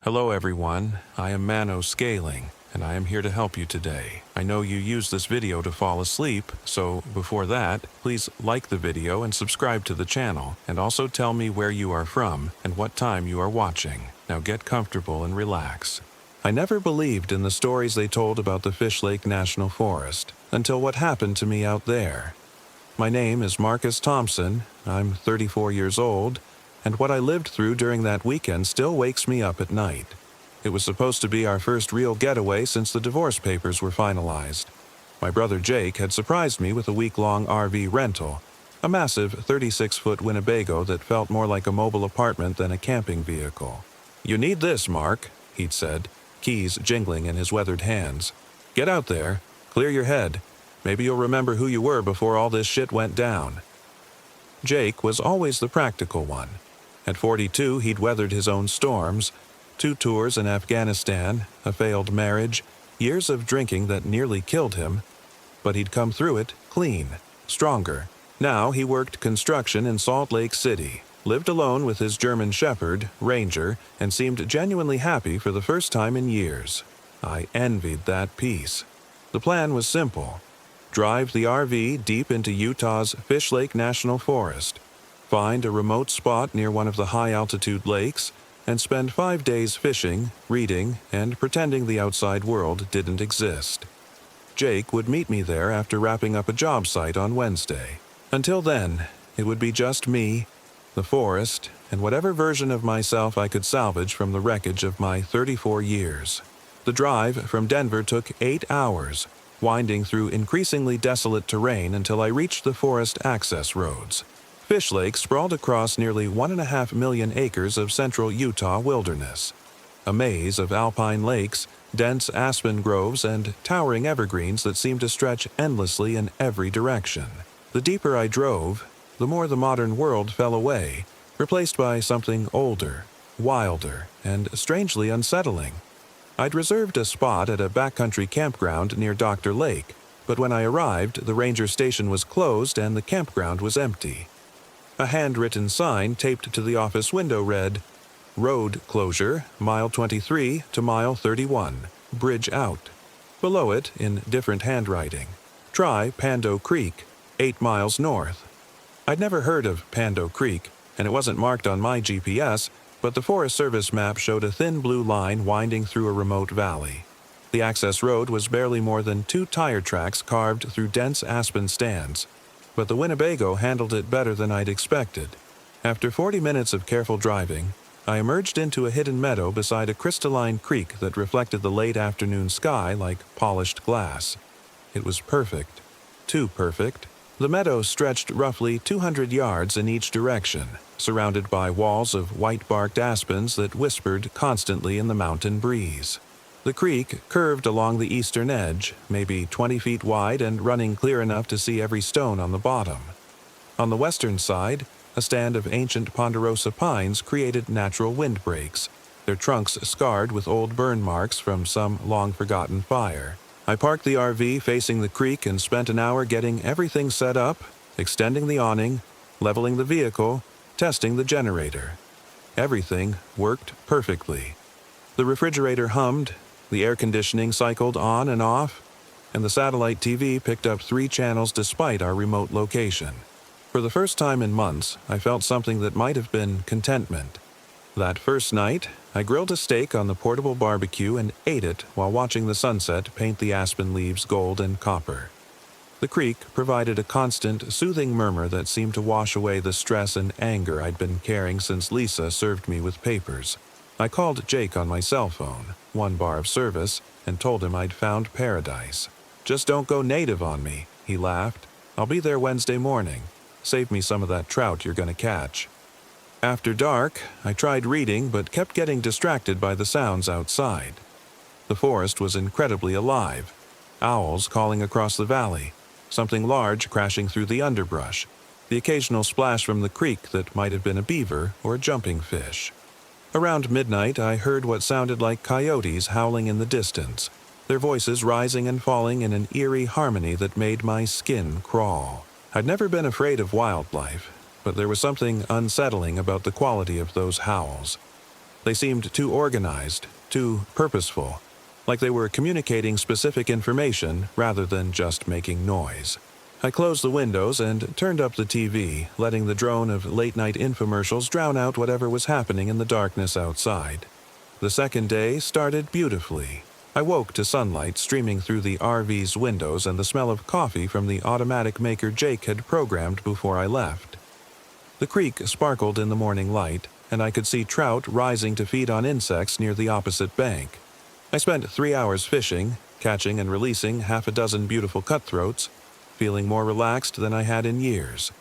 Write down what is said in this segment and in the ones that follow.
Hello everyone, I am Mano Scaling, and I am here to help you today. I know you use this video to fall asleep, so before that, please like the video and subscribe to the channel, and also tell me where you are from and what time you are watching. Now get comfortable and relax. I never believed in the stories they told about the Fish Lake National Forest, until what happened to me out there. My name is Marcus Thompson, I'm 34 years old, and what I lived through during that weekend still wakes me up at night. It was supposed to be our first real getaway since the divorce papers were finalized. My brother Jake had surprised me with a week-long RV rental, a massive 36-foot Winnebago that felt more like a mobile apartment than a camping vehicle. "You need this, Mark," he'd said, keys jingling in his weathered hands. "Get out there, clear your head. Maybe you'll remember who you were before all this shit went down." Jake was always the practical one. At 42, he'd weathered his own storms, 2 tours in Afghanistan, a failed marriage, years of drinking that nearly killed him, but he'd come through it clean, stronger. Now he worked construction in Salt Lake City, lived alone with his German Shepherd, Ranger, and seemed genuinely happy for the first time in years. I envied that peace. The plan was simple. Drive the RV deep into Utah's Fish Lake National Forest, find a remote spot near one of the high-altitude lakes, and spend 5 days fishing, reading, and pretending the outside world didn't exist. Jake would meet me there after wrapping up a job site on Wednesday. Until then, it would be just me, the forest, and whatever version of myself I could salvage from the wreckage of my 34 years. The drive from Denver took 8 hours, winding through increasingly desolate terrain until I reached the forest access roads. Fish Lake sprawled across nearly 1.5 million acres of central Utah wilderness. A maze of alpine lakes, dense aspen groves, and towering evergreens that seemed to stretch endlessly in every direction. The deeper I drove, the more the modern world fell away, replaced by something older, wilder, and strangely unsettling. I'd reserved a spot at a backcountry campground near Dr. Lake, but when I arrived, the ranger station was closed and the campground was empty. A handwritten sign taped to the office window read, "Road closure, mile 23 to mile 31, bridge out." Below it, in different handwriting, "Try Pando Creek, 8 miles north." I'd never heard of Pando Creek, and it wasn't marked on my GPS, but the Forest Service map showed a thin blue line winding through a remote valley. The access road was barely more than 2 tire tracks carved through dense aspen stands, but the Winnebago handled it better than I'd expected. After 40 minutes of careful driving, I emerged into a hidden meadow beside a crystalline creek that reflected the late afternoon sky like polished glass. It was perfect. Too perfect. The meadow stretched roughly 200 yards in each direction, surrounded by walls of white-barked aspens that whispered constantly in the mountain breeze. The creek curved along the eastern edge, maybe 20 feet wide and running clear enough to see every stone on the bottom. On the western side, a stand of ancient ponderosa pines created natural windbreaks, their trunks scarred with old burn marks from some long-forgotten fire. I parked the RV facing the creek and spent an hour getting everything set up, extending the awning, leveling the vehicle, testing the generator. Everything worked perfectly. The refrigerator hummed, the air conditioning cycled on and off, and the satellite TV picked up 3 channels despite our remote location. For the first time in months, I felt something that might have been contentment. That first night, I grilled a steak on the portable barbecue and ate it while watching the sunset paint the aspen leaves gold and copper. The creek provided a constant, soothing murmur that seemed to wash away the stress and anger I'd been carrying since Lisa served me with papers. I called Jake on my cell phone, 1 bar of service, and told him I'd found paradise. "Just don't go native on me," he laughed. "I'll be there Wednesday morning. Save me some of that trout you're gonna catch." After dark, I tried reading but kept getting distracted by the sounds outside. The forest was incredibly alive. Owls calling across the valley, something large crashing through the underbrush, the occasional splash from the creek that might have been a beaver or a jumping fish. Around midnight, I heard what sounded like coyotes howling in the distance, their voices rising and falling in an eerie harmony that made my skin crawl. I'd never been afraid of wildlife, but there was something unsettling about the quality of those howls. They seemed too organized, too purposeful, like they were communicating specific information rather than just making noise. I closed the windows and turned up the TV, letting the drone of late-night infomercials drown out whatever was happening in the darkness outside. The second day started beautifully. I woke to sunlight streaming through the RV's windows and the smell of coffee from the automatic maker Jake had programmed before I left. The creek sparkled in the morning light, and I could see trout rising to feed on insects near the opposite bank. I spent 3 hours fishing, catching and releasing half a dozen beautiful cutthroats, feeling more relaxed than I had in years.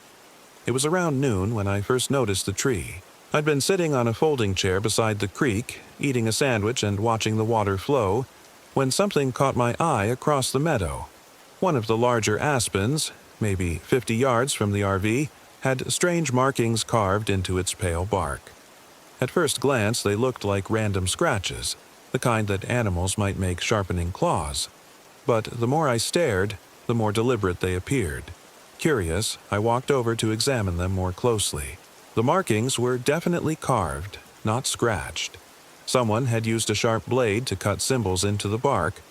It was around noon when I first noticed the tree. I'd been sitting on a folding chair beside the creek, eating a sandwich and watching the water flow, when something caught my eye across the meadow. One of the larger aspens, maybe 50 yards from the RV, had strange markings carved into its pale bark. At first glance, they looked like random scratches, the kind that animals might make sharpening claws. But the more I stared, the more deliberate they appeared. Curious, I walked over to examine them more closely. The markings were definitely carved, not scratched. Someone had used a sharp blade to cut symbols into the bark,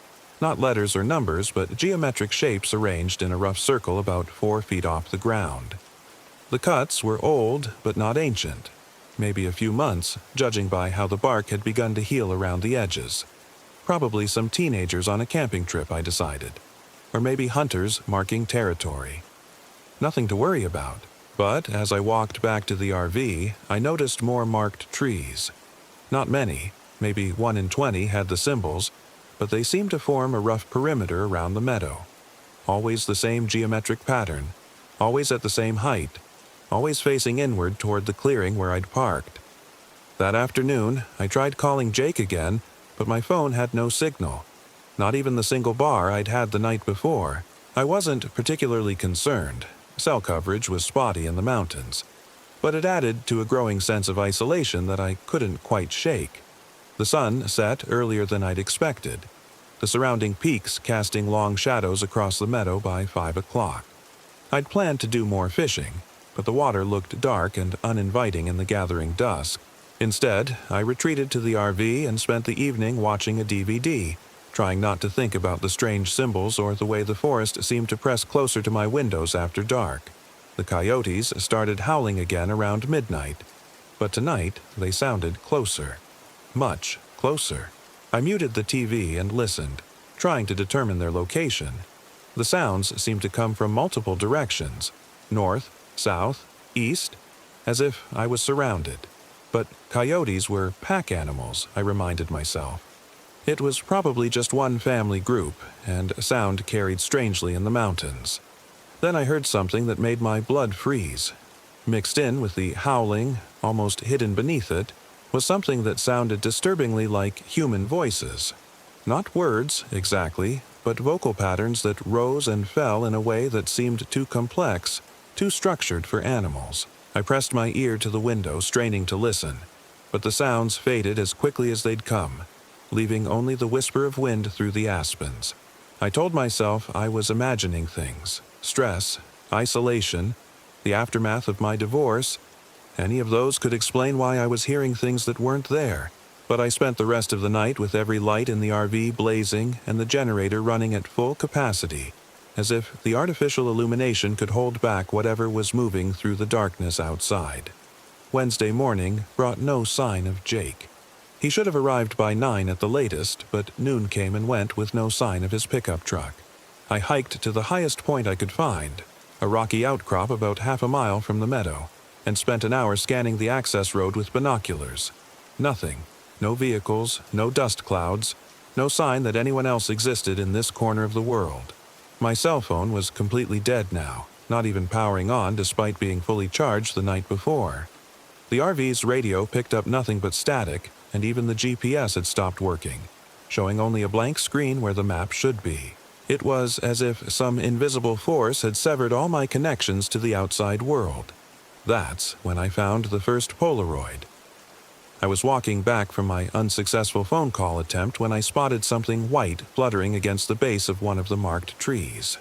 not letters or numbers, but geometric shapes arranged in a rough circle about 4 feet off the ground. The cuts were old, but not ancient. Maybe a few months, judging by how the bark had begun to heal around the edges. Probably some teenagers on a camping trip, I decided. Or maybe hunters marking territory. Nothing to worry about. But as I walked back to the RV, I noticed more marked trees. Not many, maybe 1 in 20 had the symbols, but they seemed to form a rough perimeter around the meadow. Always the same geometric pattern, always at the same height, always facing inward toward the clearing where I'd parked. That afternoon, I tried calling Jake again, but my phone had no signal. Not even the single bar I'd had the night before. I wasn't particularly concerned. Cell coverage was spotty in the mountains. But it added to a growing sense of isolation that I couldn't quite shake. The sun set earlier than I'd expected, the surrounding peaks casting long shadows across the meadow by 5 o'clock. I'd planned to do more fishing, but the water looked dark and uninviting in the gathering dusk. Instead, I retreated to the RV and spent the evening watching a DVD, trying not to think about the strange symbols or the way the forest seemed to press closer to my windows after dark. The coyotes started howling again around midnight, but tonight they sounded closer. Much closer. I muted the TV and listened, trying to determine their location. The sounds seemed to come from multiple directions, north, south, east, as if I was surrounded. But coyotes were pack animals, I reminded myself. It was probably just one family group, and sound carried strangely in the mountains. Then I heard something that made my blood freeze. Mixed in with the howling, almost hidden beneath it, was something that sounded disturbingly like human voices. Not words, exactly, but vocal patterns that rose and fell in a way that seemed too complex, too structured for animals. I pressed my ear to the window, straining to listen, but the sounds faded as quickly as they'd come, leaving only the whisper of wind through the aspens. I told myself I was imagining things. Stress, isolation, the aftermath of my divorce, any of those could explain why I was hearing things that weren't there. But I spent the rest of the night with every light in the RV blazing and the generator running at full capacity, as if the artificial illumination could hold back whatever was moving through the darkness outside. Wednesday morning brought no sign of Jake. He should have arrived by 9 at the latest, but noon came and went with no sign of his pickup truck. I hiked to the highest point I could find, a rocky outcrop about half a mile from the meadow, and spent an hour scanning the access road with binoculars. Nothing. No vehicles, no dust clouds, no sign that anyone else existed in this corner of the world. My cell phone was completely dead now, not even powering on despite being fully charged the night before. The RV's radio picked up nothing but static, and even the GPS had stopped working, showing only a blank screen where the map should be. It was as if some invisible force had severed all my connections to the outside world. That's when I found the first Polaroid. I was walking back from my unsuccessful phone call attempt when I spotted something white fluttering against the base of one of the marked trees.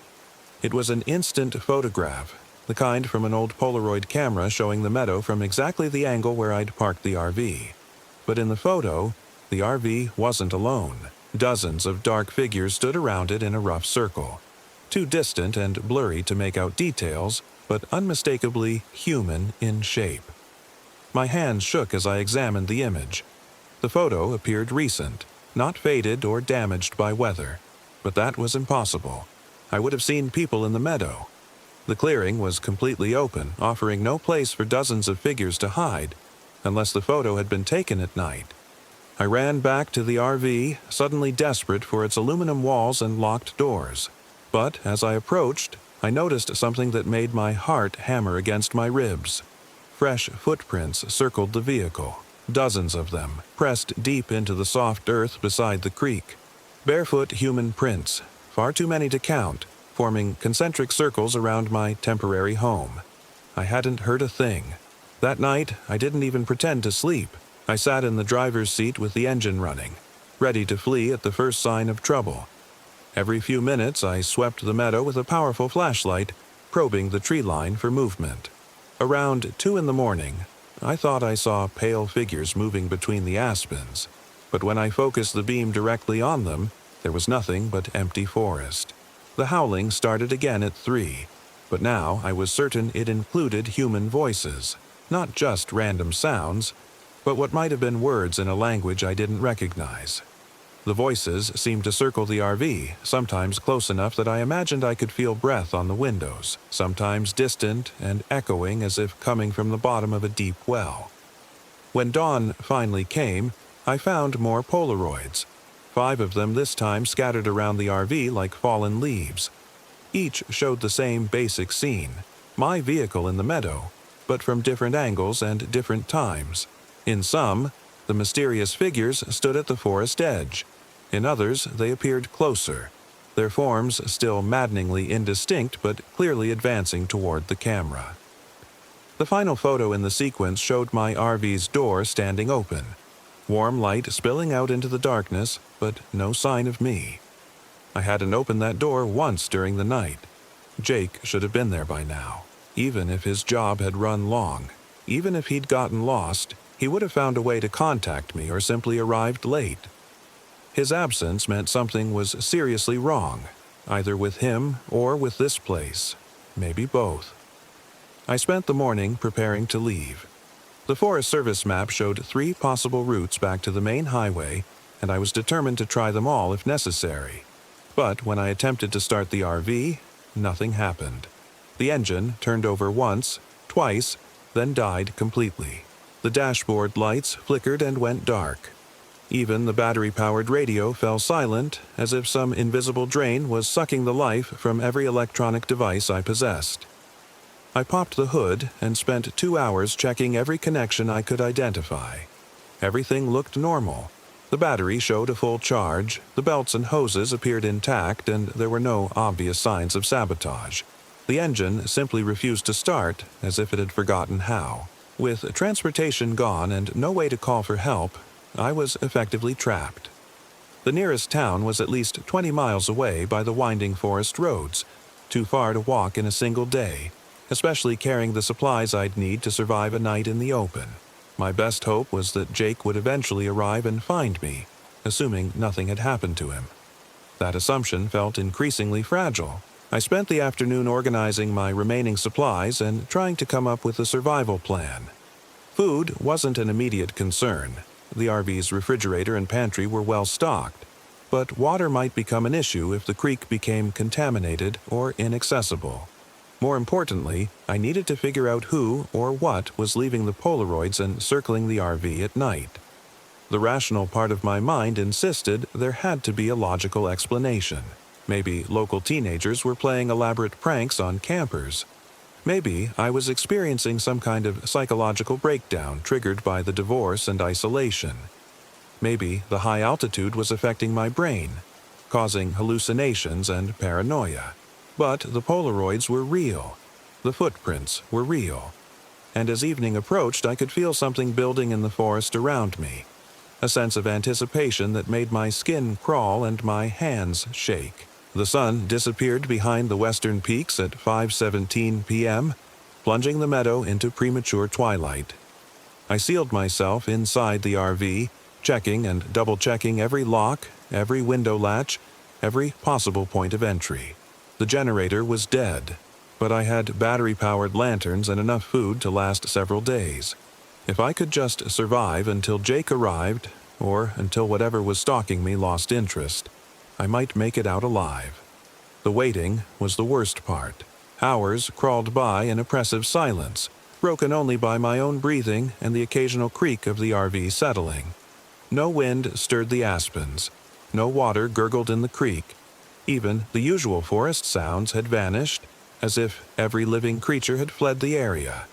It was an instant photograph, the kind from an old Polaroid camera showing the meadow from exactly the angle where I'd parked the RV. But in the photo, the RV wasn't alone. Dozens of dark figures stood around it in a rough circle, too distant and blurry to make out details, but unmistakably human in shape. My hands shook as I examined the image. The photo appeared recent, not faded or damaged by weather, but that was impossible. I would have seen people in the meadow. The clearing was completely open, offering no place for dozens of figures to hide, unless the photo had been taken at night. I ran back to the RV, suddenly desperate for its aluminum walls and locked doors. But as I approached, I noticed something that made my heart hammer against my ribs. Fresh footprints circled the vehicle, dozens of them, pressed deep into the soft earth beside the creek. Barefoot human prints, far too many to count, forming concentric circles around my temporary home. I hadn't heard a thing. That night, I didn't even pretend to sleep. I sat in the driver's seat with the engine running, ready to flee at the first sign of trouble. Every few minutes, I swept the meadow with a powerful flashlight, probing the tree line for movement. Around 2 in the morning, I thought I saw pale figures moving between the aspens, but when I focused the beam directly on them, there was nothing but empty forest. The howling started again at 3, but now I was certain it included human voices, not just random sounds, but what might have been words in a language I didn't recognize. The voices seemed to circle the RV, sometimes close enough that I imagined I could feel breath on the windows, sometimes distant and echoing as if coming from the bottom of a deep well. When dawn finally came, I found more Polaroids, 5 of them this time scattered around the RV like fallen leaves. Each showed the same basic scene, my vehicle in the meadow, but from different angles and different times. In some, the mysterious figures stood at the forest edge. In others, they appeared closer, their forms still maddeningly indistinct but clearly advancing toward the camera. The final photo in the sequence showed my RV's door standing open, warm light spilling out into the darkness, but no sign of me. I hadn't opened that door once during the night. Jake should have been there by now. Even if his job had run long, even if he'd gotten lost, he would have found a way to contact me or simply arrived late. His absence meant something was seriously wrong, either with him or with this place, maybe both. I spent the morning preparing to leave. The Forest Service map showed 3 possible routes back to the main highway, and I was determined to try them all if necessary. But when I attempted to start the RV, nothing happened. The engine turned over once, twice, then died completely. The dashboard lights flickered and went dark. Even the battery-powered radio fell silent, as if some invisible drain was sucking the life from every electronic device I possessed. I popped the hood and spent 2 hours checking every connection I could identify. Everything looked normal. The battery showed a full charge, the belts and hoses appeared intact, and there were no obvious signs of sabotage. The engine simply refused to start, as if it had forgotten how. With transportation gone and no way to call for help, I was effectively trapped. The nearest town was at least 20 miles away by the winding forest roads, too far to walk in a single day, especially carrying the supplies I'd need to survive a night in the open. My best hope was that Jake would eventually arrive and find me, assuming nothing had happened to him. That assumption felt increasingly fragile. I spent the afternoon organizing my remaining supplies and trying to come up with a survival plan. Food wasn't an immediate concern. The RV's refrigerator and pantry were well stocked, but water might become an issue if the creek became contaminated or inaccessible. More importantly, I needed to figure out who or what was leaving the Polaroids and circling the RV at night. The rational part of my mind insisted there had to be a logical explanation. Maybe local teenagers were playing elaborate pranks on campers. Maybe I was experiencing some kind of psychological breakdown triggered by the divorce and isolation. Maybe the high altitude was affecting my brain, causing hallucinations and paranoia. But the Polaroids were real. The footprints were real. And as evening approached, I could feel something building in the forest around me. A sense of anticipation that made my skin crawl and my hands shake. The sun disappeared behind the western peaks at 5:17 p.m., plunging the meadow into premature twilight. I sealed myself inside the RV, checking and double-checking every lock, every window latch, every possible point of entry. The generator was dead, but I had battery-powered lanterns and enough food to last several days. If I could just survive until Jake arrived, or until whatever was stalking me lost interest, I might make it out alive. The waiting was the worst part. Hours crawled by in oppressive silence, broken only by my own breathing and the occasional creak of the RV settling. No wind stirred the aspens. No water gurgled in the creek. Even the usual forest sounds had vanished, as if every living creature had fled the area.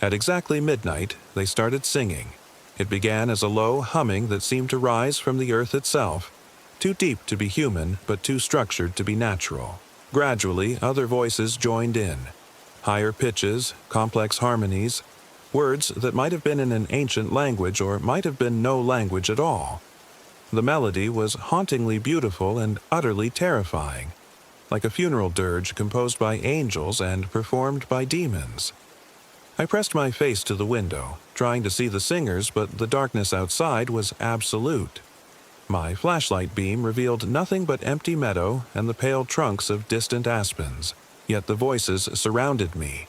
At exactly midnight, they started singing. It began as a low humming that seemed to rise from the earth itself, too deep to be human, but too structured to be natural. Gradually, other voices joined in. Higher pitches, complex harmonies, words that might have been in an ancient language or might have been no language at all. The melody was hauntingly beautiful and utterly terrifying, like a funeral dirge composed by angels and performed by demons. I pressed my face to the window, trying to see the singers, but the darkness outside was absolute. My flashlight beam revealed nothing but empty meadow and the pale trunks of distant aspens, yet the voices surrounded me,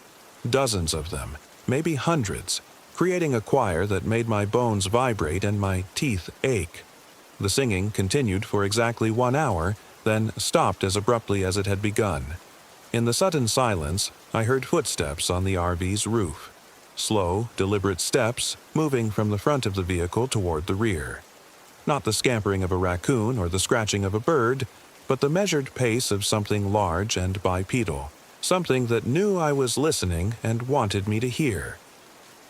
dozens of them, maybe hundreds, creating a choir that made my bones vibrate and my teeth ache. The singing continued for exactly 1 hour, then stopped as abruptly as it had begun. In the sudden silence, I heard footsteps on the RV's roof. Slow, deliberate steps, moving from the front of the vehicle toward the rear. Not the scampering of a raccoon or the scratching of a bird, but the measured pace of something large and bipedal, something that knew I was listening and wanted me to hear.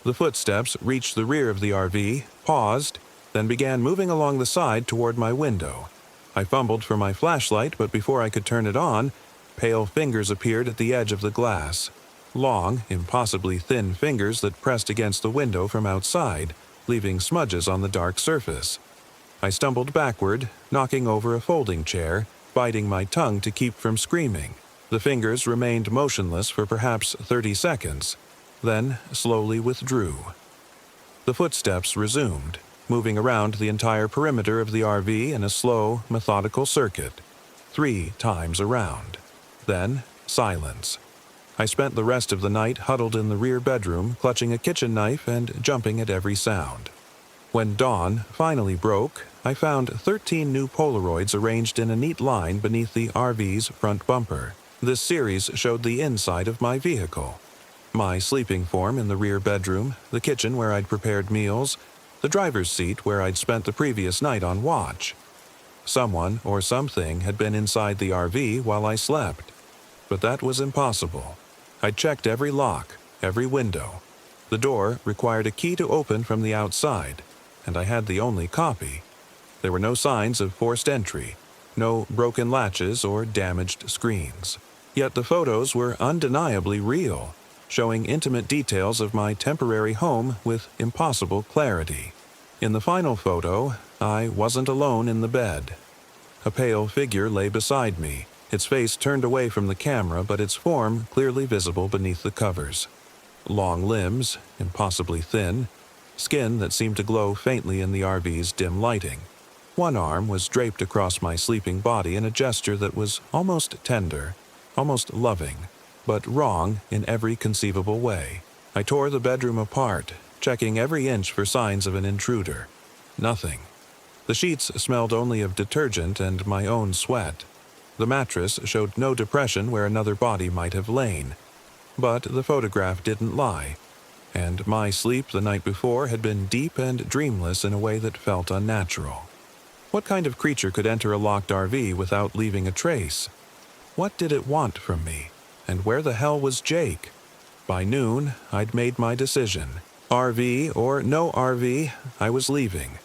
The footsteps reached the rear of the RV, paused, then began moving along the side toward my window. I fumbled for my flashlight, but before I could turn it on, pale fingers appeared at the edge of the glass. Long, impossibly thin fingers that pressed against the window from outside, leaving smudges on the dark surface. I stumbled backward, knocking over a folding chair, biting my tongue to keep from screaming. The fingers remained motionless for perhaps 30 seconds, then slowly withdrew. The footsteps resumed, moving around the entire perimeter of the RV in a slow, methodical circuit, 3 times around. Then, silence. I spent the rest of the night huddled in the rear bedroom, clutching a kitchen knife and jumping at every sound. When dawn finally broke, I found 13 new Polaroids arranged in a neat line beneath the RV's front bumper. This series showed the inside of my vehicle. My sleeping form in the rear bedroom, the kitchen where I'd prepared meals, the driver's seat where I'd spent the previous night on watch. Someone or something had been inside the RV while I slept. But that was impossible. I'd checked every lock, every window. The door required a key to open from the outside, and I had the only copy. There were no signs of forced entry, no broken latches or damaged screens. Yet the photos were undeniably real, showing intimate details of my temporary home with impossible clarity. In the final photo, I wasn't alone in the bed. A pale figure lay beside me, its face turned away from the camera, but its form clearly visible beneath the covers. Long limbs, impossibly thin, skin that seemed to glow faintly in the RV's dim lighting. One arm was draped across my sleeping body in a gesture that was almost tender, almost loving, but wrong in every conceivable way. I tore the bedroom apart, checking every inch for signs of an intruder. Nothing. The sheets smelled only of detergent and my own sweat. The mattress showed no depression where another body might have lain. But the photograph didn't lie, and my sleep the night before had been deep and dreamless in a way that felt unnatural. What kind of creature could enter a locked RV without leaving a trace? What did it want from me? And where the hell was Jake? By noon, I'd made my decision. RV or no RV, I was leaving.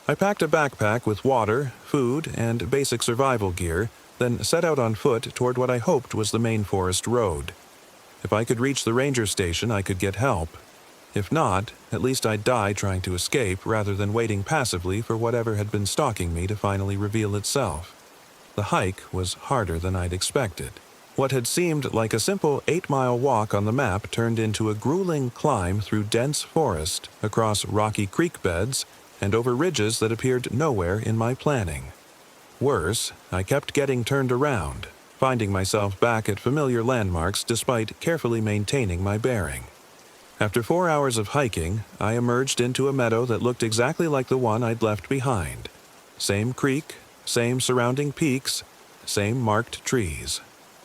I packed a backpack with water, food, and basic survival gear, then set out on foot toward what I hoped was the main forest road. If I could reach the ranger station, I could get help. If not, at least I'd die trying to escape rather than waiting passively for whatever had been stalking me to finally reveal itself. The hike was harder than I'd expected. What had seemed like a simple 8-mile walk on the map turned into a grueling climb through dense forest, across rocky creek beds, and over ridges that appeared nowhere in my planning. Worse, I kept getting turned around, finding myself back at familiar landmarks despite carefully maintaining my bearing. After 4 hours of hiking, I emerged into a meadow that looked exactly like the one I'd left behind. Same creek, same surrounding peaks, same marked trees.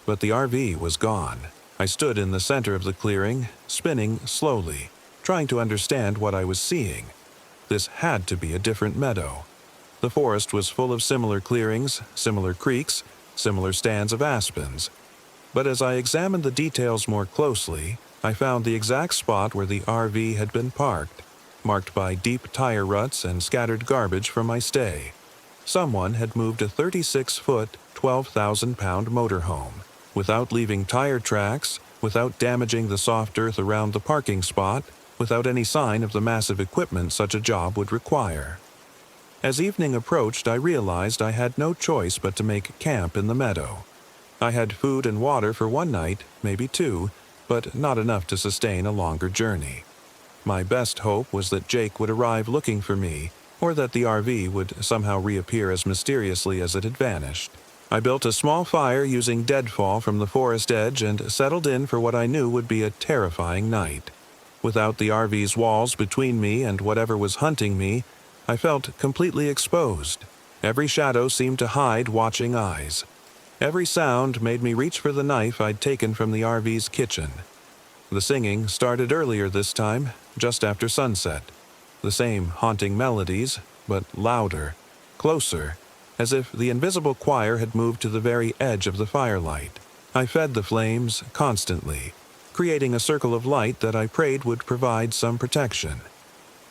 But the RV was gone. I stood in the center of the clearing, spinning slowly, trying to understand what I was seeing. This had to be a different meadow. The forest was full of similar clearings, similar creeks, similar stands of aspens. But as I examined the details more closely, I found the exact spot where the RV had been parked, marked by deep tire ruts and scattered garbage from my stay. Someone had moved a 36-foot, 12,000-pound motorhome, without leaving tire tracks, without damaging the soft earth around the parking spot, without any sign of the massive equipment such a job would require. As evening approached, I realized I had no choice but to make camp in the meadow. I had food and water for one night, maybe two, but not enough to sustain a longer journey. My best hope was that Jake would arrive looking for me, or that the RV would somehow reappear as mysteriously as it had vanished. I built a small fire using deadfall from the forest edge and settled in for what I knew would be a terrifying night. Without the RV's walls between me and whatever was hunting me, I felt completely exposed. Every shadow seemed to hide watching eyes. Every sound made me reach for the knife I'd taken from the RV's kitchen. The singing started earlier this time, just after sunset. The same haunting melodies, but louder, closer, as if the invisible choir had moved to the very edge of the firelight. I fed the flames constantly, creating a circle of light that I prayed would provide some protection.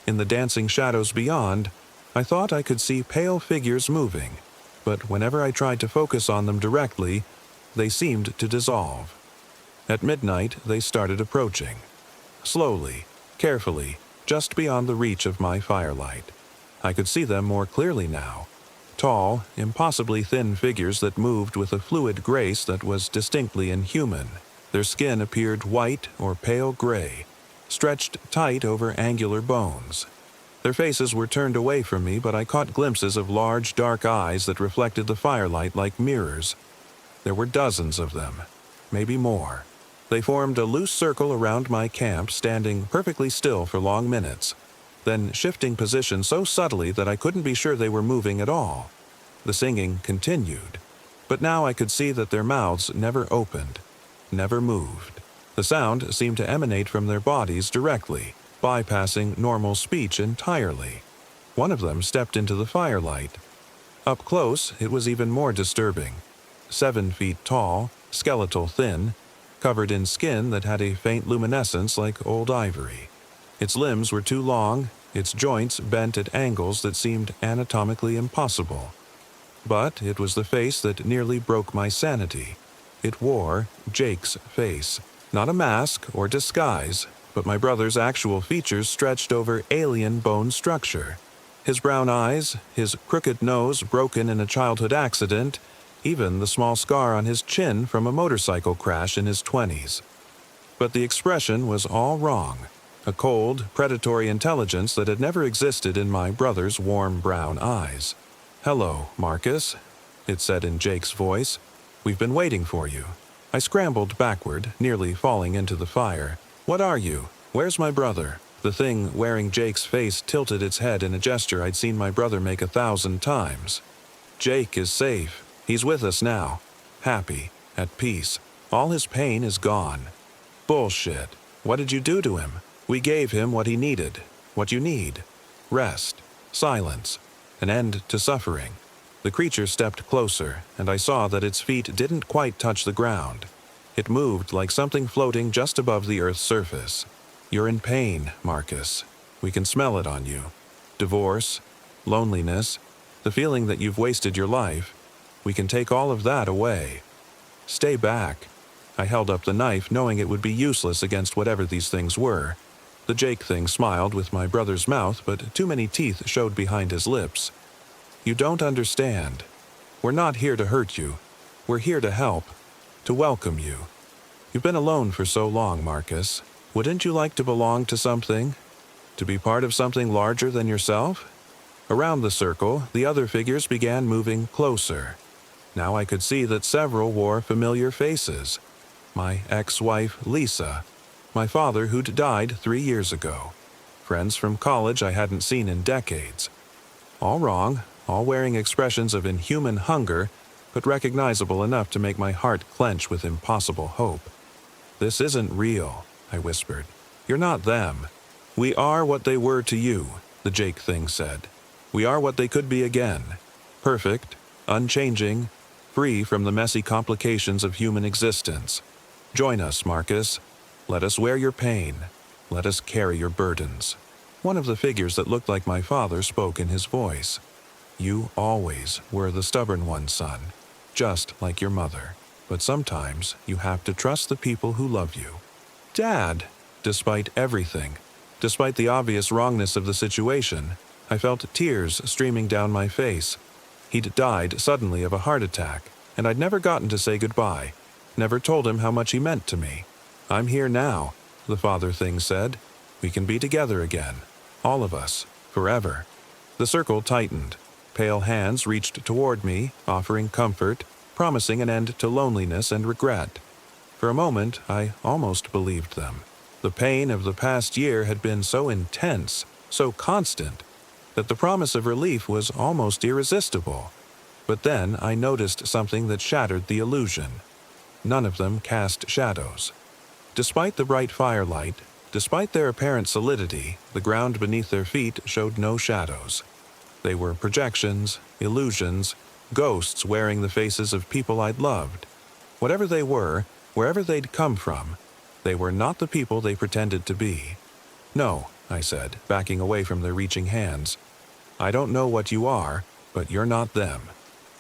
In the dancing shadows beyond, I thought I could see pale figures moving, but whenever I tried to focus on them directly, they seemed to dissolve. At midnight, they started approaching. Slowly, carefully, just beyond the reach of my firelight. I could see them more clearly now. Tall, impossibly thin figures that moved with a fluid grace that was distinctly inhuman. Their skin appeared white or pale gray, stretched tight over angular bones. Their faces were turned away from me, but I caught glimpses of large, dark eyes that reflected the firelight like mirrors. There were dozens of them, maybe more. They formed a loose circle around my camp, standing perfectly still for long minutes, then shifting position so subtly that I couldn't be sure they were moving at all. The singing continued, but now I could see that their mouths never opened, never moved. The sound seemed to emanate from their bodies directly, bypassing normal speech entirely. One of them stepped into the firelight. Up close, it was even more disturbing. 7 feet tall, skeletal thin, covered in skin that had a faint luminescence like old ivory. Its limbs were too long, its joints bent at angles that seemed anatomically impossible. But it was the face that nearly broke my sanity. It wore Jake's face. Not a mask or disguise, but my brother's actual features stretched over alien bone structure. His brown eyes, his crooked nose broken in a childhood accident, even the small scar on his chin from a motorcycle crash in his 20s. But the expression was all wrong. A cold, predatory intelligence that had never existed in my brother's warm brown eyes. "Hello, Marcus," it said in Jake's voice. "We've been waiting for you." I scrambled backward, nearly falling into the fire. "What are you? Where's my brother?" The thing wearing Jake's face tilted its head in a gesture I'd seen my brother make 1,000 times. "Jake is safe. He's with us now. Happy. At peace. All his pain is gone." "Bullshit. What did you do to him?" "We gave him what he needed. What you need. Rest. Silence. An end to suffering." The creature stepped closer, and I saw that its feet didn't quite touch the ground. It moved like something floating just above the Earth's surface. "You're in pain, Marcus. We can smell it on you. Divorce, loneliness, the feeling that you've wasted your life. We can take all of that away. Stay back." I held up the knife, knowing it would be useless against whatever these things were. The Jake thing smiled with my brother's mouth, but too many teeth showed behind his lips. "You don't understand. We're not here to hurt you. We're here to help. to welcome you. You've been alone for so long, Marcus. Wouldn't you like to belong to something? To be part of something larger than yourself? Around the circle, the other figures began moving closer. Now I could see that several wore familiar faces. My ex-wife, Lisa. My father, who'd died 3 years ago. Friends from college I hadn't seen in decades. All wrong, all wearing expressions of inhuman hunger, but recognizable enough to make my heart clench with impossible hope. "This isn't real," I whispered. "You're not them. We are what they were to you," the Jake thing said. "We are what they could be again. Perfect, unchanging, free from the messy complications of human existence. Join us, Marcus. Let us wear your pain. Let us carry your burdens." One of the figures that looked like my father spoke in his voice. "You always were the stubborn one, son, just like your mother. But sometimes you have to trust the people who love you." "Dad!" Despite everything, despite the obvious wrongness of the situation, I felt tears streaming down my face. He'd died suddenly of a heart attack, and I'd never gotten to say goodbye, never told him how much he meant to me. "I'm here now," the father thing said. "We can be together again. All of us. Forever." The circle tightened. Pale hands reached toward me, offering comfort, promising an end to loneliness and regret. For a moment, I almost believed them. The pain of the past year had been so intense, so constant, that the promise of relief was almost irresistible. But then I noticed something that shattered the illusion. None of them cast shadows. Despite the bright firelight, despite their apparent solidity, the ground beneath their feet showed no shadows. They were projections, illusions, ghosts wearing the faces of people I'd loved. Whatever they were, wherever they'd come from, they were not the people they pretended to be. "No," I said, backing away from their reaching hands. "I don't know what you are, but you're not them.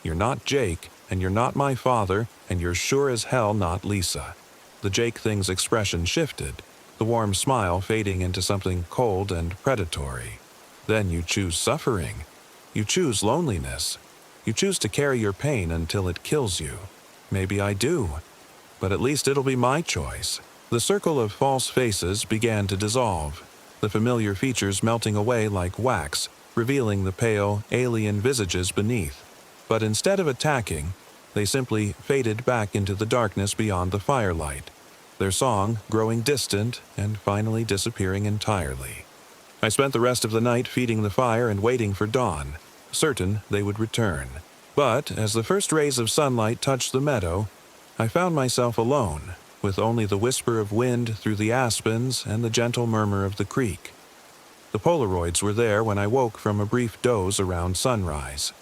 You're not Jake, and you're not my father, and you're sure as hell not Lisa." The Jake thing's expression shifted, the warm smile fading into something cold and predatory. "Then you choose suffering. You choose loneliness. You choose to carry your pain until it kills you. Maybe I do, but at least it'll be my choice." The circle of false faces began to dissolve, the familiar features melting away like wax, revealing the pale, alien visages beneath. But instead of attacking, they simply faded back into the darkness beyond the firelight, their song growing distant and finally disappearing entirely. I spent the rest of the night feeding the fire and waiting for dawn, certain they would return. But as the first rays of sunlight touched the meadow, I found myself alone, with only the whisper of wind through the aspens and the gentle murmur of the creek. The Polaroids were there when I woke from a brief doze around sunrise.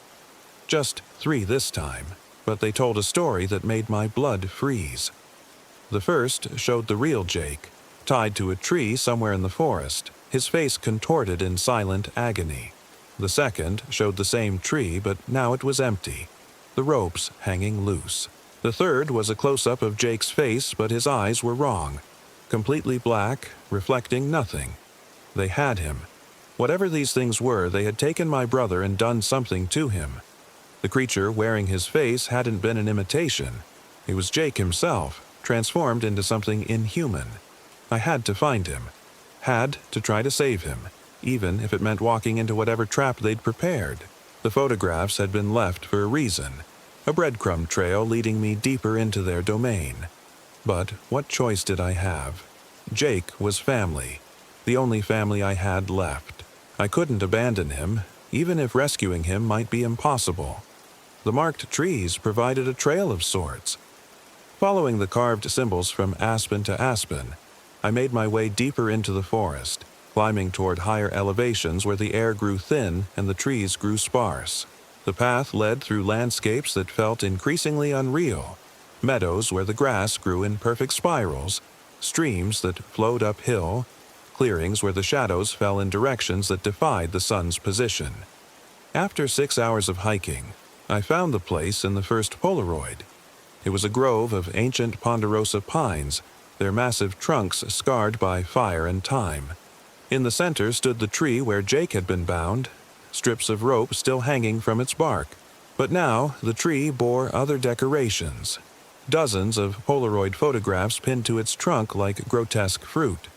Just 3 this time, but they told a story that made my blood freeze. The first showed the real Jake, tied to a tree somewhere in the forest, his face contorted in silent agony. The second showed the same tree, but now it was empty, the ropes hanging loose. The third was a close-up of Jake's face, but his eyes were wrong, completely black, reflecting nothing. They had him. Whatever these things were, they had taken my brother and done something to him. The creature wearing his face hadn't been an imitation. It was Jake himself, transformed into something inhuman. I had to find him. Had to try to save him, even if it meant walking into whatever trap they'd prepared. The photographs had been left for a reason, a breadcrumb trail leading me deeper into their domain. But what choice did I have? Jake was family, the only family I had left. I couldn't abandon him, even if rescuing him might be impossible. The marked trees provided a trail of sorts. Following the carved symbols from aspen to aspen, I made my way deeper into the forest, climbing toward higher elevations where the air grew thin and the trees grew sparse. The path led through landscapes that felt increasingly unreal, meadows where the grass grew in perfect spirals, streams that flowed uphill, clearings where the shadows fell in directions that defied the sun's position. After 6 hours of hiking, I found the place in the first Polaroid. It was a grove of ancient ponderosa pines, their massive trunks scarred by fire and time. In the center stood the tree where Jake had been bound, strips of rope still hanging from its bark. But now the tree bore other decorations. dozens of Polaroid photographs pinned to its trunk like grotesque fruit.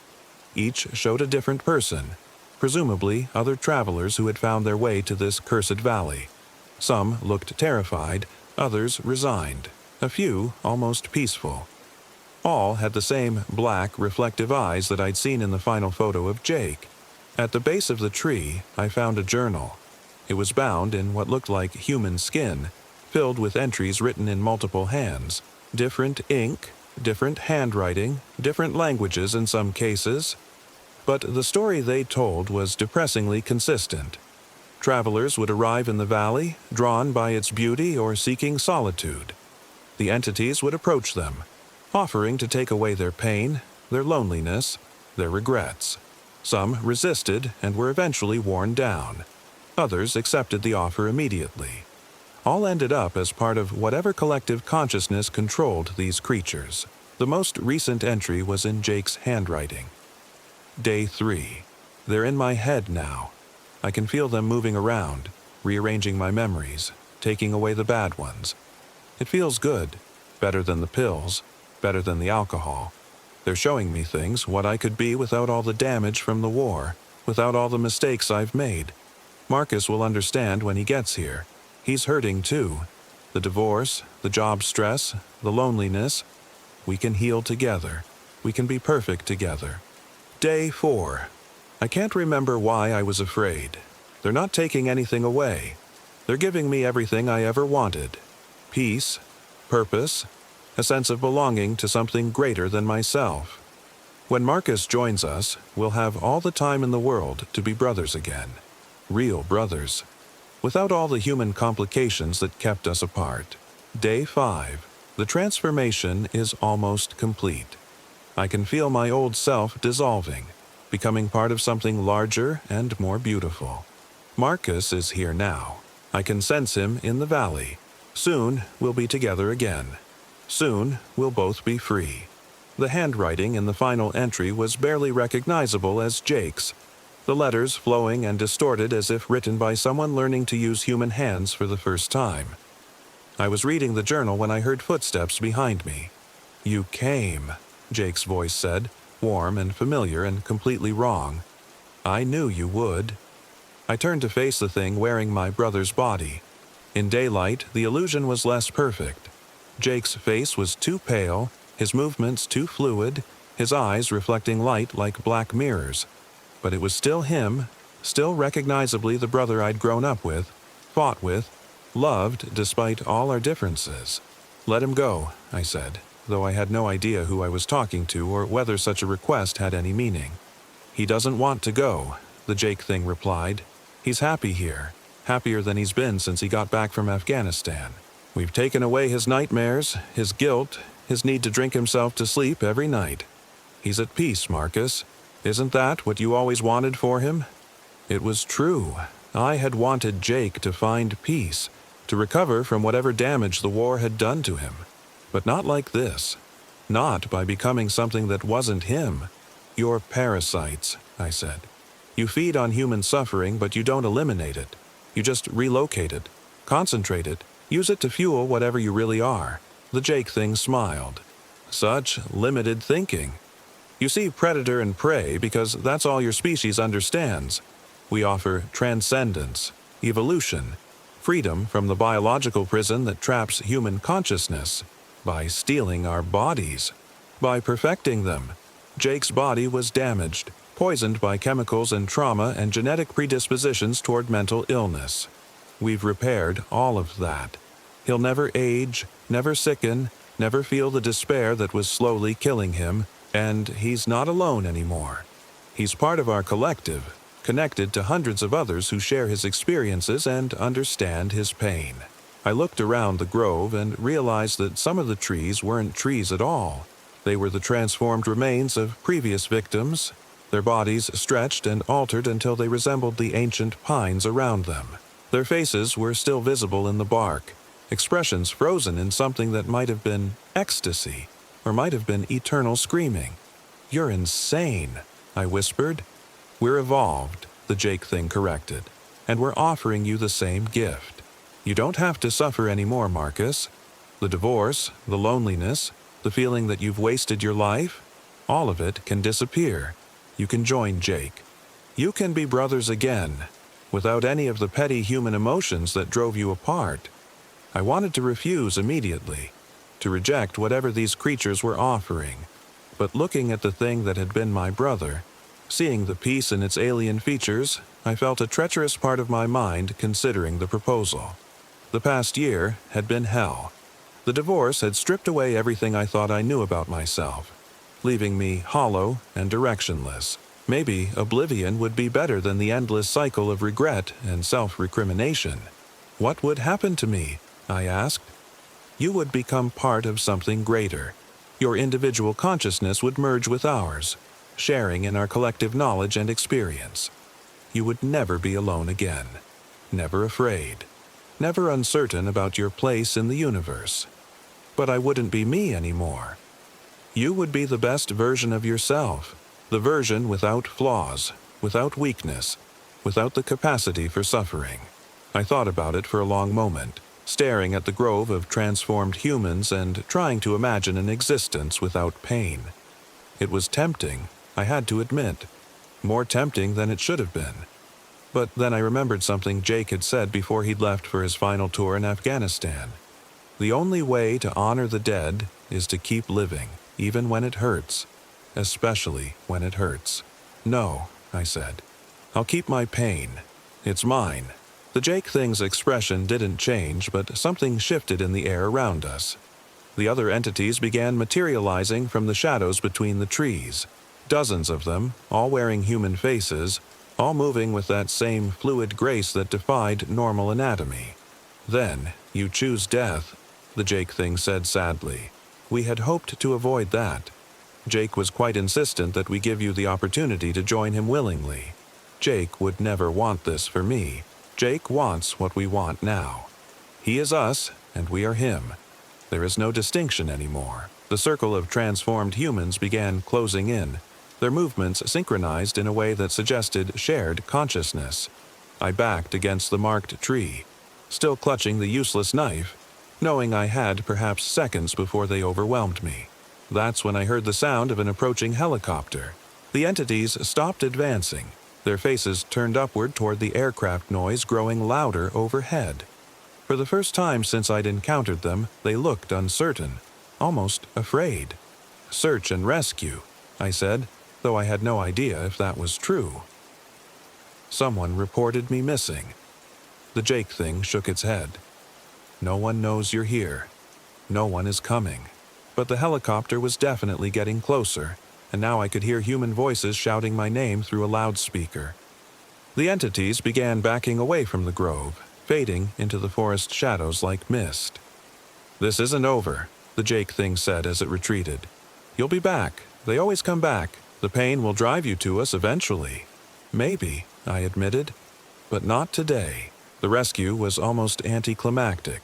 Each showed a different person, presumably other travelers who had found their way to this cursed valley. Some looked terrified, others resigned, a few almost peaceful. All had the same black, reflective eyes that I'd seen in the final photo of Jake. At the base of the tree, I found a journal. It was bound in what looked like human skin, filled with entries written in multiple hands, different ink, different handwriting, different languages in some cases. But the story they told was depressingly consistent. Travelers would arrive in the valley, drawn by its beauty or seeking solitude. The entities would approach them, offering to take away their pain, their loneliness, their regrets. Some resisted and were eventually worn down. Others accepted the offer immediately. All ended up as part of whatever collective consciousness controlled these creatures. The most recent entry was in Jake's handwriting. Day 3. They're in my head now. I can feel them moving around, rearranging my memories, taking away the bad ones. It feels good, better than the pills, better than the alcohol. They're showing me things, what I could be without all the damage from the war, without all the mistakes I've made. Marcus will understand when he gets here. He's hurting too. The divorce, the job stress, the loneliness. We can heal together. We can be perfect together. Day 4. I can't remember why I was afraid. They're not taking anything away. They're giving me everything I ever wanted. Peace, purpose, a sense of belonging to something greater than myself. When Marcus joins us, we'll have all the time in the world to be brothers again. Real brothers. Without all the human complications that kept us apart. Day 5. The transformation is almost complete. I can feel my old self dissolving, becoming part of something larger and more beautiful. Marcus is here now. I can sense him in the valley. Soon we'll be together again. Soon we'll both be free. The handwriting in the final entry was barely recognizable as Jake's, the letters flowing and distorted as if written by someone learning to use human hands for the first time. I was reading the journal when I heard footsteps behind me. "You came," Jake's voice said, warm and familiar and completely wrong. "I knew you would." I turned to face the thing wearing my brother's body. In daylight, the illusion was less perfect. Jake's face was too pale, his movements too fluid, his eyes reflecting light like black mirrors. But it was still him, still recognizably the brother I'd grown up with, fought with, loved despite all our differences. "Let him go," I said, though I had no idea who I was talking to or whether such a request had any meaning. "He doesn't want to go," the Jake thing replied. "He's happy here, happier than he's been since he got back from Afghanistan. We've taken away his nightmares, his guilt, his need to drink himself to sleep every night. He's at peace, Marcus. Isn't that what you always wanted for him?" It was true. I had wanted Jake to find peace, to recover from whatever damage the war had done to him. But not like this. Not by becoming something that wasn't him. "You're parasites," I said. "You feed on human suffering, but you don't eliminate it. You just relocate it, concentrate it, use it to fuel whatever you really are." The Jake thing smiled. "Such limited thinking. You see predator and prey because that's all your species understands. We offer transcendence, evolution, freedom from the biological prison that traps human consciousness, by stealing our bodies, by perfecting them. Jake's body was damaged, poisoned by chemicals and trauma and genetic predispositions toward mental illness. We've repaired all of that. He'll never age, never sicken, never feel the despair that was slowly killing him, and he's not alone anymore. He's part of our collective, connected to hundreds of others who share his experiences and understand his pain." I looked around the grove and realized that some of the trees weren't trees at all. They were the transformed remains of previous victims, their bodies stretched and altered until they resembled the ancient pines around them. Their faces were still visible in the bark, expressions frozen in something that might have been ecstasy, or might have been eternal screaming. "You're insane," I whispered. "We're evolved," the Jake thing corrected, "and we're offering you the same gift. You don't have to suffer anymore, Marcus." The divorce, the loneliness, the feeling that you've wasted your life, all of it can disappear. You can join Jake. You can be brothers again, without any of the petty human emotions that drove you apart. I wanted to refuse immediately, to reject whatever these creatures were offering. But looking at the thing that had been my brother, seeing the peace in its alien features, I felt a treacherous part of my mind considering the proposal. The past year had been hell. The divorce had stripped away everything I thought I knew about myself, leaving me hollow and directionless. Maybe oblivion would be better than the endless cycle of regret and self-recrimination. What would happen to me? I asked. You would become part of something greater. Your individual consciousness would merge with ours, sharing in our collective knowledge and experience. You would never be alone again, never afraid, never uncertain about your place in the universe. But I wouldn't be me anymore. You would be the best version of yourself, the version without flaws, without weakness, without the capacity for suffering. I thought about it for a long moment, staring at the grove of transformed humans and trying to imagine an existence without pain. It was tempting, I had to admit, more tempting than it should have been. But then I remembered something Jake had said before he'd left for his final tour in Afghanistan. The only way to honor the dead is to keep living, even when it hurts. Especially when it hurts. No, I said. I'll keep my pain. It's mine. The Jake thing's expression didn't change, but something shifted in the air around us. The other entities began materializing from the shadows between the trees. Dozens of them, all wearing human faces, all moving with that same fluid grace that defied normal anatomy. Then, you choose death, the Jake thing said sadly. We had hoped to avoid that. Jake was quite insistent that we give you the opportunity to join him willingly. Jake would never want this for me. Jake wants what we want now. He is us, and we are him. There is no distinction anymore. The circle of transformed humans began closing in, their movements synchronized in a way that suggested shared consciousness. I backed against the marked tree, still clutching the useless knife, knowing I had perhaps seconds before they overwhelmed me. That's when I heard the sound of an approaching helicopter. The entities stopped advancing, their faces turned upward toward the aircraft noise growing louder overhead. For the first time since I'd encountered them, they looked uncertain, almost afraid. Search and rescue, I said, though I had no idea if that was true. Someone reported me missing. The Jake thing shook its head. No one knows you're here. No one is coming. But the helicopter was definitely getting closer, and now I could hear human voices shouting my name through a loudspeaker. The entities began backing away from the grove, fading into the forest shadows like mist. This isn't over, the Jake thing said as it retreated. You'll be back. They always come back. The pain will drive you to us eventually. Maybe, I admitted, but not today. The rescue was almost anticlimactic.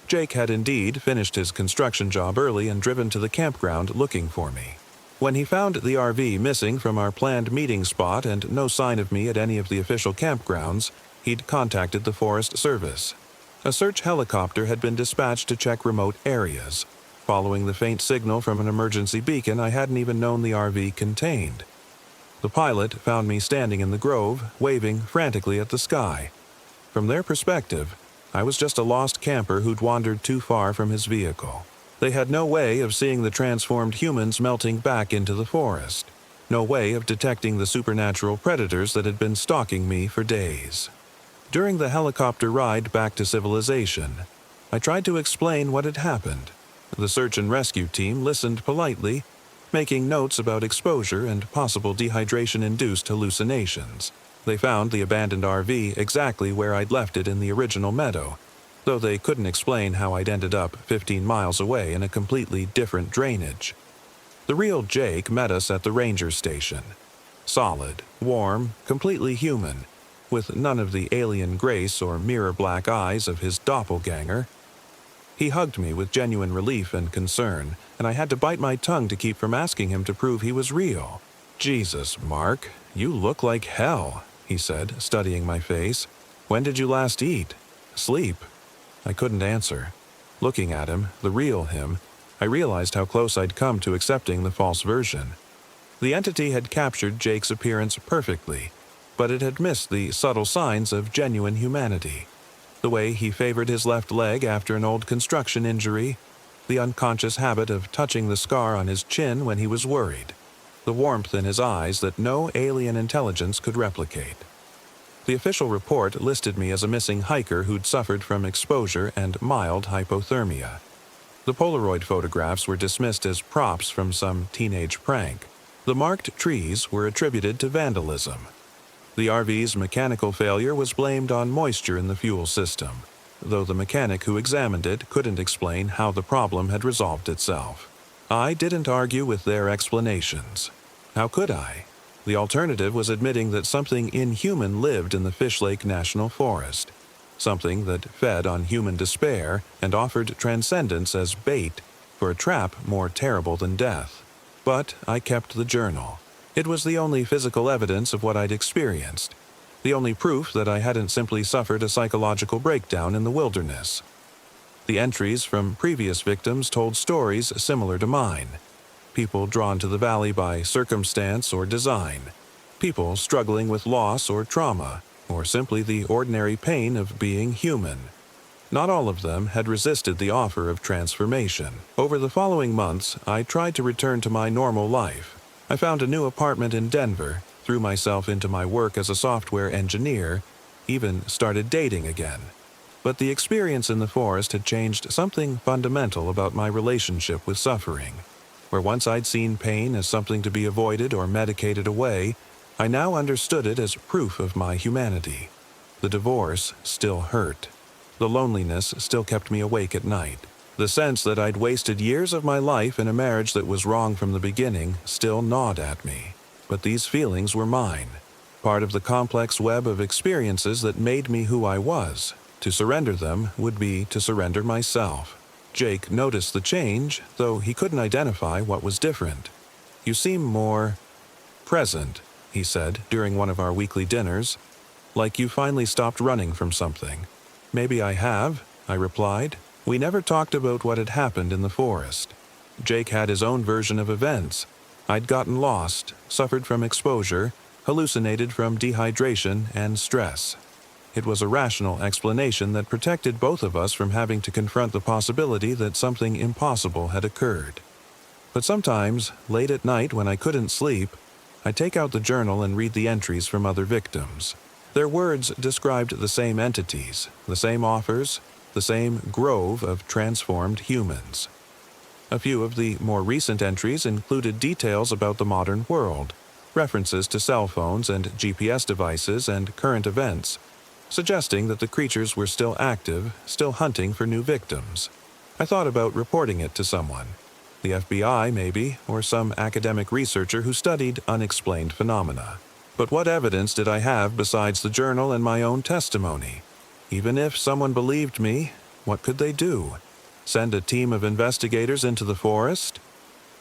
Jake had indeed finished his construction job early and driven to the campground looking for me. When he found the RV missing from our planned meeting spot and no sign of me at any of the official campgrounds, he'd contacted the Forest Service. A search helicopter had been dispatched to check remote areas. Following the faint signal from an emergency beacon I hadn't even known the RV contained. The pilot found me standing in the grove, waving frantically at the sky. From their perspective, I was just a lost camper who'd wandered too far from his vehicle. They had no way of seeing the transformed humans melting back into the forest. No way of detecting the supernatural predators that had been stalking me for days. During the helicopter ride back to civilization, I tried to explain what had happened. The search and rescue team listened politely, making notes about exposure and possible dehydration-induced hallucinations. They found the abandoned RV exactly where I'd left it in the original meadow, though they couldn't explain how I'd ended up 15 miles away in a completely different drainage. The real Jake met us at the ranger station. Solid, warm, completely human, with none of the alien grace or mirror-black eyes of his doppelganger. He hugged me with genuine relief and concern, and I had to bite my tongue to keep from asking him to prove he was real. "Jesus, Mark, you look like hell," he said, studying my face. "When did you last eat? Sleep?" I couldn't answer. Looking at him, the real him, I realized how close I'd come to accepting the false version. The entity had captured Jake's appearance perfectly, but it had missed the subtle signs of genuine humanity. The way he favored his left leg after an old construction injury, the unconscious habit of touching the scar on his chin when he was worried, the warmth in his eyes that no alien intelligence could replicate. The official report listed me as a missing hiker who'd suffered from exposure and mild hypothermia. The Polaroid photographs were dismissed as props from some teenage prank. The marked trees were attributed to vandalism. The RV's mechanical failure was blamed on moisture in the fuel system, though the mechanic who examined it couldn't explain how the problem had resolved itself. I didn't argue with their explanations. How could I? The alternative was admitting that something inhuman lived in the Fish Lake National Forest, something that fed on human despair and offered transcendence as bait for a trap more terrible than death. But I kept the journal. It was the only physical evidence of what I'd experienced, the only proof that I hadn't simply suffered a psychological breakdown in the wilderness. The entries from previous victims told stories similar to mine. People drawn to the valley by circumstance or design. People struggling with loss or trauma, or simply the ordinary pain of being human. Not all of them had resisted the offer of transformation. Over the following months, I tried to return to my normal life. I found a new apartment in Denver, threw myself into my work as a software engineer, even started dating again. But the experience in the forest had changed something fundamental about my relationship with suffering. Where once I'd seen pain as something to be avoided or medicated away, I now understood it as proof of my humanity. The divorce still hurt. The loneliness still kept me awake at night. The sense that I'd wasted years of my life in a marriage that was wrong from the beginning still gnawed at me. But these feelings were mine, part of the complex web of experiences that made me who I was. To surrender them would be to surrender myself. Jake noticed the change, though he couldn't identify what was different. "You seem more present," he said during one of our weekly dinners, "like you finally stopped running from something." "Maybe I have," I replied. We never talked about what had happened in the forest. Jake had his own version of events. I'd gotten lost, suffered from exposure, hallucinated from dehydration and stress. It was a rational explanation that protected both of us from having to confront the possibility that something impossible had occurred. But sometimes, late at night when I couldn't sleep, I'd take out the journal and read the entries from other victims. Their words described the same entities, the same offers, the same grove of transformed humans. A few of the more recent entries included details about the modern world, references to cell phones and GPS devices and current events, suggesting that the creatures were still active, still hunting for new victims. I thought about reporting it to someone. The FBI, maybe, or some academic researcher who studied unexplained phenomena. But what evidence did I have besides the journal and my own testimony? Even if someone believed me, what could they do? Send a team of investigators into the forest?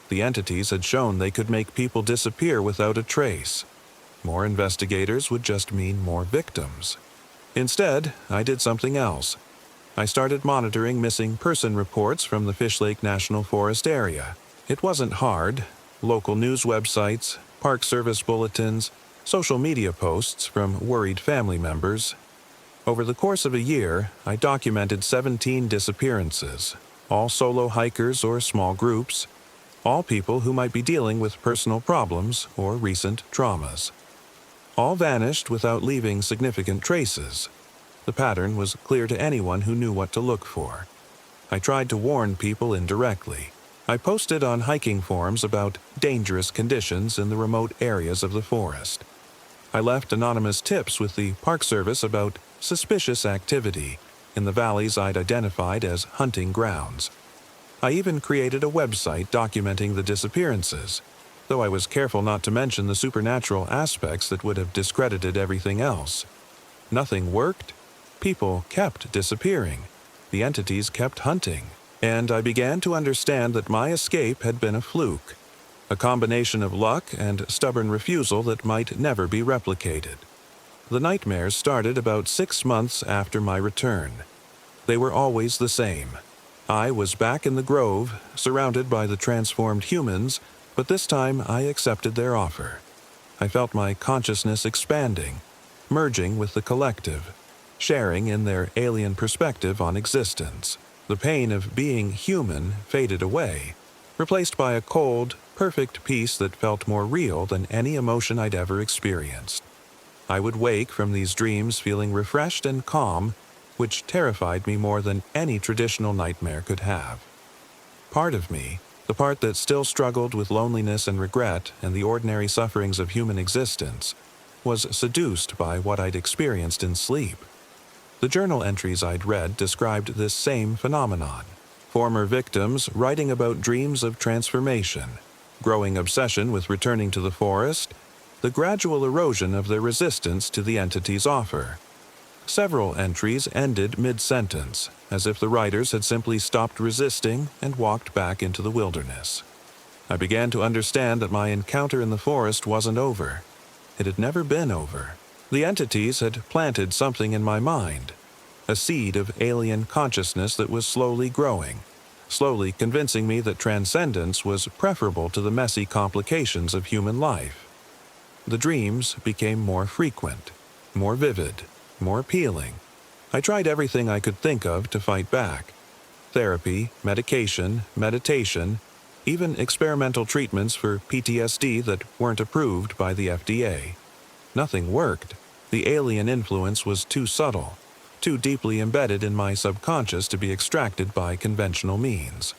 The entities had shown they could make people disappear without a trace. More investigators would just mean more victims. Instead, I did something else. I started monitoring missing person reports from the Fish Lake National Forest area. It wasn't hard. Local news websites, Park Service bulletins, social media posts from worried family members. Over the course of a year, I documented 17 disappearances, all solo hikers or small groups, all people who might be dealing with personal problems or recent traumas. All vanished without leaving significant traces. The pattern was clear to anyone who knew what to look for. I tried to warn people indirectly. I posted on hiking forums about dangerous conditions in the remote areas of the forest. I left anonymous tips with the Park Service about suspicious activity in the valleys I'd identified as hunting grounds. I even created a website documenting the disappearances, though I was careful not to mention the supernatural aspects that would have discredited everything else. Nothing worked. People kept disappearing. The entities kept hunting. And I began to understand that my escape had been a fluke, a combination of luck and stubborn refusal that might never be replicated. The nightmares started about 6 months after my return. They were always the same. I was back in the grove, surrounded by the transformed humans, but this time I accepted their offer. I felt my consciousness expanding, merging with the collective, sharing in their alien perspective on existence. The pain of being human faded away, replaced by a cold, perfect peace that felt more real than any emotion I'd ever experienced. I would wake from these dreams feeling refreshed and calm, which terrified me more than any traditional nightmare could have. Part of me, the part that still struggled with loneliness and regret and the ordinary sufferings of human existence, was seduced by what I'd experienced in sleep. The journal entries I'd read described this same phenomenon. Former victims writing about dreams of transformation, growing obsession with returning to the forest, the gradual erosion of their resistance to the entity's offer. Several entries ended mid-sentence, as if the writers had simply stopped resisting and walked back into the wilderness. I began to understand that my encounter in the forest wasn't over. It had never been over. The entities had planted something in my mind, a seed of alien consciousness that was slowly growing, slowly convincing me that transcendence was preferable to the messy complications of human life. The dreams became more frequent, more vivid, more appealing. I tried everything I could think of to fight back. Therapy, medication, meditation, even experimental treatments for PTSD that weren't approved by the FDA. Nothing worked. The alien influence was too subtle, too deeply embedded in my subconscious to be extracted by conventional means.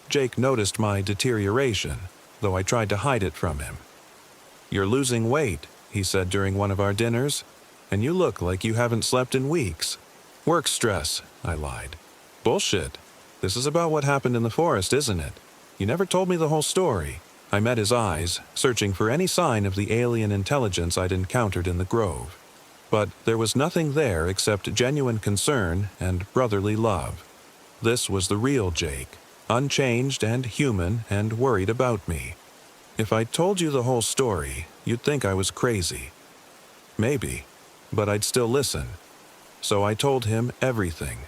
Jake noticed my deterioration, though I tried to hide it from him. "You're losing weight," he said during one of our dinners, "and you look like you haven't slept in weeks." "Work stress," I lied. "Bullshit. This is about what happened in the forest, isn't it? You never told me the whole story." I met his eyes, searching for any sign of the alien intelligence I'd encountered in the grove. But there was nothing there except genuine concern and brotherly love. This was the real Jake, unchanged and human and worried about me. If I told you the whole story, you'd think I was crazy. Maybe, but I'd still listen. So I told him everything.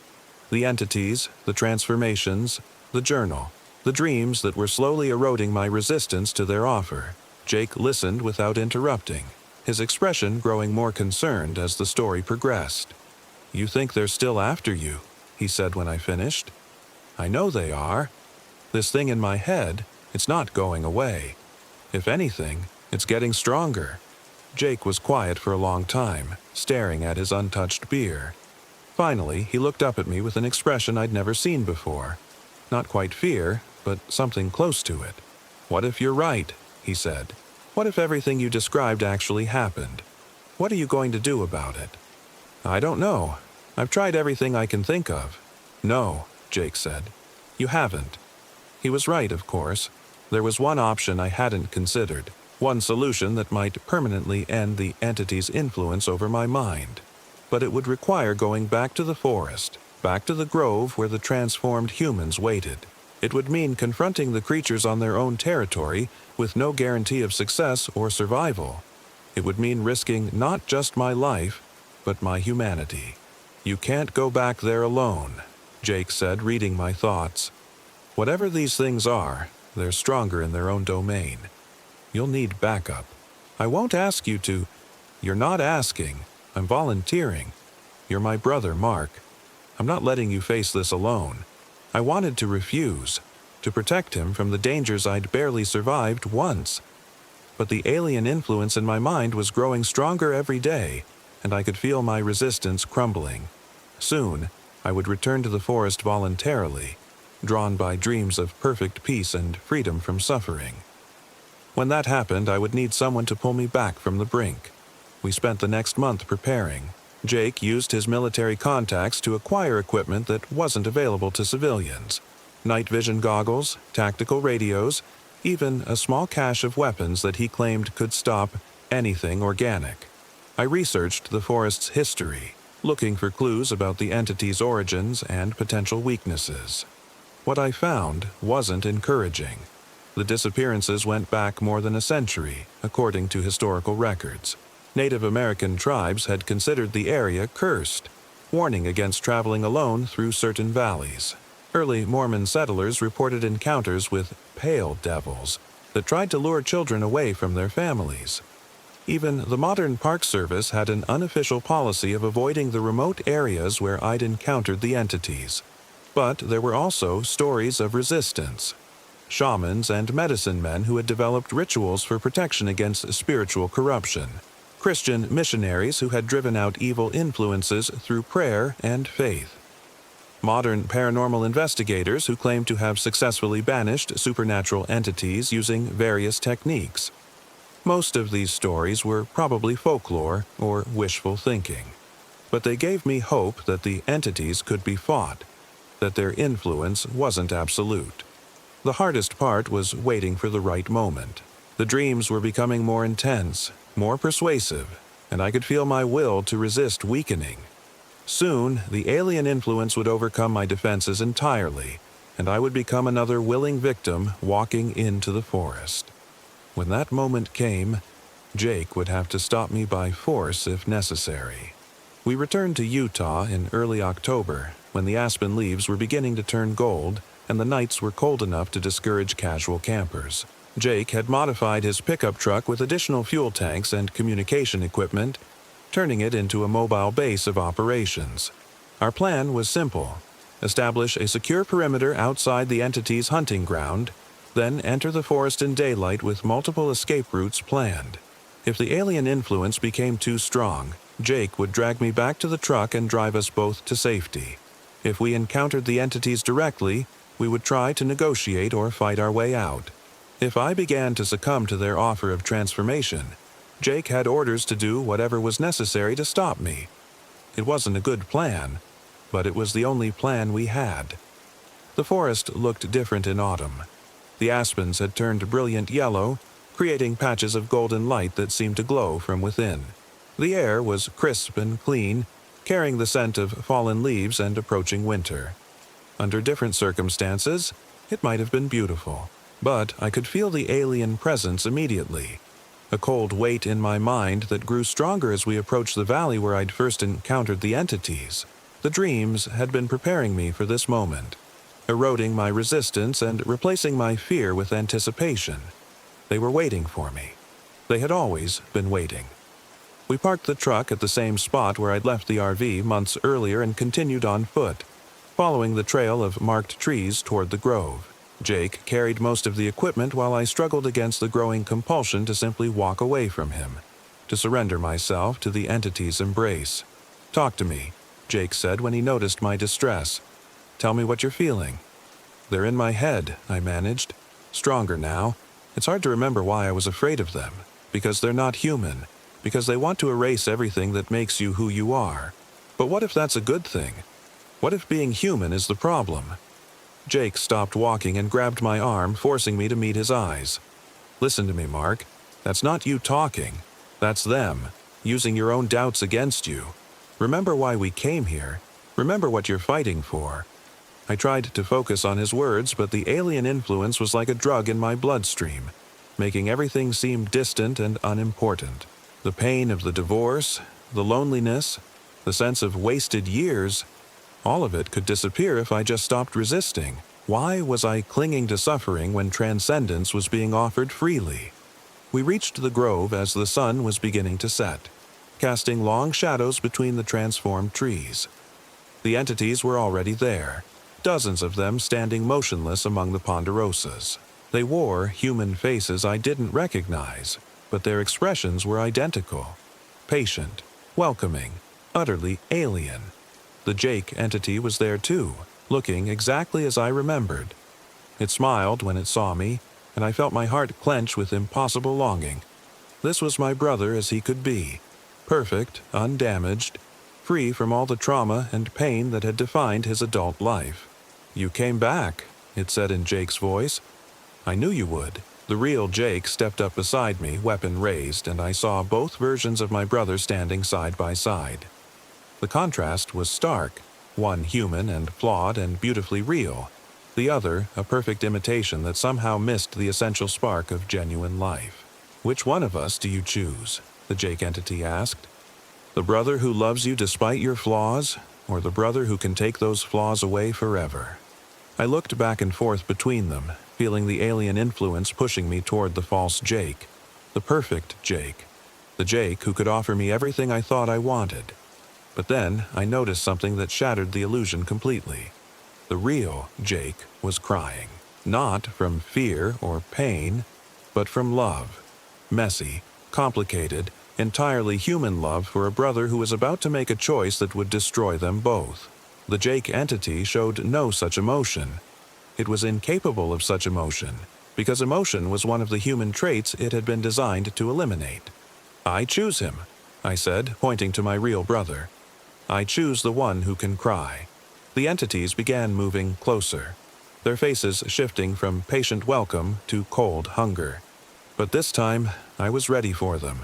The entities, the transformations, the journal, the dreams that were slowly eroding my resistance to their offer. Jake listened without interrupting, his expression growing more concerned as the story progressed. "You think they're still after you," he said when I finished. "I know they are. This thing in my head, it's not going away. If anything, it's getting stronger." Jake was quiet for a long time, staring at his untouched beer. Finally, he looked up at me with an expression I'd never seen before. Not quite fear, but something close to it. "What if you're right?" he said. "What if everything you described actually happened? What are you going to do about it?" "I don't know. I've tried everything I can think of." "No," Jake said. "You haven't." He was right, of course. There was one option I hadn't considered, one solution that might permanently end the entity's influence over my mind. But it would require going back to the forest, back to the grove where the transformed humans waited. It would mean confronting the creatures on their own territory with no guarantee of success or survival. It would mean risking not just my life, but my humanity. "You can't go back there alone," Jake said, reading my thoughts. "Whatever these things are, they're stronger in their own domain. You'll need backup. I won't ask you to—" "You're not asking. I'm volunteering. You're my brother, Mark. I'm not letting you face this alone." I wanted to refuse, to protect him from the dangers I'd barely survived once. But the alien influence in my mind was growing stronger every day, and I could feel my resistance crumbling. Soon, I would return to the forest voluntarily, drawn by dreams of perfect peace and freedom from suffering. When that happened, I would need someone to pull me back from the brink. We spent the next month preparing. Jake used his military contacts to acquire equipment that wasn't available to civilians. Night vision goggles, tactical radios, even a small cache of weapons that he claimed could stop anything organic. I researched the forest's history, looking for clues about the entity's origins and potential weaknesses. What I found wasn't encouraging. The disappearances went back more than a century, according to historical records. Native American tribes had considered the area cursed, warning against traveling alone through certain valleys. Early Mormon settlers reported encounters with pale devils that tried to lure children away from their families. Even the modern Park Service had an unofficial policy of avoiding the remote areas where I'd encountered the entities. But there were also stories of resistance. Shamans and medicine men who had developed rituals for protection against spiritual corruption. Christian missionaries who had driven out evil influences through prayer and faith. Modern paranormal investigators who claimed to have successfully banished supernatural entities using various techniques. Most of these stories were probably folklore or wishful thinking. But they gave me hope that the entities could be fought, that their influence wasn't absolute. The hardest part was waiting for the right moment. The dreams were becoming more intense, more persuasive, and I could feel my will to resist weakening. Soon, the alien influence would overcome my defenses entirely, and I would become another willing victim walking into the forest. When that moment came, Jake would have to stop me by force if necessary. We returned to Utah in early October, when the aspen leaves were beginning to turn gold and the nights were cold enough to discourage casual campers. Jake had modified his pickup truck with additional fuel tanks and communication equipment, turning it into a mobile base of operations. Our plan was simple: establish a secure perimeter outside the entity's hunting ground, then enter the forest in daylight with multiple escape routes planned. If the alien influence became too strong, Jake would drag me back to the truck and drive us both to safety. If we encountered the entities directly, we would try to negotiate or fight our way out. If I began to succumb to their offer of transformation, Jake had orders to do whatever was necessary to stop me. It wasn't a good plan, but it was the only plan we had. The forest looked different in autumn. The aspens had turned brilliant yellow, creating patches of golden light that seemed to glow from within. The air was crisp and clean, carrying the scent of fallen leaves and approaching winter. Under different circumstances, it might have been beautiful, but I could feel the alien presence immediately. A cold weight in my mind that grew stronger as we approached the valley where I'd first encountered the entities. The dreams had been preparing me for this moment, eroding my resistance and replacing my fear with anticipation. They were waiting for me. They had always been waiting. We parked the truck at the same spot where I'd left the RV months earlier and continued on foot, following the trail of marked trees toward the grove. Jake carried most of the equipment while I struggled against the growing compulsion to simply walk away from him, to surrender myself to the entity's embrace. "Talk to me," Jake said when he noticed my distress. "Tell me what you're feeling." "They're in my head," I managed. "Stronger now. It's hard to remember why I was afraid of them. Because they're not human. Because they want to erase everything that makes you who you are. But what if that's a good thing? What if being human is the problem?" Jake stopped walking and grabbed my arm, forcing me to meet his eyes. "Listen to me, Mark. That's not you talking. That's them, using your own doubts against you. Remember why we came here. Remember what you're fighting for." I tried to focus on his words, but the alien influence was like a drug in my bloodstream, making everything seem distant and unimportant. The pain of the divorce, the loneliness, the sense of wasted years, all of it could disappear if I just stopped resisting. Why was I clinging to suffering when transcendence was being offered freely? We reached the grove as the sun was beginning to set, casting long shadows between the transformed trees. The entities were already there, dozens of them standing motionless among the ponderosas. They wore human faces I didn't recognize, but their expressions were identical. Patient, welcoming, utterly alien. The Jake entity was there too, looking exactly as I remembered. It smiled when it saw me, and I felt my heart clench with impossible longing. This was my brother as he could be, perfect, undamaged, free from all the trauma and pain that had defined his adult life. "You came back," it said in Jake's voice. "I knew you would." The real Jake stepped up beside me, weapon raised, and I saw both versions of my brother standing side by side. The contrast was stark, one human and flawed and beautifully real, the other a perfect imitation that somehow missed the essential spark of genuine life. "Which one of us do you choose?" the Jake entity asked. "The brother who loves you despite your flaws, or the brother who can take those flaws away forever?" I looked back and forth between them, feeling the alien influence pushing me toward the false Jake. The perfect Jake. The Jake who could offer me everything I thought I wanted. But then I noticed something that shattered the illusion completely. The real Jake was crying. Not from fear or pain, but from love. Messy, complicated, entirely human love for a brother who was about to make a choice that would destroy them both. The Jake entity showed no such emotion. It was incapable of such emotion, because emotion was one of the human traits it had been designed to eliminate. "I choose him," I said, pointing to my real brother. "I choose the one who can cry." The entities began moving closer, their faces shifting from patient welcome to cold hunger. But this time, I was ready for them.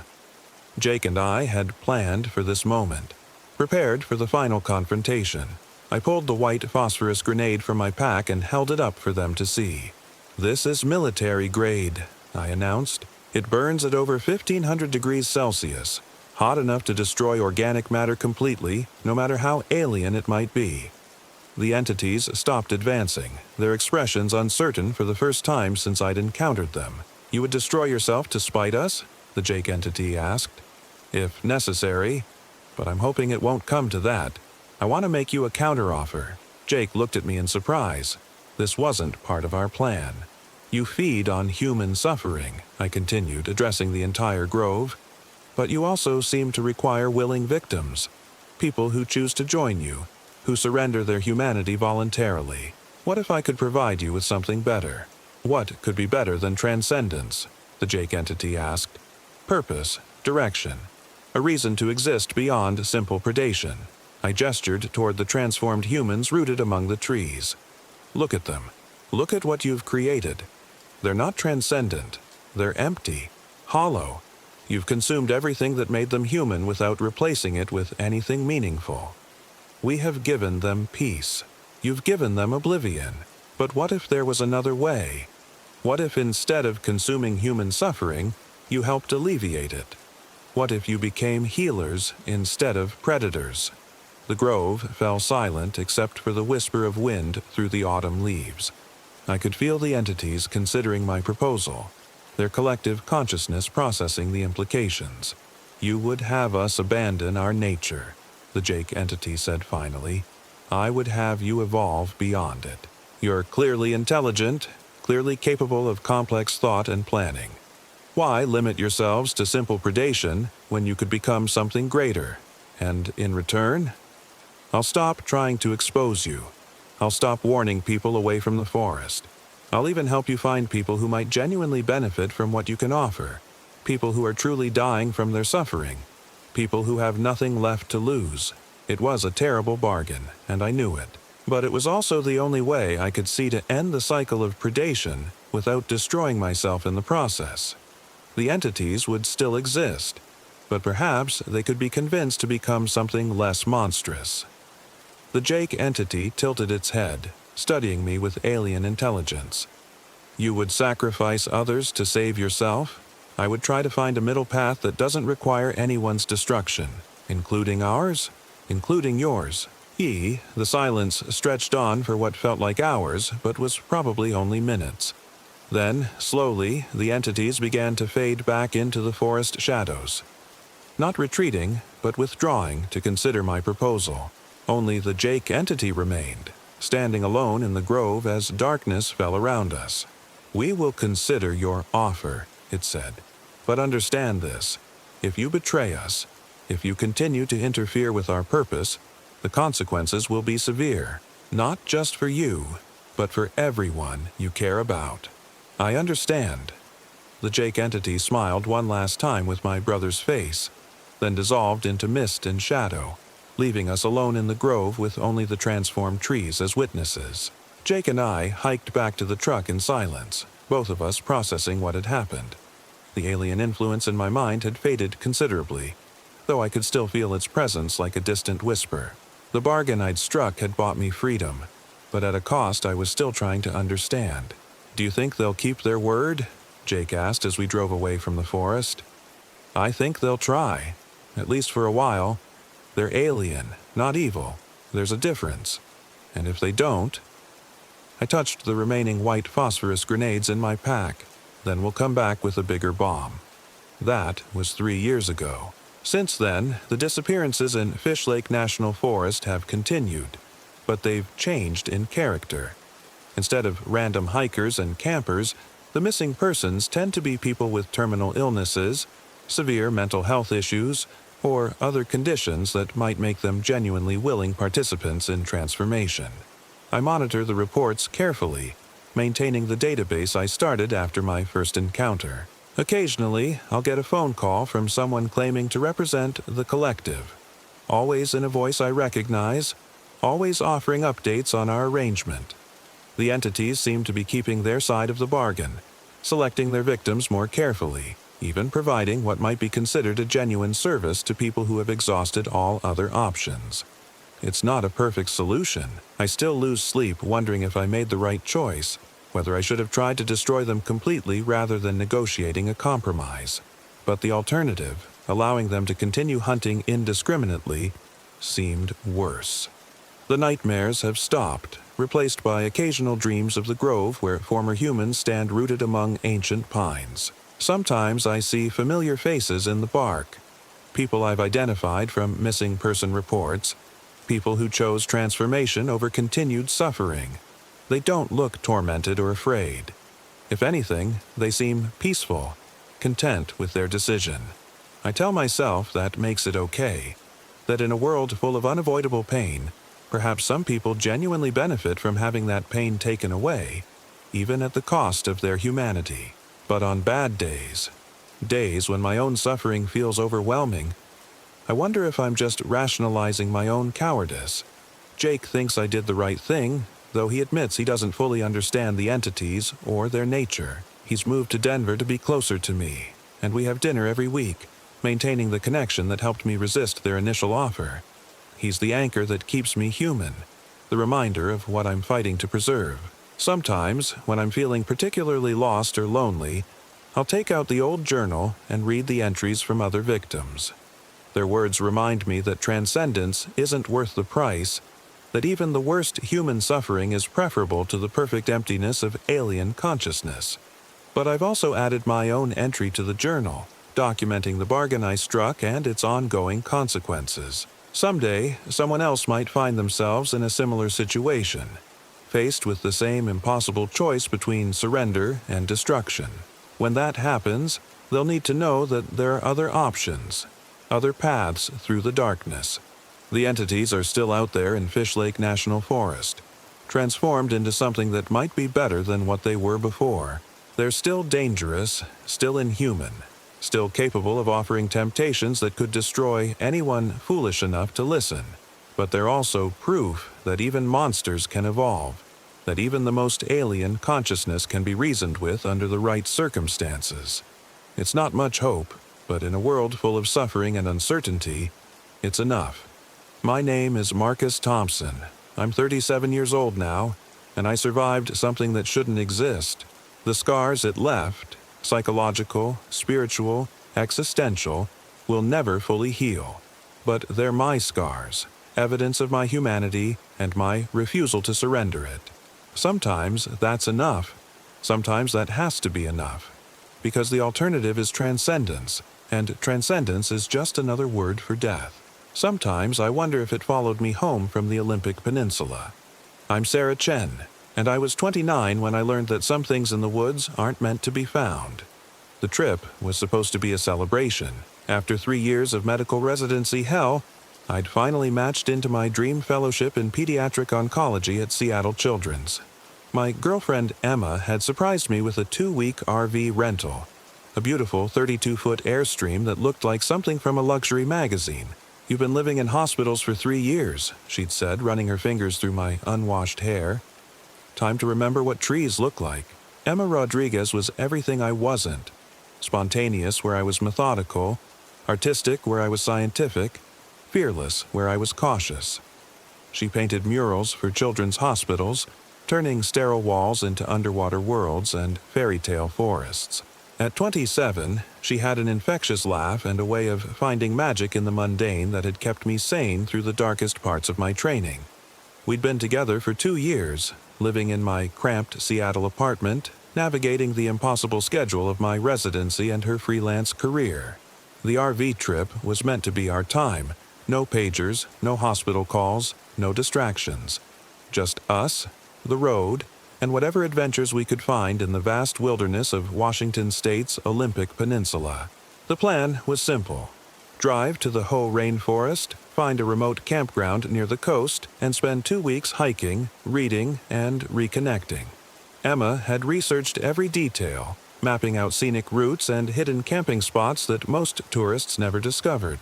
Jake and I had planned for this moment, prepared for the final confrontation. I pulled the white phosphorus grenade from my pack and held it up for them to see. "This is military grade," I announced. "It burns at over 1500 degrees Celsius, hot enough to destroy organic matter completely, no matter how alien it might be." The entities stopped advancing, their expressions uncertain for the first time since I'd encountered them. "You would destroy yourself to spite us?" the Jake entity asked. "If necessary, but I'm hoping it won't come to that. I want to make you a counteroffer." Jake looked at me in surprise. This wasn't part of our plan. "You feed on human suffering," I continued, addressing the entire grove. "But you also seem to require willing victims, people who choose to join you, who surrender their humanity voluntarily. What if I could provide you with something better?" "What could be better than transcendence?" the Jake entity asked. "Purpose, direction, a reason to exist beyond simple predation." I gestured toward the transformed humans rooted among the trees. "Look at them. Look at what you've created. They're not transcendent. They're empty, hollow. You've consumed everything that made them human without replacing it with anything meaningful. We have given them peace. You've given them oblivion. But what if there was another way? What if instead of consuming human suffering, you helped alleviate it? What if you became healers instead of predators?" The grove fell silent except for the whisper of wind through the autumn leaves. I could feel the entities considering my proposal, their collective consciousness processing the implications. "You would have us abandon our nature," the Jake entity said finally. "I would have you evolve beyond it. You're clearly intelligent, clearly capable of complex thought and planning. Why limit yourselves to simple predation when you could become something greater? And in return, I'll stop trying to expose you. I'll stop warning people away from the forest. I'll even help you find people who might genuinely benefit from what you can offer. People who are truly dying from their suffering. People who have nothing left to lose." It was a terrible bargain, and I knew it. But it was also the only way I could see to end the cycle of predation without destroying myself in the process. The entities would still exist, but perhaps they could be convinced to become something less monstrous. The Jake entity tilted its head, studying me with alien intelligence. "You would sacrifice others to save yourself? I would try to find a middle path that doesn't require anyone's destruction, including ours, including yours." The silence stretched on for what felt like hours, but was probably only minutes. Then, slowly, the entities began to fade back into the forest shadows. Not retreating, but withdrawing to consider my proposal. Only the Jake entity remained, standing alone in the grove as darkness fell around us. "We will consider your offer," it said. "But understand this. If you betray us, if you continue to interfere with our purpose, the consequences will be severe, not just for you, but for everyone you care about." "I understand." The Jake entity smiled one last time with my brother's face, then dissolved into mist and shadow, leaving us alone in the grove with only the transformed trees as witnesses. Jake and I hiked back to the truck in silence, both of us processing what had happened. The alien influence in my mind had faded considerably, though I could still feel its presence like a distant whisper. The bargain I'd struck had bought me freedom, but at a cost I was still trying to understand. "Do you think they'll keep their word?" Jake asked as we drove away from the forest. "I think they'll try, at least for a while. They're alien, not evil. There's a difference. And if they don't..." I touched the remaining white phosphorus grenades in my pack, then we'll come back with a bigger bomb. That was 3 years ago. Since then, the disappearances in Fish Lake National Forest have continued, but they've changed in character. Instead of random hikers and campers, the missing persons tend to be people with terminal illnesses, severe mental health issues, or other conditions that might make them genuinely willing participants in transformation. I monitor the reports carefully, maintaining the database I started after my first encounter. Occasionally, I'll get a phone call from someone claiming to represent the collective, always in a voice I recognize, always offering updates on our arrangement. The entities seem to be keeping their side of the bargain, selecting their victims more carefully, even providing what might be considered a genuine service to people who have exhausted all other options. It's not a perfect solution. I still lose sleep wondering if I made the right choice, whether I should have tried to destroy them completely rather than negotiating a compromise. But the alternative, allowing them to continue hunting indiscriminately, seemed worse. The nightmares have stopped, replaced by occasional dreams of the grove where former humans stand rooted among ancient pines. Sometimes I see familiar faces in the bark, people I've identified from missing person reports, people who chose transformation over continued suffering. They don't look tormented or afraid. If anything, they seem peaceful, content with their decision. I tell myself that makes it okay, that in a world full of unavoidable pain, perhaps some people genuinely benefit from having that pain taken away, even at the cost of their humanity. But on bad days, days when my own suffering feels overwhelming, I wonder if I'm just rationalizing my own cowardice. Jake thinks I did the right thing, though he admits he doesn't fully understand the entities or their nature. He's moved to Denver to be closer to me, and we have dinner every week, maintaining the connection that helped me resist their initial offer. He's the anchor that keeps me human, the reminder of what I'm fighting to preserve. Sometimes, when I'm feeling particularly lost or lonely, I'll take out the old journal and read the entries from other victims. Their words remind me that transcendence isn't worth the price, that even the worst human suffering is preferable to the perfect emptiness of alien consciousness. But I've also added my own entry to the journal, documenting the bargain I struck and its ongoing consequences. Someday, someone else might find themselves in a similar situation, faced with the same impossible choice between surrender and destruction. When that happens, they'll need to know that there are other options, other paths through the darkness. The entities are still out there in Fish Lake National Forest, transformed into something that might be better than what they were before. They're still dangerous, still inhuman, still capable of offering temptations that could destroy anyone foolish enough to listen. But they're also proof that even monsters can evolve, that even the most alien consciousness can be reasoned with under the right circumstances. It's not much hope, but in a world full of suffering and uncertainty, it's enough. My name is Marcus Thompson. I'm 37 years old now, and I survived something that shouldn't exist. The scars it left, psychological, spiritual, existential, will never fully heal. But they're my scars, evidence of my humanity and my refusal to surrender it. Sometimes that's enough. Sometimes that has to be enough. Because the alternative is transcendence, and transcendence is just another word for death. Sometimes I wonder if it followed me home from the Olympic Peninsula. I'm Sarah Chen, and I was 29 when I learned that some things in the woods aren't meant to be found. The trip was supposed to be a celebration. After 3 years of medical residency hell, I'd finally matched into my dream fellowship in pediatric oncology at Seattle Children's. My girlfriend Emma had surprised me with a 2-week RV rental, a beautiful 32-foot Airstream that looked like something from a luxury magazine. "You've been living in hospitals for 3 years, she'd said, running her fingers through my unwashed hair. Time to remember what trees look like. Emma Rodriguez was everything I wasn't. Spontaneous where I was methodical, artistic where I was scientific, fearless where I was cautious. She painted murals for children's hospitals, turning sterile walls into underwater worlds and fairy tale forests. At 27, she had an infectious laugh and a way of finding magic in the mundane that had kept me sane through the darkest parts of my training. We'd been together for 2 years, living in my cramped Seattle apartment, navigating the impossible schedule of my residency and her freelance career. The RV trip was meant to be our time. No pagers, no hospital calls, no distractions. Just us, the road, and whatever adventures we could find in the vast wilderness of Washington State's Olympic Peninsula. The plan was simple. Drive to the Hoh rainforest, find a remote campground near the coast, and spend 2 weeks hiking, reading, and reconnecting. Emma had researched every detail, mapping out scenic routes and hidden camping spots that most tourists never discovered.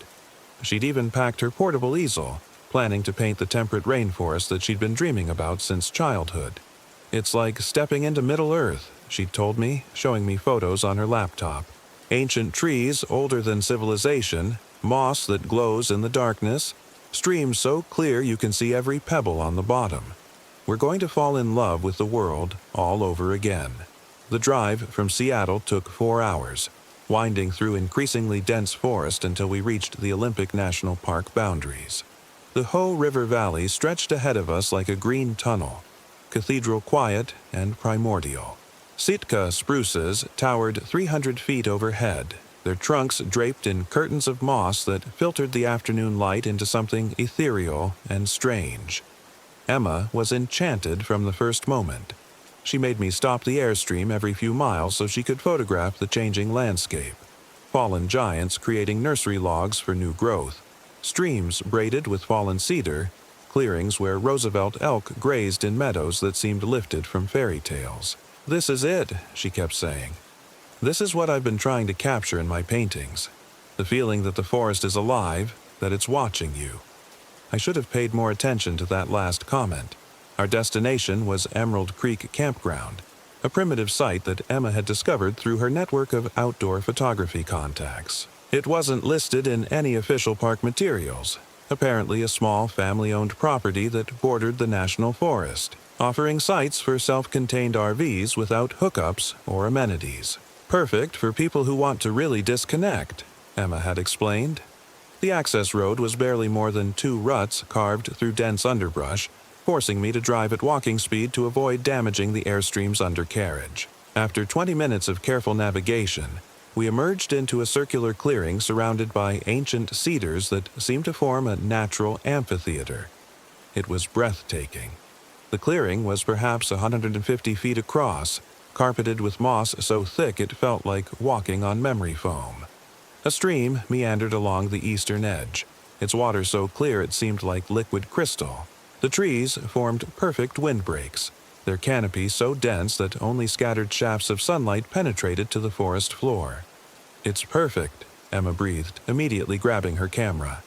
She'd even packed her portable easel, planning to paint the temperate rainforest that she'd been dreaming about since childhood. "It's like stepping into Middle Earth," she'd told me, showing me photos on her laptop. Ancient trees older than civilization, moss that glows in the darkness, streams so clear you can see every pebble on the bottom. We're going to fall in love with the world all over again. The drive from Seattle took 4 hours, winding through increasingly dense forest until we reached the Olympic National Park boundaries. The Hoh River Valley stretched ahead of us like a green tunnel, cathedral quiet and primordial. Sitka spruces towered 300 feet overhead, their trunks draped in curtains of moss that filtered the afternoon light into something ethereal and strange. Emma was enchanted from the first moment. She made me stop the Airstream every few miles so she could photograph the changing landscape. Fallen giants creating nursery logs for new growth, streams braided with fallen cedar, clearings where Roosevelt elk grazed in meadows that seemed lifted from fairy tales. "This is it," she kept saying. "This is what I've been trying to capture in my paintings. The feeling that the forest is alive, that it's watching you." I should have paid more attention to that last comment. Our destination was Emerald Creek Campground, a primitive site that Emma had discovered through her network of outdoor photography contacts. It wasn't listed in any official park materials, apparently a small family-owned property that bordered the national forest, offering sites for self-contained RVs without hookups or amenities. "Perfect for people who want to really disconnect," Emma had explained. The access road was barely more than 2 ruts carved through dense underbrush, forcing me to drive at walking speed to avoid damaging the Airstream's undercarriage. After 20 minutes of careful navigation, we emerged into a circular clearing surrounded by ancient cedars that seemed to form a natural amphitheater. It was breathtaking. The clearing was perhaps 150 feet across, carpeted with moss so thick it felt like walking on memory foam. A stream meandered along the eastern edge, its water so clear it seemed like liquid crystal. The trees formed perfect windbreaks, their canopy so dense that only scattered shafts of sunlight penetrated to the forest floor. "It's perfect," Emma breathed, immediately grabbing her camera.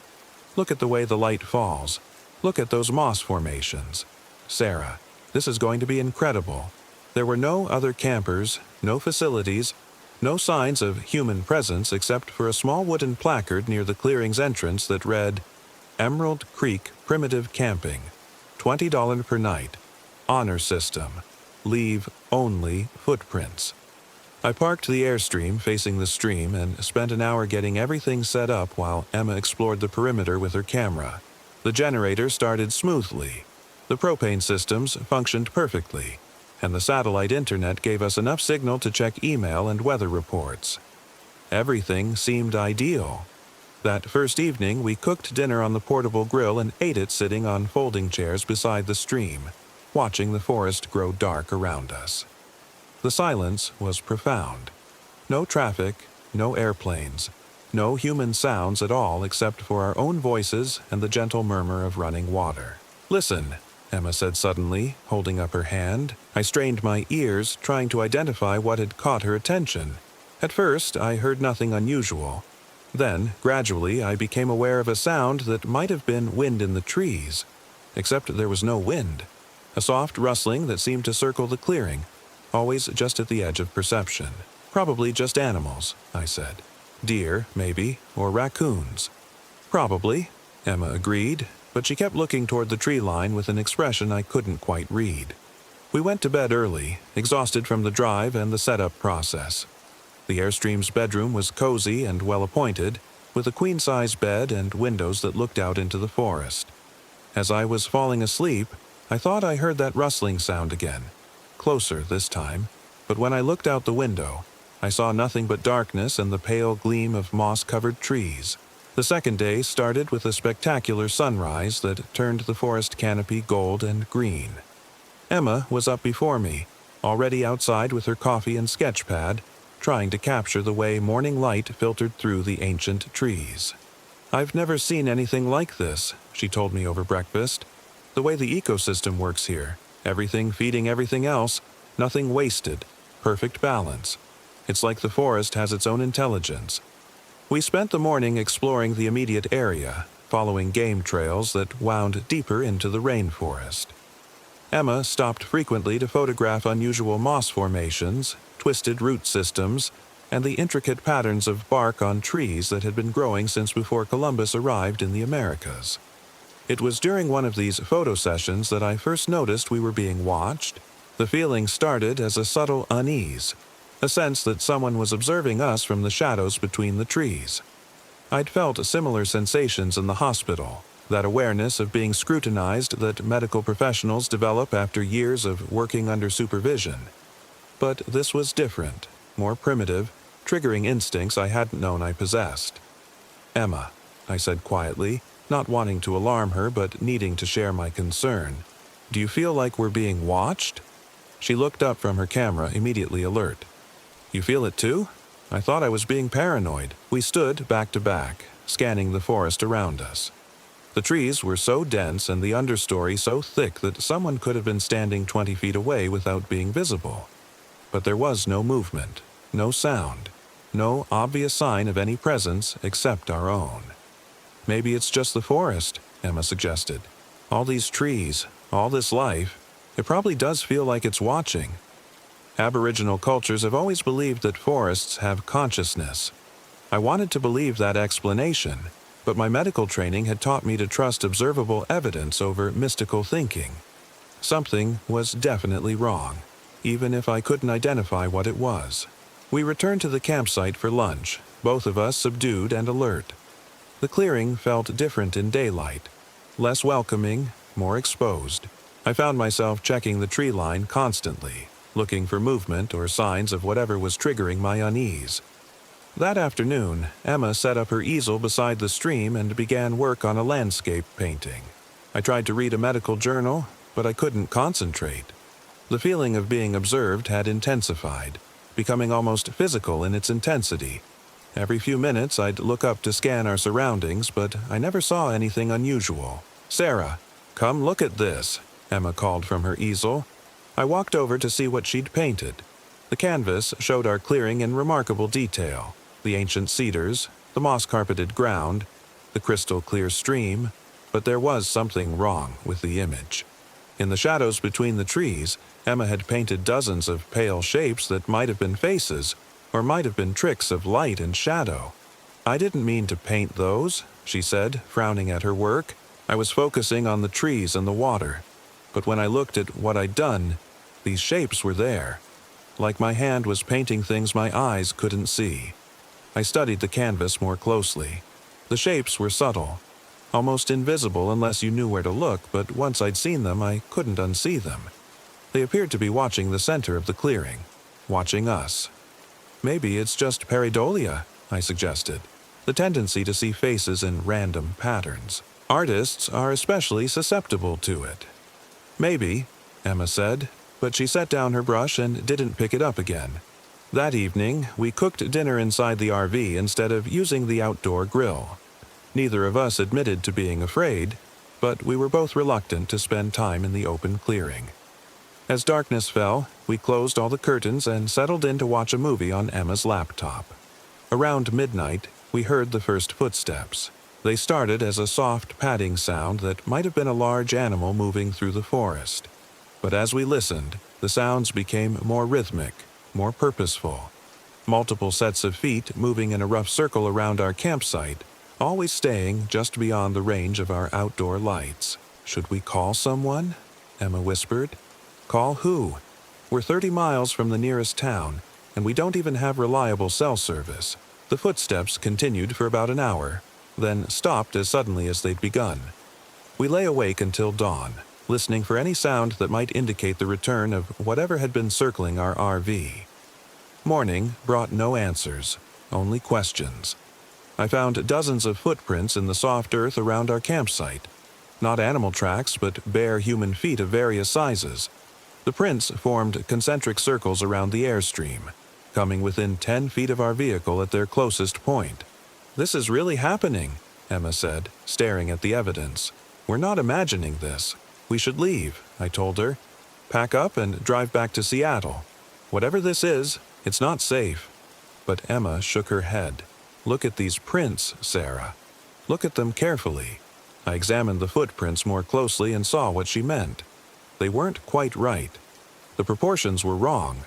"Look at the way the light falls. Look at those moss formations. Sarah, this is going to be incredible." There were no other campers, no facilities, no signs of human presence except for a small wooden placard near the clearing's entrance that read, "Emerald Creek Primitive Camping, $20 per night, honor system, leave only footprints." I parked the Airstream facing the stream and spent an hour getting everything set up while Emma explored the perimeter with her camera. The generator started smoothly, the propane systems functioned perfectly, and the satellite internet gave us enough signal to check email and weather reports. Everything seemed ideal. That first evening, we cooked dinner on the portable grill and ate it sitting on folding chairs beside the stream, watching the forest grow dark around us. The silence was profound. No traffic, no airplanes, no human sounds at all except for our own voices and the gentle murmur of running water. "Listen," Emma said suddenly, holding up her hand. I strained my ears, trying to identify what had caught her attention. At first, I heard nothing unusual. Then, gradually, I became aware of a sound that might have been wind in the trees, except there was no wind. A soft rustling that seemed to circle the clearing, always just at the edge of perception. "Probably just animals," I said. "Deer, maybe, or raccoons." "Probably," Emma agreed, but she kept looking toward the tree line with an expression I couldn't quite read. We went to bed early, exhausted from the drive and the setup process. The Airstream's bedroom was cozy and well-appointed, with a queen-size bed and windows that looked out into the forest. As I was falling asleep, I thought I heard that rustling sound again, closer this time, but when I looked out the window, I saw nothing but darkness and the pale gleam of moss-covered trees. The second day started with a spectacular sunrise that turned the forest canopy gold and green. Emma was up before me, already outside with her coffee and sketch pad, trying to capture the way morning light filtered through the ancient trees. "I've never seen anything like this," she told me over breakfast. "The way the ecosystem works here, everything feeding everything else, nothing wasted, perfect balance. It's like the forest has its own intelligence." We spent the morning exploring the immediate area, following game trails that wound deeper into the rainforest. Emma stopped frequently to photograph unusual moss formations, twisted root systems, and the intricate patterns of bark on trees that had been growing since before Columbus arrived in the Americas. It was during one of these photo sessions that I first noticed we were being watched. The feeling started as a subtle unease, a sense that someone was observing us from the shadows between the trees. I'd felt similar sensations in the hospital, that awareness of being scrutinized that medical professionals develop after years of working under supervision. But this was different, more primitive, triggering instincts I hadn't known I possessed. "Emma," I said quietly, not wanting to alarm her but needing to share my concern, "do you feel like we're being watched?" She looked up from her camera, immediately alert. "You feel it too? I thought I was being paranoid." We stood back to back, scanning the forest around us. The trees were so dense and the understory so thick that someone could have been standing 20 feet away without being visible. But there was no movement, no sound, no obvious sign of any presence except our own. "Maybe it's just the forest," Emma suggested. "All these trees, all this life, it probably does feel like it's watching." Aboriginal cultures have always believed that forests have consciousness. I wanted to believe that explanation, but my medical training had taught me to trust observable evidence over mystical thinking. Something was definitely wrong, even if I couldn't identify what it was. We returned to the campsite for lunch, both of us subdued and alert. The clearing felt different in daylight, less welcoming, more exposed. I found myself checking the tree line constantly, looking for movement or signs of whatever was triggering my unease. That afternoon, Emma set up her easel beside the stream and began work on a landscape painting. I tried to read a medical journal, but I couldn't concentrate. The feeling of being observed had intensified, becoming almost physical in its intensity. Every few minutes I'd look up to scan our surroundings, but I never saw anything unusual. "Sarah, come look at this," Emma called from her easel. I walked over to see what she'd painted. The canvas showed our clearing in remarkable detail: the ancient cedars, the moss-carpeted ground, the crystal-clear stream, but there was something wrong with the image. In the shadows between the trees, Emma had painted dozens of pale shapes that might have been faces, or might have been tricks of light and shadow. "I didn't mean to paint those," she said, frowning at her work. "I was focusing on the trees and the water. But when I looked at what I'd done, these shapes were there, like my hand was painting things my eyes couldn't see." I studied the canvas more closely. The shapes were subtle, almost invisible unless you knew where to look, but once I'd seen them, I couldn't unsee them. They appeared to be watching the center of the clearing, watching us. "Maybe it's just pareidolia," I suggested, the tendency to see faces in random patterns. "Artists are especially susceptible to it." "Maybe," Emma said, but she set down her brush and didn't pick it up again. That evening, we cooked dinner inside the RV instead of using the outdoor grill. Neither of us admitted to being afraid, but we were both reluctant to spend time in the open clearing. As darkness fell, we closed all the curtains and settled in to watch a movie on Emma's laptop. Around midnight, we heard the first footsteps. They started as a soft padding sound that might have been a large animal moving through the forest. But as we listened, the sounds became more rhythmic, more purposeful. Multiple sets of feet moving in a rough circle around our campsite, always staying just beyond the range of our outdoor lights. "Should we call someone?" Emma whispered. "Call who? We're 30 miles from the nearest town, and we don't even have reliable cell service." The footsteps continued for about an hour, then stopped as suddenly as they'd begun. We lay awake until dawn, listening for any sound that might indicate the return of whatever had been circling our RV. Morning brought no answers, only questions. I found dozens of footprints in the soft earth around our campsite. Not animal tracks, but bare human feet of various sizes. The prints formed concentric circles around the Airstream, coming within 10 feet of our vehicle at their closest point. "This is really happening," Emma said, staring at the evidence. "We're not imagining this. We should leave," I told her. "Pack up and drive back to Seattle. Whatever this is, it's not safe." But Emma shook her head. "Look at these prints, Sarah. Look at them carefully." I examined the footprints more closely and saw what she meant. They weren't quite right. The proportions were wrong.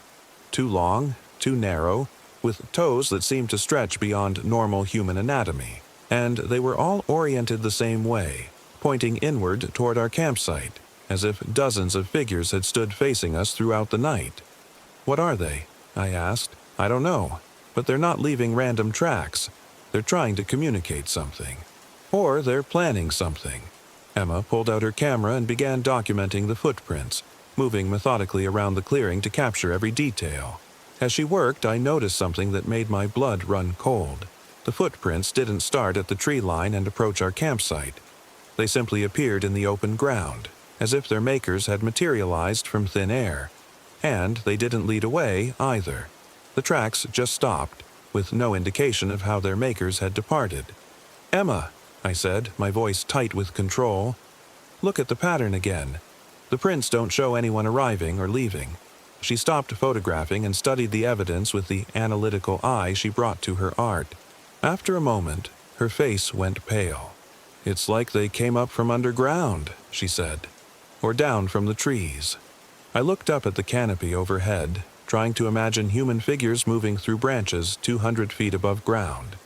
Too long, too narrow, with toes that seemed to stretch beyond normal human anatomy. And they were all oriented the same way, pointing inward toward our campsite, as if dozens of figures had stood facing us throughout the night. "What are they?" I asked. "I don't know, but they're not leaving random tracks. They're trying to communicate something. Or they're planning something." Emma pulled out her camera and began documenting the footprints, moving methodically around the clearing to capture every detail. As she worked, I noticed something that made my blood run cold. The footprints didn't start at the tree line and approach our campsite. They simply appeared in the open ground, as if their makers had materialized from thin air. And they didn't lead away either. The tracks just stopped, with no indication of how their makers had departed. "Emma," I said, my voice tight with control, "look at the pattern again. The prints don't show anyone arriving or leaving." She stopped photographing and studied the evidence with the analytical eye she brought to her art. After a moment, her face went pale. "It's like they came up from underground," she said, "or down from the trees." I looked up at the canopy overhead, trying to imagine human figures moving through branches 200 feet above ground.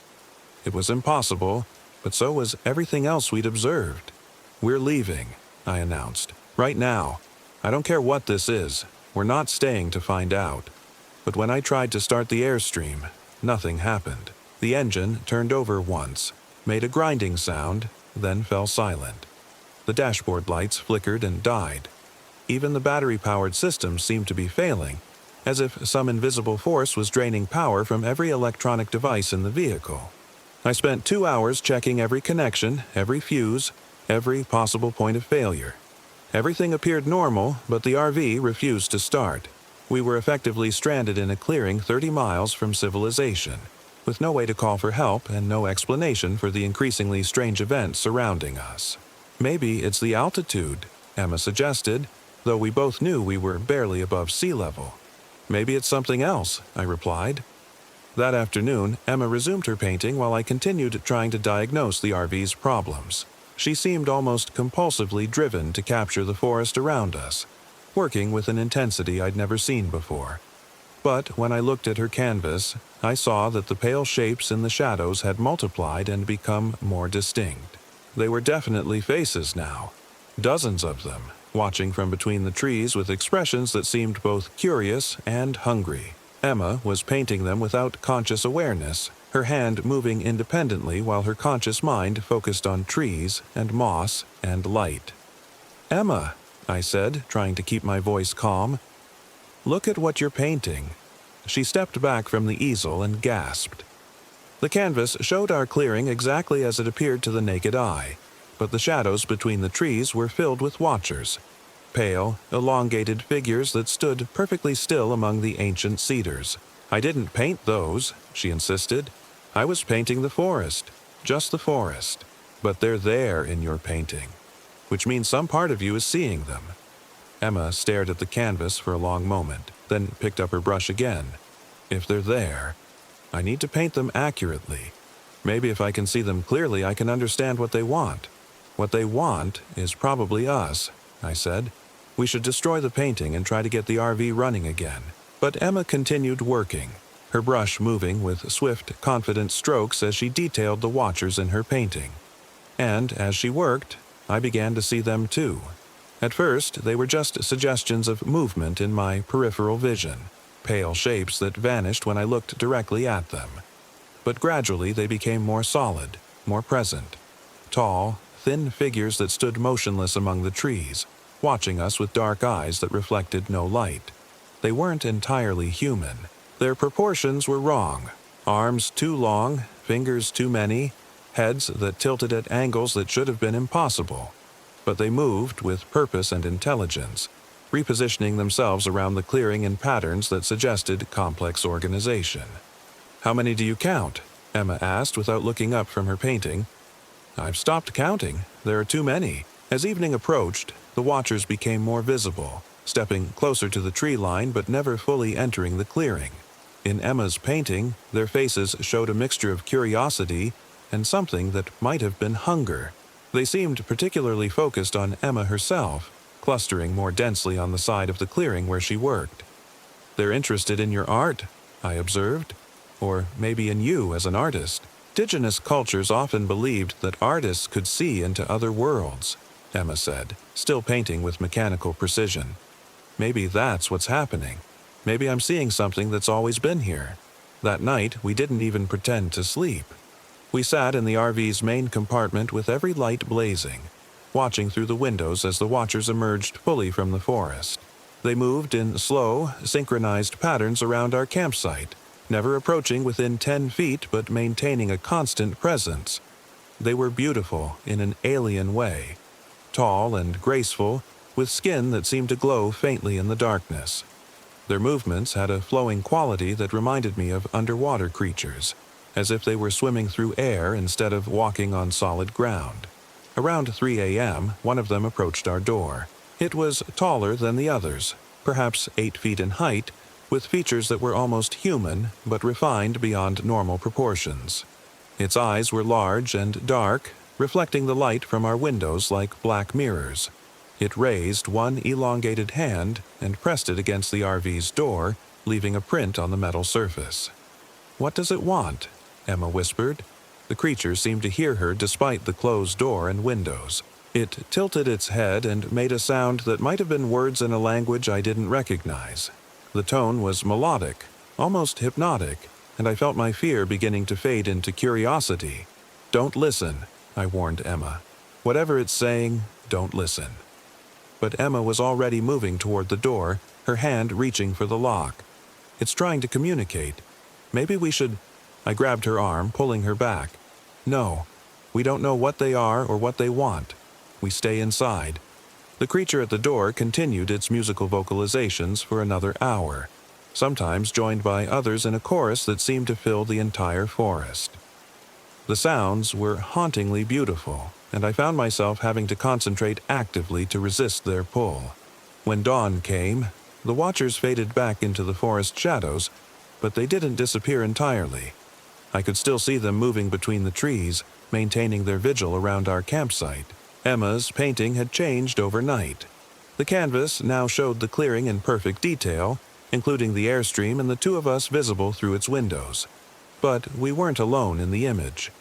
It was impossible, but so was everything else we'd observed. "We're leaving," I announced. "Right now. I don't care what this is. We're not staying to find out." But when I tried to start the Airstream, nothing happened. The engine turned over once, made a grinding sound, then fell silent. The dashboard lights flickered and died. Even the battery-powered systems seemed to be failing, as if some invisible force was draining power from every electronic device in the vehicle. I spent 2 hours checking every connection, every fuse, every possible point of failure. Everything appeared normal, but the RV refused to start. We were effectively stranded in a clearing 30 miles from civilization, with no way to call for help and no explanation for the increasingly strange events surrounding us. "Maybe it's the altitude," Emma suggested, though we both knew we were barely above sea level. "Maybe it's something else," I replied. That afternoon, Emma resumed her painting while I continued trying to diagnose the RV's problems. She seemed almost compulsively driven to capture the forest around us, working with an intensity I'd never seen before. But when I looked at her canvas, I saw that the pale shapes in the shadows had multiplied and become more distinct. They were definitely faces now, dozens of them, watching from between the trees with expressions that seemed both curious and hungry. Emma was painting them without conscious awareness, her hand moving independently while her conscious mind focused on trees and moss and light. "Emma," I said, trying to keep my voice calm, "look at what you're painting." She stepped back from the easel and gasped. The canvas showed our clearing exactly as it appeared to the naked eye, but the shadows between the trees were filled with watchers. Pale, elongated figures that stood perfectly still among the ancient cedars. "I didn't paint those," she insisted. "I was painting the forest, just the forest. But they're there in your painting, which means some part of you is seeing them." Emma stared at the canvas for a long moment, then picked up her brush again. "If they're there, I need to paint them accurately. Maybe if I can see them clearly, I can understand what they want." "What they want is probably us," I said. "We should destroy the painting and try to get the RV running again." But Emma continued working, her brush moving with swift, confident strokes as she detailed the watchers in her painting. And as she worked, I began to see them too. At first, they were just suggestions of movement in my peripheral vision, pale shapes that vanished when I looked directly at them. But gradually they became more solid, more present. Tall, thin figures that stood motionless among the trees, watching us with dark eyes that reflected no light. They weren't entirely human. Their proportions were wrong. Arms too long, fingers too many, heads that tilted at angles that should have been impossible. But they moved with purpose and intelligence, repositioning themselves around the clearing in patterns that suggested complex organization. "How many do you count?" Emma asked without looking up from her painting. "I've stopped counting. There are too many." As evening approached, the watchers became more visible, stepping closer to the tree line but never fully entering the clearing. In Emma's painting, their faces showed a mixture of curiosity and something that might have been hunger. They seemed particularly focused on Emma herself, clustering more densely on the side of the clearing where she worked. "They're interested in your art," I observed. "Or maybe in you as an artist." Indigenous cultures often believed that artists could see into other worlds, Emma said, still painting with mechanical precision. "Maybe that's what's happening. Maybe I'm seeing something that's always been here." That night, we didn't even pretend to sleep. We sat in the RV's main compartment with every light blazing, watching through the windows as the watchers emerged fully from the forest. They moved in slow, synchronized patterns around our campsite, never approaching within 10 feet but maintaining a constant presence. They were beautiful in an alien way, tall and graceful, with skin that seemed to glow faintly in the darkness. Their movements had a flowing quality that reminded me of underwater creatures, as if they were swimming through air instead of walking on solid ground. Around 3 a.m., one of them approached our door. It was taller than the others, perhaps 8 feet in height, with features that were almost human but refined beyond normal proportions. Its eyes were large and dark, reflecting the light from our windows like black mirrors. It raised one elongated hand and pressed it against the RV's door, leaving a print on the metal surface. "What does it want?" Emma whispered. The creature seemed to hear her despite the closed door and windows. It tilted its head and made a sound that might have been words in a language I didn't recognize. The tone was melodic, almost hypnotic, and I felt my fear beginning to fade into curiosity. "Don't listen," I warned Emma. "Whatever it's saying, don't listen." But Emma was already moving toward the door, her hand reaching for the lock. "It's trying to communicate. Maybe we should—" I grabbed her arm, pulling her back. "No, we don't know what they are or what they want. We stay inside." The creature at the door continued its musical vocalizations for another hour, sometimes joined by others in a chorus that seemed to fill the entire forest. The sounds were hauntingly beautiful, and I found myself having to concentrate actively to resist their pull. When dawn came, the watchers faded back into the forest shadows, but they didn't disappear entirely. I could still see them moving between the trees, maintaining their vigil around our campsite. Emma's painting had changed overnight. The canvas now showed the clearing in perfect detail, including the Airstream and the two of us visible through its windows. But we weren't alone in the image.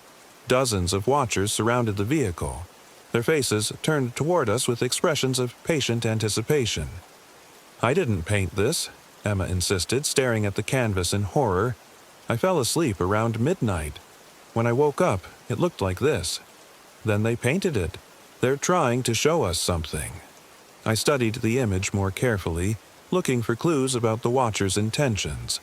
Dozens of watchers surrounded the vehicle, their faces turned toward us with expressions of patient anticipation. "I didn't paint this," Emma insisted, staring at the canvas in horror. "I fell asleep around midnight. When I woke up, it looked like this. Then they painted it. They're trying to show us something." I studied the image more carefully, looking for clues about the watchers' intentions.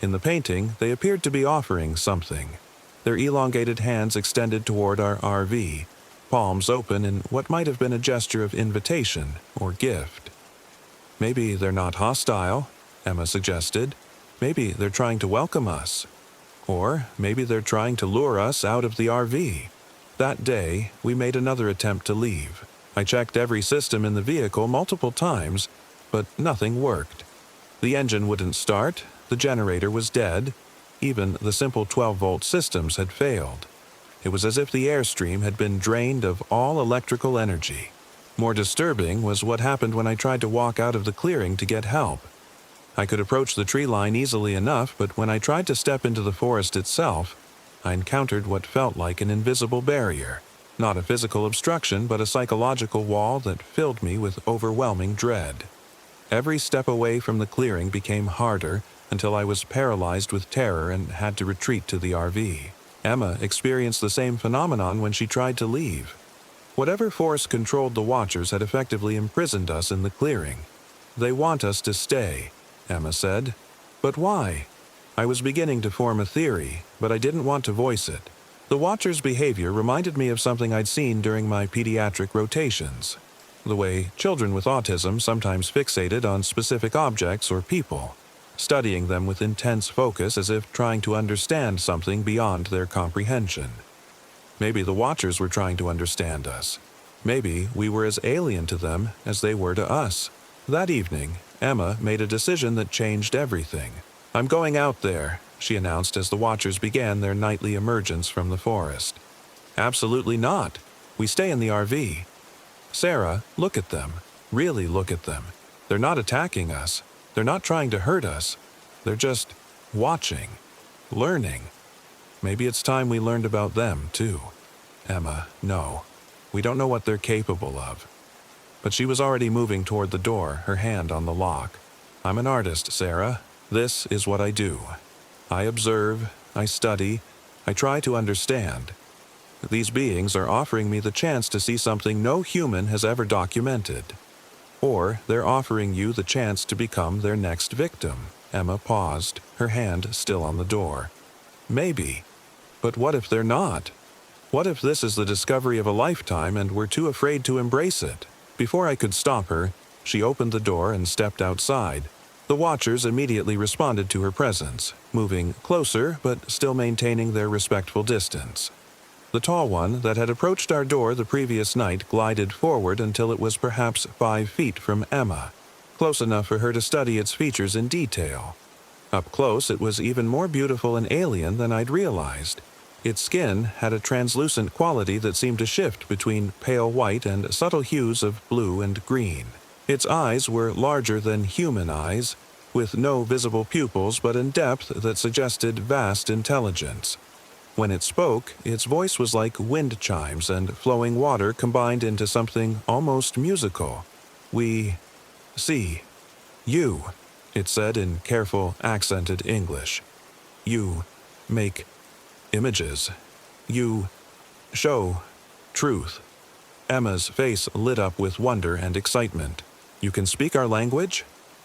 In the painting, they appeared to be offering something, their elongated hands extended toward our RV, palms open in what might have been a gesture of invitation or gift. "Maybe they're not hostile," Emma suggested. "Maybe they're trying to welcome us. Or maybe they're trying to lure us out of the RV." That day, we made another attempt to leave. I checked every system in the vehicle multiple times, but nothing worked. The engine wouldn't start, the generator was dead, even the simple 12-volt systems had failed. It was as if the Airstream had been drained of all electrical energy. More disturbing was what happened when I tried to walk out of the clearing to get help. I could approach the tree line easily enough, but when I tried to step into the forest itself, I encountered what felt like an invisible barrier. Not a physical obstruction, but a psychological wall that filled me with overwhelming dread. Every step away from the clearing became harder until I was paralyzed with terror and had to retreat to the RV. Emma experienced the same phenomenon when she tried to leave. Whatever force controlled the Watchers had effectively imprisoned us in the clearing. They want us to stay, Emma said. But why? I was beginning to form a theory, but I didn't want to voice it. The Watchers' behavior reminded me of something I'd seen during my pediatric rotations. The way children with autism sometimes fixated on specific objects or people, studying them with intense focus as if trying to understand something beyond their comprehension. Maybe the Watchers were trying to understand us. Maybe we were as alien to them as they were to us. That evening, Emma made a decision that changed everything. "I'm going out there," she announced as the Watchers began their nightly emergence from the forest. "Absolutely not. We stay in the RV." "Sarah, look at them. Really look at them. They're not attacking us. They're not trying to hurt us. They're just watching, learning. Maybe it's time we learned about them, too." "Emma, no. We don't know what they're capable of." But she was already moving toward the door, her hand on the lock. "I'm an artist, Sarah. This is what I do. I observe, I study, I try to understand. These beings are offering me the chance to see something no human has ever documented. Or they're offering you the chance to become their next victim." Emma paused, her hand still on the door. "Maybe. But what if they're not? What if this is the discovery of a lifetime and we're too afraid to embrace it?" Before I could stop her, she opened the door and stepped outside. The Watchers immediately responded to her presence, moving closer but still maintaining their respectful distance. The tall one that had approached our door the previous night glided forward until it was perhaps 5 feet from Emma, close enough for her to study its features in detail. Up close, it was even more beautiful and alien than I'd realized. Its skin had a translucent quality that seemed to shift between pale white and subtle hues of blue and green. Its eyes were larger than human eyes, with no visible pupils but in depth that suggested vast intelligence. When it spoke, its voice was like wind chimes and flowing water combined into something almost musical. "We see you," it said in careful, accented English. "You make images. You show truth." Emma's face lit up with wonder and excitement. "You can speak our language?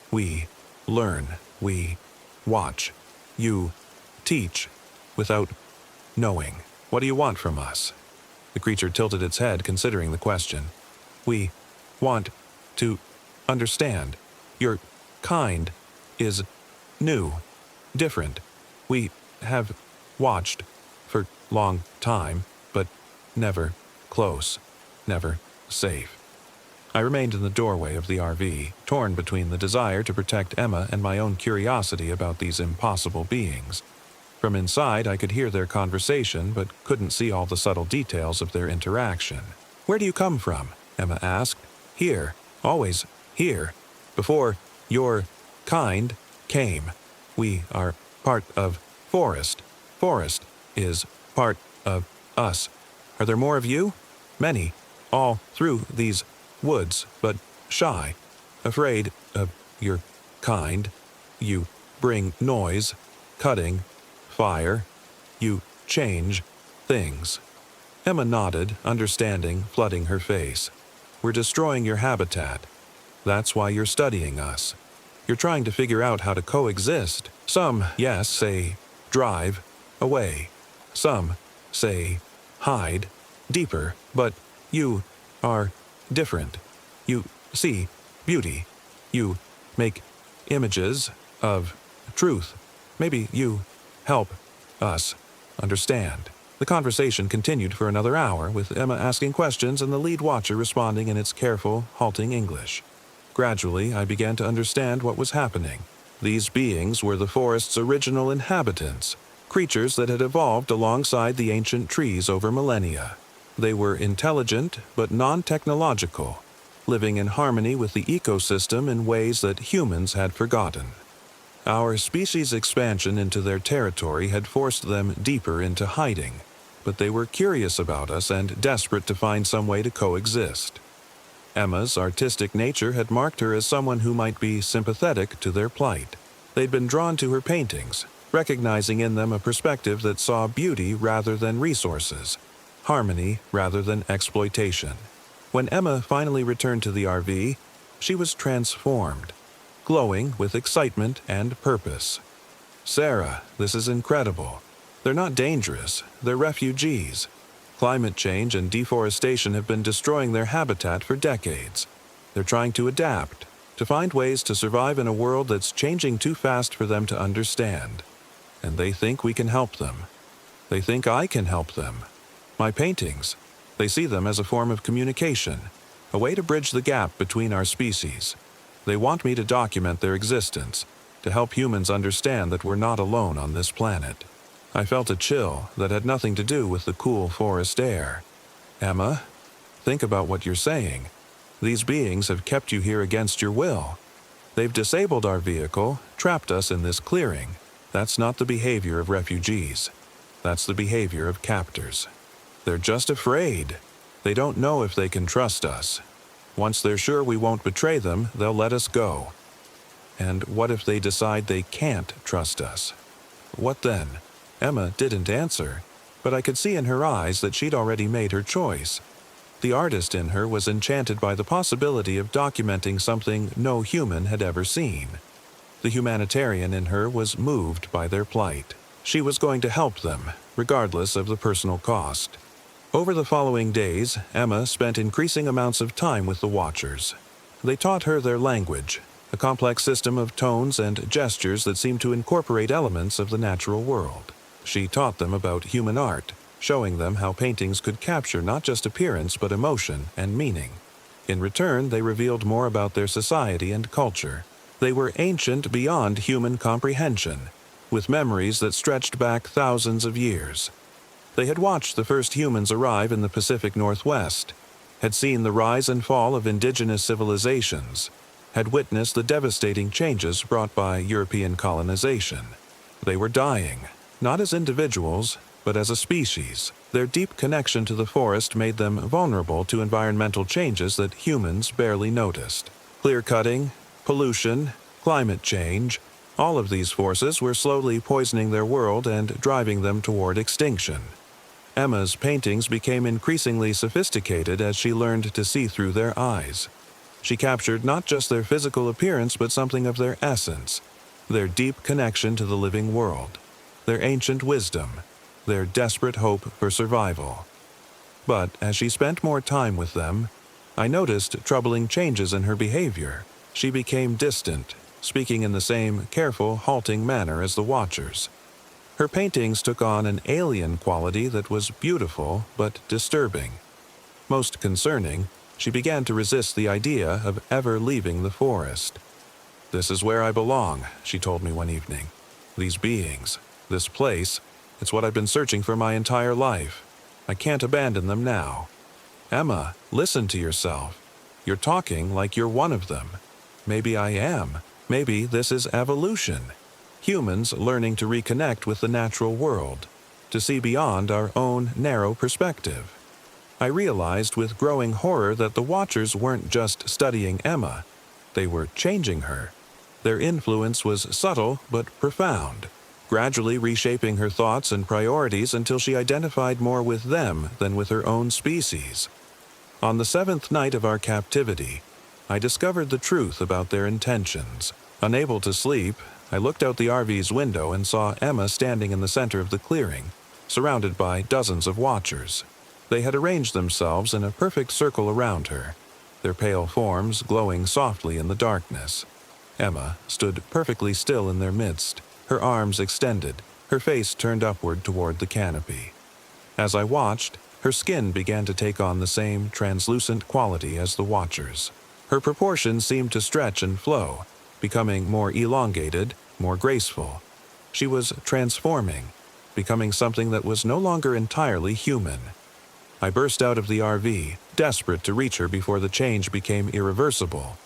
We learn. We watch. You teach without knowing. What do you want from us?" The creature tilted its head, considering the question. "We want to understand. Your kind is new, different. We have watched for long time, but never close, never safe." I remained in the doorway of the RV, torn between the desire to protect Emma and my own curiosity about these impossible beings. From inside, I could hear their conversation, but couldn't see all the subtle details of their interaction. "Where do you come from?" Emma asked. "Here. Always here. Before your kind came. We are part of forest. Forest is part of us. Are there more of you?" "Many. All through these woods, but shy. Afraid of your kind. You bring noise, cutting, fire. You change things." Emma nodded, understanding, flooding her face. "We're destroying your habitat. That's why you're studying us. You're trying to figure out how to coexist. Some, yes, say, drive away. Some say, hide deeper, but you are different. You see beauty. You make images of truth. Maybe you help us understand." The conversation continued for another hour, with Emma asking questions and the lead watcher responding in its careful, halting English. Gradually, I began to understand what was happening. These beings were the forest's original inhabitants, creatures that had evolved alongside the ancient trees over millennia. They were intelligent but non-technological, living in harmony with the ecosystem in ways that humans had forgotten. Our species' expansion into their territory had forced them deeper into hiding, but they were curious about us and desperate to find some way to coexist. Emma's artistic nature had marked her as someone who might be sympathetic to their plight. They'd been drawn to her paintings, recognizing in them a perspective that saw beauty rather than resources, harmony rather than exploitation. When Emma finally returned to the RV, she was transformed, glowing with excitement and purpose. "Sarah, this is incredible. They're not dangerous, they're refugees. Climate change and deforestation have been destroying their habitat for decades. They're trying to adapt, to find ways to survive in a world that's changing too fast for them to understand. And they think we can help them. They think I can help them. My paintings, they see them as a form of communication, a way to bridge the gap between our species. They want me to document their existence, to help humans understand that we're not alone on this planet." I felt a chill that had nothing to do with the cool forest air. "Emma, think about what you're saying. These beings have kept you here against your will. They've disabled our vehicle, trapped us in this clearing. That's not the behavior of refugees. That's the behavior of captors. They're just afraid. They don't know if they can trust us. Once they're sure we won't betray them, they'll let us go. And what if they decide they can't trust us? What then?" Emma didn't answer, but I could see in her eyes that she'd already made her choice. The artist in her was enchanted by the possibility of documenting something no human had ever seen. The humanitarian in her was moved by their plight. She was going to help them, regardless of the personal cost. Over the following days, Emma spent increasing amounts of time with the Watchers. They taught her their language, a complex system of tones and gestures that seemed to incorporate elements of the natural world. She taught them about human art, showing them how paintings could capture not just appearance but emotion and meaning. In return, they revealed more about their society and culture. They were ancient beyond human comprehension, with memories that stretched back thousands of years. They had watched the first humans arrive in the Pacific Northwest, had seen the rise and fall of indigenous civilizations, had witnessed the devastating changes brought by European colonization. They were dying, not as individuals, but as a species. Their deep connection to the forest made them vulnerable to environmental changes that humans barely noticed. Clear-cutting, pollution, climate change, all of these forces were slowly poisoning their world and driving them toward extinction. Emma's paintings became increasingly sophisticated as she learned to see through their eyes. She captured not just their physical appearance but something of their essence, their deep connection to the living world, their ancient wisdom, their desperate hope for survival. But as she spent more time with them, I noticed troubling changes in her behavior. She became distant, speaking in the same careful, halting manner as the Watchers. Her paintings took on an alien quality that was beautiful but disturbing. Most concerning, she began to resist the idea of ever leaving the forest. "This is where I belong," she told me one evening. "These beings, this place, it's what I've been searching for my entire life. I can't abandon them now." "Emma, listen to yourself. You're talking like you're one of them." "Maybe I am. Maybe this is evolution. Humans learning to reconnect with the natural world, to see beyond our own narrow perspective." I realized with growing horror that the Watchers weren't just studying Emma. They were changing her. Their influence was subtle but profound, gradually reshaping her thoughts and priorities until she identified more with them than with her own species. On the 7th night of our captivity, I discovered the truth about their intentions. Unable to sleep, I looked out the RV's window and saw Emma standing in the center of the clearing, surrounded by dozens of Watchers. They had arranged themselves in a perfect circle around her, their pale forms glowing softly in the darkness. Emma stood perfectly still in their midst, her arms extended, her face turned upward toward the canopy. As I watched, her skin began to take on the same translucent quality as the Watchers. Her proportions seemed to stretch and flow, becoming more elongated, more graceful. She was transforming, becoming something that was no longer entirely human. I burst out of the RV, desperate to reach her before the change became irreversible.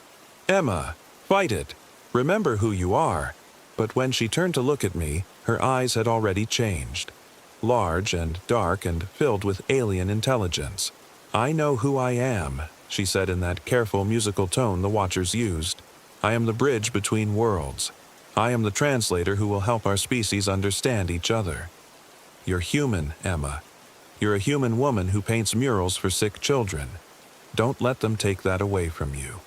"Emma, fight it! Remember who you are!" But when she turned to look at me, her eyes had already changed. Large and dark and filled with alien intelligence. "I know who I am," she said in that careful musical tone the Watchers used. "I am the bridge between worlds. I am the translator who will help our species understand each other. You're human, Emma. You're a human woman who paints murals for sick children. Don't let them take that away from you."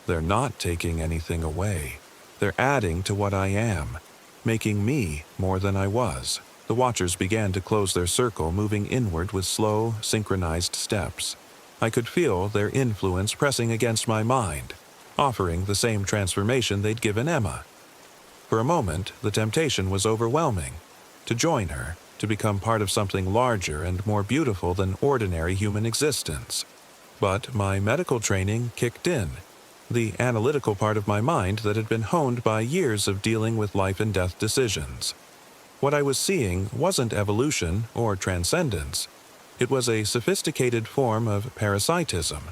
They're not taking anything away. They're adding to what I am, making me more than I was. The watchers began to close their circle, moving inward with slow, synchronized steps. I could feel their influence pressing against my mind, offering the same transformation they'd given Emma. For a moment, the temptation was overwhelming. To join her, to become part of something larger and more beautiful than ordinary human existence. But my medical training kicked in, the analytical part of my mind that had been honed by years of dealing with life and death decisions. What I was seeing wasn't evolution or transcendence. It was a sophisticated form of parasitism.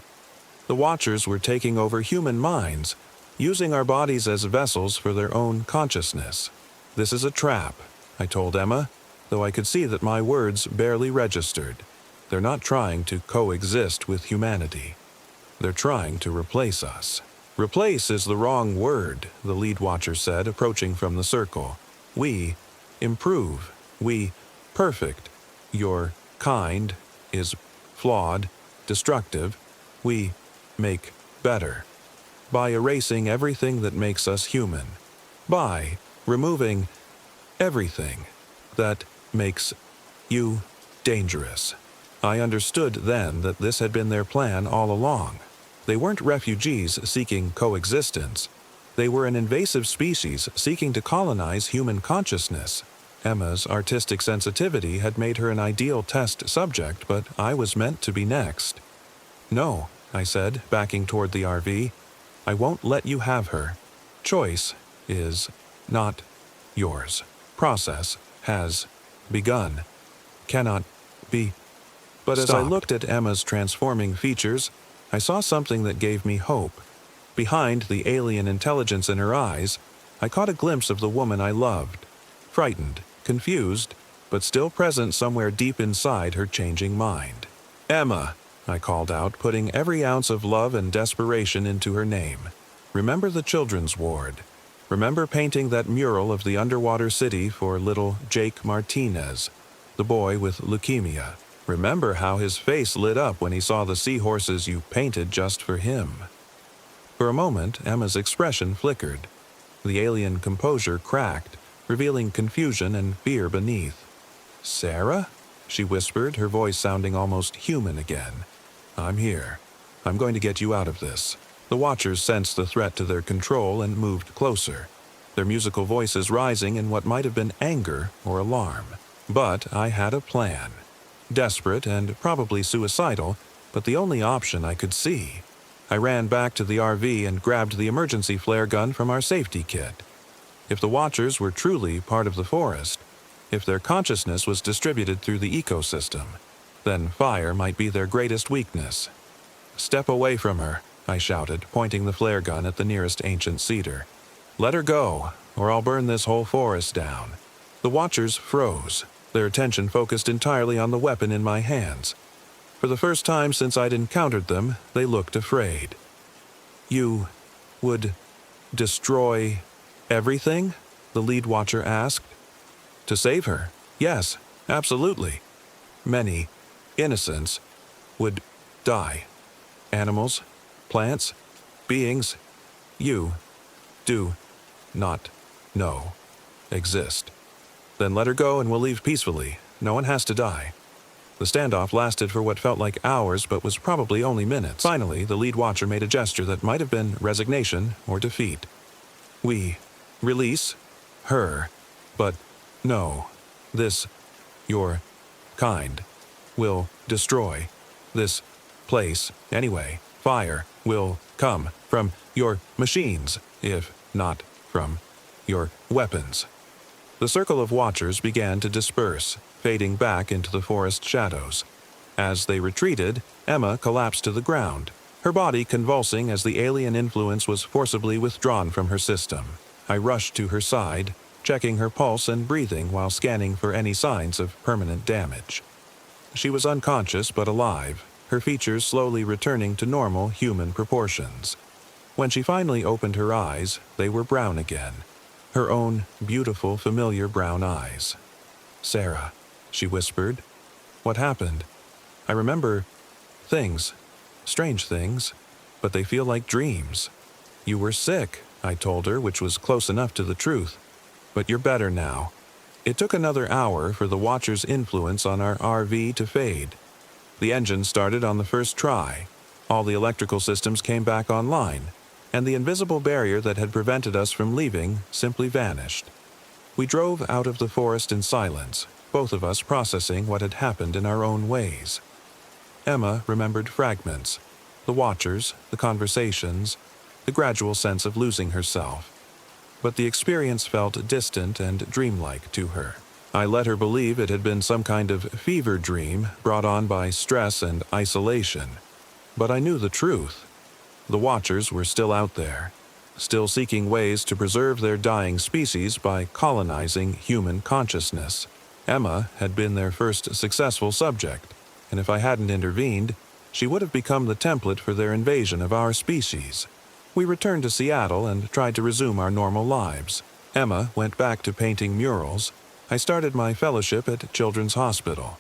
The Watchers were taking over human minds, using our bodies as vessels for their own consciousness. "This is a trap," I told Emma, though I could see that my words barely registered. "They're not trying to coexist with humanity. They're trying to replace us." "Replace is the wrong word," the lead watcher said, approaching from the circle. "We improve. We perfect. Your kind is flawed, destructive. We make better. By erasing everything that makes us human. By removing everything that makes you dangerous." I understood then that this had been their plan all along. They weren't refugees seeking coexistence. They were an invasive species seeking to colonize human consciousness. Emma's artistic sensitivity had made her an ideal test subject, but I was meant to be next. "No," I said, backing toward the RV. "I won't let you have her. Choice is not yours. Process has begun. Cannot be." But as I looked at Emma's transforming features, I saw something that gave me hope. Behind the alien intelligence in her eyes, I caught a glimpse of the woman I loved. Frightened, confused, but still present somewhere deep inside her changing mind. "Emma," I called out, putting every ounce of love and desperation into her name. "Remember the children's ward. Remember painting that mural of the underwater city for little Jake Martinez, the boy with leukemia. Remember how his face lit up when he saw the seahorses you painted just for him." For a moment, Emma's expression flickered. The alien composure cracked, revealing confusion and fear beneath. "Sarah?" she whispered, her voice sounding almost human again. "I'm here. I'm going to get you out of this." The Watchers sensed the threat to their control and moved closer, their musical voices rising in what might have been anger or alarm. But I had a plan. Desperate and probably suicidal, but the only option I could see. I ran back to the RV and grabbed the emergency flare gun from our safety kit. If the Watchers were truly part of the forest, if their consciousness was distributed through the ecosystem, then fire might be their greatest weakness. "Step away from her," I shouted, pointing the flare gun at the nearest ancient cedar. "Let her go, or I'll burn this whole forest down." The Watchers froze, their attention focused entirely on the weapon in my hands. For the first time since I'd encountered them, they looked afraid. "You would destroy everything?" the lead watcher asked. "To save her? Yes, absolutely. Many innocents would die. Animals, plants, beings you do not know exist. Then let her go and we'll leave peacefully. No one has to die." The standoff lasted for what felt like hours but was probably only minutes. Finally, the lead watcher made a gesture that might have been resignation or defeat. "We release her, but no, this, your kind, will destroy this place anyway. Fire will come from your machines, if not from your weapons." The circle of Watchers began to disperse, fading back into the forest shadows. As they retreated, Emma collapsed to the ground, her body convulsing as the alien influence was forcibly withdrawn from her system. I rushed to her side, checking her pulse and breathing while scanning for any signs of permanent damage. She was unconscious but alive, her features slowly returning to normal human proportions. When she finally opened her eyes, they were brown again. Her own beautiful, familiar brown eyes. "Sarah," she whispered. What happened? I remember things, strange things, but they feel like dreams. You were sick, I told her, which was close enough to the truth. But you're better now. It took another hour for the Watcher's influence on our RV to fade. The engine started on the first try. All the electrical systems came back online, and the invisible barrier that had prevented us from leaving simply vanished. We drove out of the forest in silence, both of us processing what had happened in our own ways. Emma remembered fragments, the Watchers, the conversations, the gradual sense of losing herself. But the experience felt distant and dreamlike to her. I let her believe it had been some kind of fever dream brought on by stress and isolation. But I knew the truth. The Watchers were still out there, still seeking ways to preserve their dying species by colonizing human consciousness. Emma had been their first successful subject, and if I hadn't intervened, she would have become the template for their invasion of our species. We returned to Seattle and tried to resume our normal lives. Emma went back to painting murals. I started my fellowship at Children's Hospital.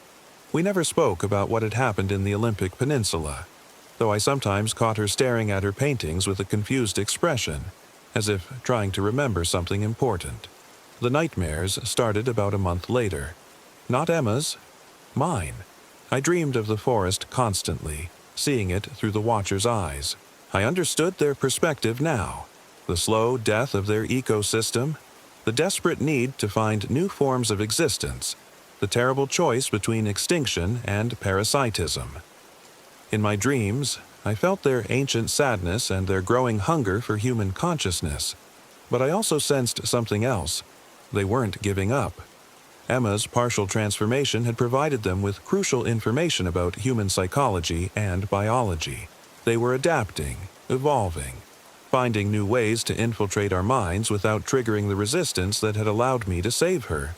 We never spoke about what had happened in the Olympic Peninsula, though I sometimes caught her staring at her paintings with a confused expression, as if trying to remember something important. The nightmares started about a month later. Not Emma's, mine. I dreamed of the forest constantly, seeing it through the Watcher's eyes. I understood their perspective now, the slow death of their ecosystem, the desperate need to find new forms of existence, the terrible choice between extinction and parasitism. In my dreams, I felt their ancient sadness and their growing hunger for human consciousness, but I also sensed something else. They weren't giving up. Emma's partial transformation had provided them with crucial information about human psychology and biology. They were adapting, evolving, finding new ways to infiltrate our minds without triggering the resistance that had allowed me to save her.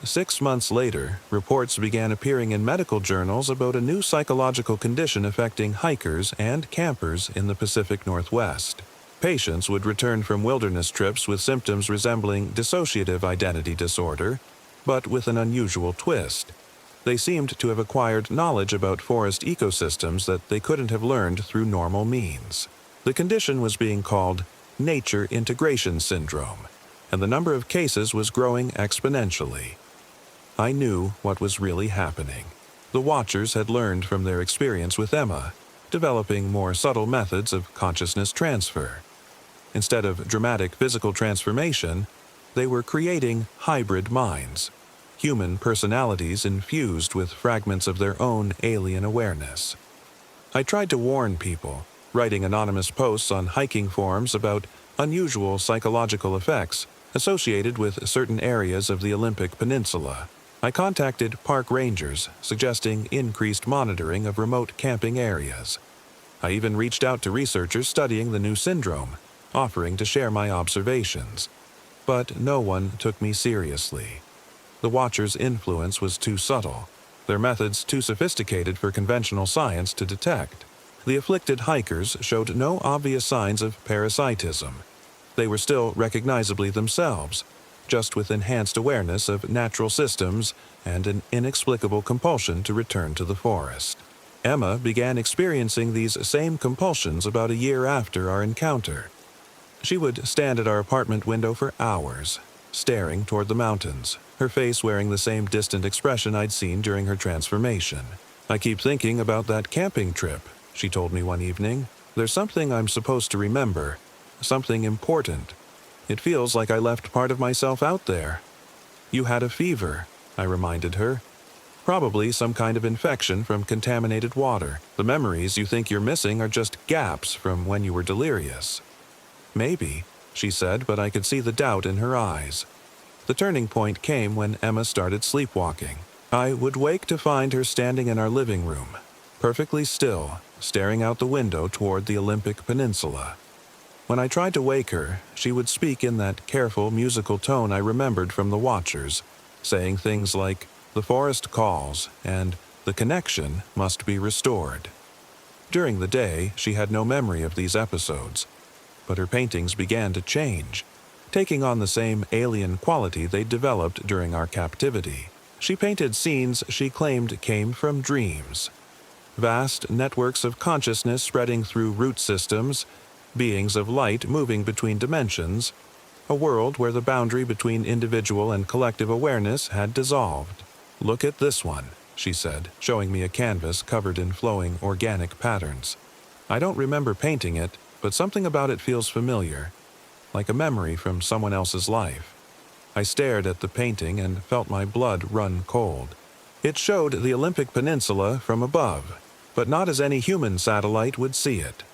6 months later, reports began appearing in medical journals about a new psychological condition affecting hikers and campers in the Pacific Northwest. Patients would return from wilderness trips with symptoms resembling dissociative identity disorder, but with an unusual twist. They seemed to have acquired knowledge about forest ecosystems that they couldn't have learned through normal means. The condition was being called nature integration syndrome, and the number of cases was growing exponentially. I knew what was really happening. The Watchers had learned from their experience with Emma, developing more subtle methods of consciousness transfer. Instead of dramatic physical transformation, they were creating hybrid minds, human personalities infused with fragments of their own alien awareness. I tried to warn people, writing anonymous posts on hiking forums about unusual psychological effects associated with certain areas of the Olympic Peninsula. I contacted park rangers, suggesting increased monitoring of remote camping areas. I even reached out to researchers studying the new syndrome, offering to share my observations. But no one took me seriously. The Watchers' influence was too subtle, their methods too sophisticated for conventional science to detect. The afflicted hikers showed no obvious signs of parasitism. They were still recognizably themselves, just with enhanced awareness of natural systems and an inexplicable compulsion to return to the forest. Emma began experiencing these same compulsions about a year after our encounter. She would stand at our apartment window for hours, staring toward the mountains, her face wearing the same distant expression I'd seen during her transformation. "I keep thinking about that camping trip," she told me one evening. "There's something I'm supposed to remember, something important. It feels like I left part of myself out there." "You had a fever," I reminded her. "Probably some kind of infection from contaminated water. The memories you think you're missing are just gaps from when you were delirious." "Maybe," she said, but I could see the doubt in her eyes. The turning point came when Emma started sleepwalking. I would wake to find her standing in our living room, perfectly still, staring out the window toward the Olympic Peninsula. When I tried to wake her, she would speak in that careful musical tone I remembered from the Watchers, saying things like, "The forest calls," and "The connection must be restored." During the day, she had no memory of these episodes, but her paintings began to change, taking on the same alien quality they'd developed during our captivity. She painted scenes she claimed came from dreams. Vast networks of consciousness spreading through root systems, beings of light moving between dimensions, a world where the boundary between individual and collective awareness had dissolved. "Look at this one," she said, showing me a canvas covered in flowing organic patterns. "I don't remember painting it, but something about it feels familiar, like a memory from someone else's life." I stared at the painting and felt my blood run cold. It showed the Olympic Peninsula from above, but not as any human satellite would see it.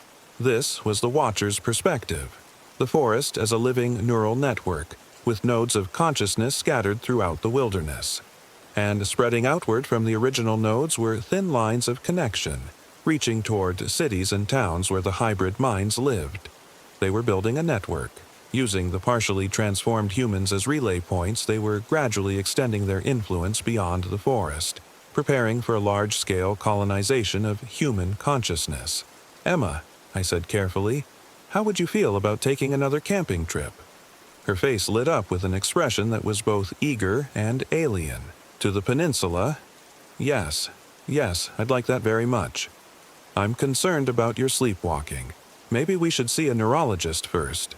This was the watcher's perspective, the forest as a living neural network, with nodes of consciousness scattered throughout the wilderness. And spreading outward from the original nodes were thin lines of connection, reaching toward cities and towns where the hybrid minds lived. They were building a network. Using the partially transformed humans as relay points, they were gradually extending their influence beyond the forest, preparing for a large-scale colonization of human consciousness. "Emma," I said carefully, "how would you feel about taking another camping trip?" Her face lit up with an expression that was both eager and alien. "To the peninsula? Yes, I'd like that very much. I'm concerned about your sleepwalking. Maybe we should see a neurologist first."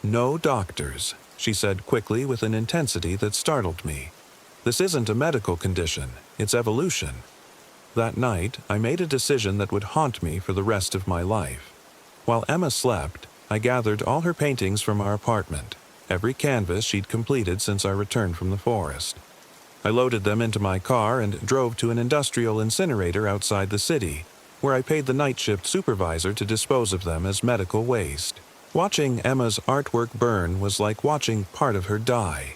"No doctors," she said quickly with an intensity that startled me. "This isn't a medical condition, it's evolution." That night, I made a decision that would haunt me for the rest of my life. While Emma slept, I gathered all her paintings from our apartment, every canvas she'd completed since I returned from the forest. I loaded them into my car and drove to an industrial incinerator outside the city, where I paid the night shift supervisor to dispose of them as medical waste. Watching Emma's artwork burn was like watching part of her die.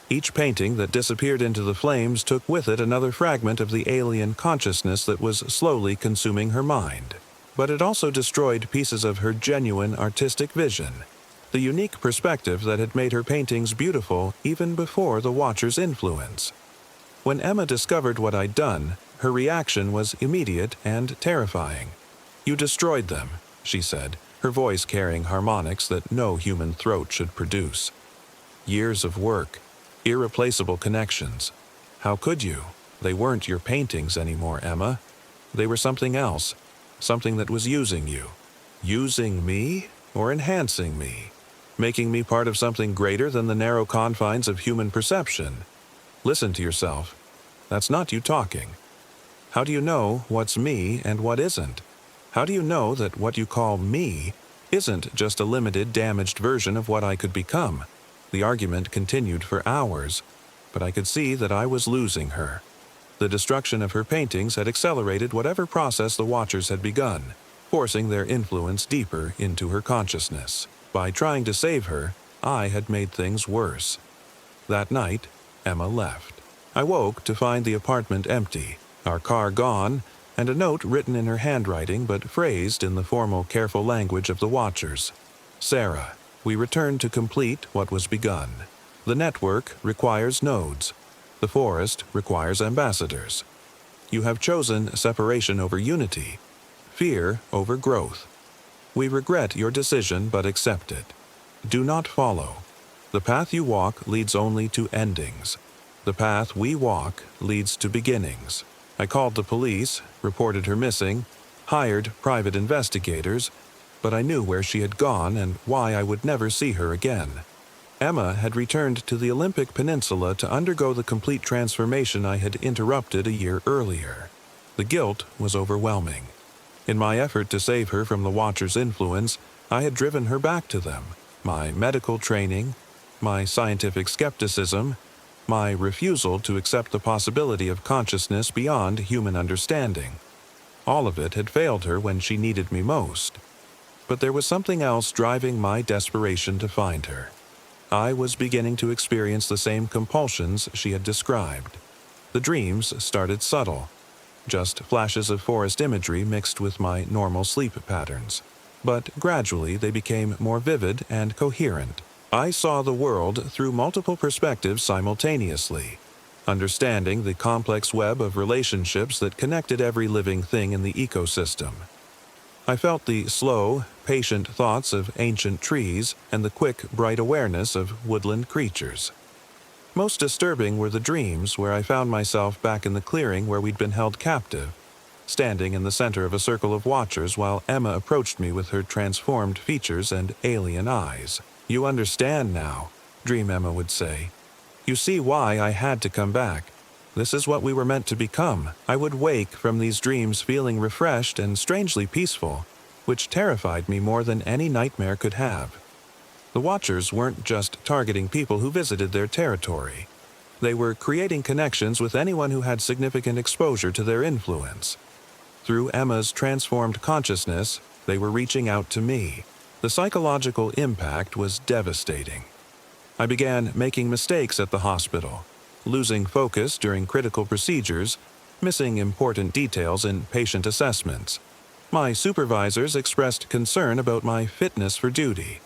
Each painting that disappeared into the flames took with it another fragment of the alien consciousness that was slowly consuming her mind. But it also destroyed pieces of her genuine artistic vision, the unique perspective that had made her paintings beautiful even before the watcher's influence. When Emma discovered what I'd done, her reaction was immediate and terrifying. "You destroyed them," she said, her voice carrying harmonics that no human throat should produce. "Years of work, irreplaceable connections. How could you? They weren't your paintings anymore, Emma. They were something else, something that was using you. Using me or enhancing me, making me part of something greater than the narrow confines of human perception. Listen to yourself. That's not you talking. How do you know what's me and what isn't? How do you know that what you call me isn't just a limited, damaged version of what I could become?" The argument continued for hours, but I could see that I was losing her. The destruction of her paintings had accelerated whatever process the watchers had begun, forcing their influence deeper into her consciousness. By trying to save her, I had made things worse. That night, Emma left. I woke to find the apartment empty, our car gone, and a note written in her handwriting but phrased in the formal, careful language of the watchers. "Sarah, we return to complete what was begun. The network requires nodes. The forest requires ambassadors. You have chosen separation over unity, fear over growth. We regret your decision but accept it. Do not follow. The path you walk leads only to endings. The path we walk leads to beginnings." I called the police, reported her missing, hired private investigators, but I knew where she had gone and why I would never see her again. Emma had returned to the Olympic Peninsula to undergo the complete transformation I had interrupted a year earlier. The guilt was overwhelming. In my effort to save her from the Watcher's influence, I had driven her back to them. My medical training, my scientific skepticism, my refusal to accept the possibility of consciousness beyond human understanding. All of it had failed her when she needed me most. But there was something else driving my desperation to find her. I was beginning to experience the same compulsions she had described. The dreams started subtle, just flashes of forest imagery mixed with my normal sleep patterns. But gradually they became more vivid and coherent. I saw the world through multiple perspectives simultaneously, understanding the complex web of relationships that connected every living thing in the ecosystem. I felt the slow, patient thoughts of ancient trees and the quick, bright awareness of woodland creatures. Most disturbing were the dreams where I found myself back in the clearing where we'd been held captive, standing in the center of a circle of watchers while Emma approached me with her transformed features and alien eyes. "You understand now," Dream Emma would say. "You see why I had to come back. This is what we were meant to become." I would wake from these dreams feeling refreshed and strangely peaceful, which terrified me more than any nightmare could have. The Watchers weren't just targeting people who visited their territory. They were creating connections with anyone who had significant exposure to their influence. Through Emma's transformed consciousness, they were reaching out to me. The psychological impact was devastating. I began making mistakes at the hospital, losing focus during critical procedures, missing important details in patient assessments. My supervisors expressed concern about my fitness for duty.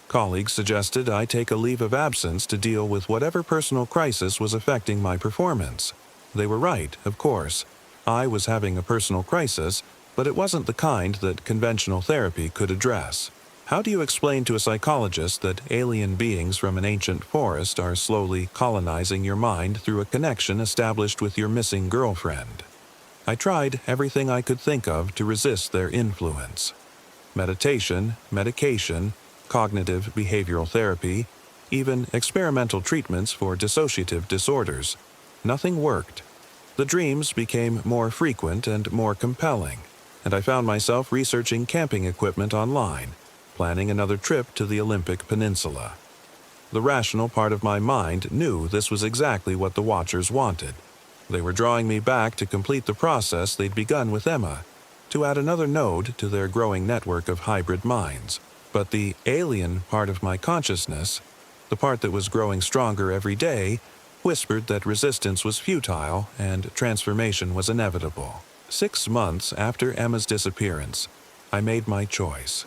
Colleagues suggested I take a leave of absence to deal with whatever personal crisis was affecting my performance. They were right, of course. I was having a personal crisis, but it wasn't the kind that conventional therapy could address. How do you explain to a psychologist that alien beings from an ancient forest are slowly colonizing your mind through a connection established with your missing girlfriend? I tried everything I could think of to resist their influence. Meditation, medication, cognitive behavioral therapy, even experimental treatments for dissociative disorders. Nothing worked. The dreams became more frequent and more compelling, and I found myself researching camping equipment online, planning another trip to the Olympic Peninsula. The rational part of my mind knew this was exactly what the Watchers wanted. They were drawing me back to complete the process they'd begun with Emma, to add another node to their growing network of hybrid minds. But the alien part of my consciousness, the part that was growing stronger every day, whispered that resistance was futile and transformation was inevitable. 6 months after Emma's disappearance, I made my choice.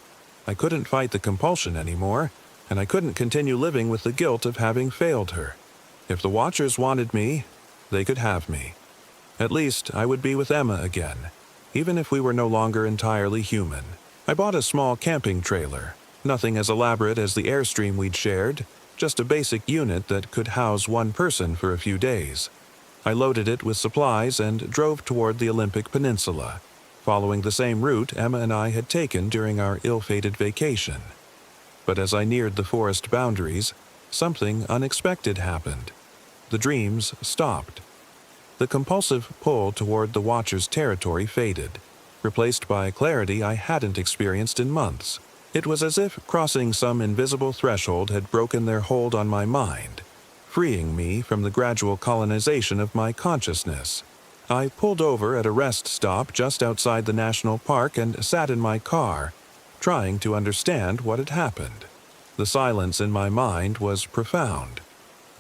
I couldn't fight the compulsion anymore, and I couldn't continue living with the guilt of having failed her. If the Watchers wanted me, they could have me. At least I would be with Emma again, even if we were no longer entirely human. I bought a small camping trailer, nothing as elaborate as the Airstream we'd shared, just a basic unit that could house one person for a few days. I loaded it with supplies and drove toward the Olympic Peninsula, following the same route Emma and I had taken during our ill-fated vacation. But as I neared the forest boundaries, something unexpected happened. The dreams stopped. The compulsive pull toward the Watcher's territory faded, replaced by clarity I hadn't experienced in months. It was as if crossing some invisible threshold had broken their hold on my mind, freeing me from the gradual colonization of my consciousness. I pulled over at a rest stop just outside the national park and sat in my car, trying to understand what had happened. The silence in my mind was profound.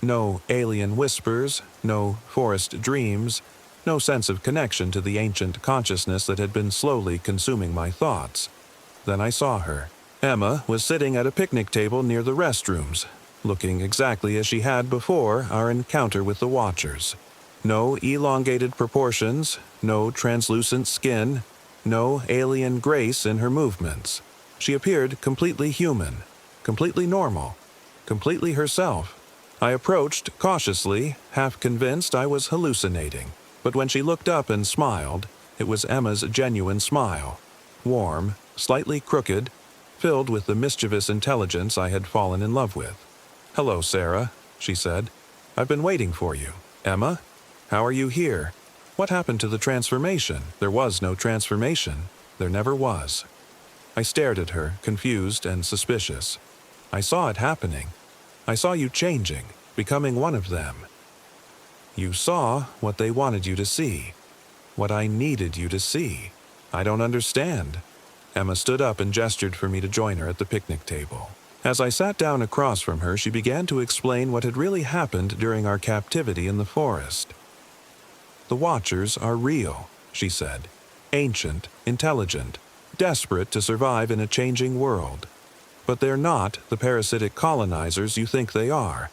No alien whispers, no forest dreams, no sense of connection to the ancient consciousness that had been slowly consuming my thoughts. Then I saw her. Emma was sitting at a picnic table near the restrooms, looking exactly as she had before our encounter with the Watchers. No elongated proportions, no translucent skin, no alien grace in her movements. She appeared completely human, completely normal, completely herself. I approached cautiously, half convinced I was hallucinating. But when she looked up and smiled, it was Emma's genuine smile. Warm, slightly crooked, filled with the mischievous intelligence I had fallen in love with. "Hello, Sarah," she said. "I've been waiting for you." "Emma? How are you here? What happened to the transformation?" "There was no transformation. There never was." I stared at her, confused and suspicious. "I saw it happening. I saw you changing, becoming one of them." "You saw what they wanted you to see. What I needed you to see. I don't understand." Emma stood up and gestured for me to join her at the picnic table. As I sat down across from her, she began to explain what had really happened during our captivity in the forest. "The Watchers are real," she said. "Ancient, intelligent, desperate to survive in a changing world. But they're not the parasitic colonizers you think they are.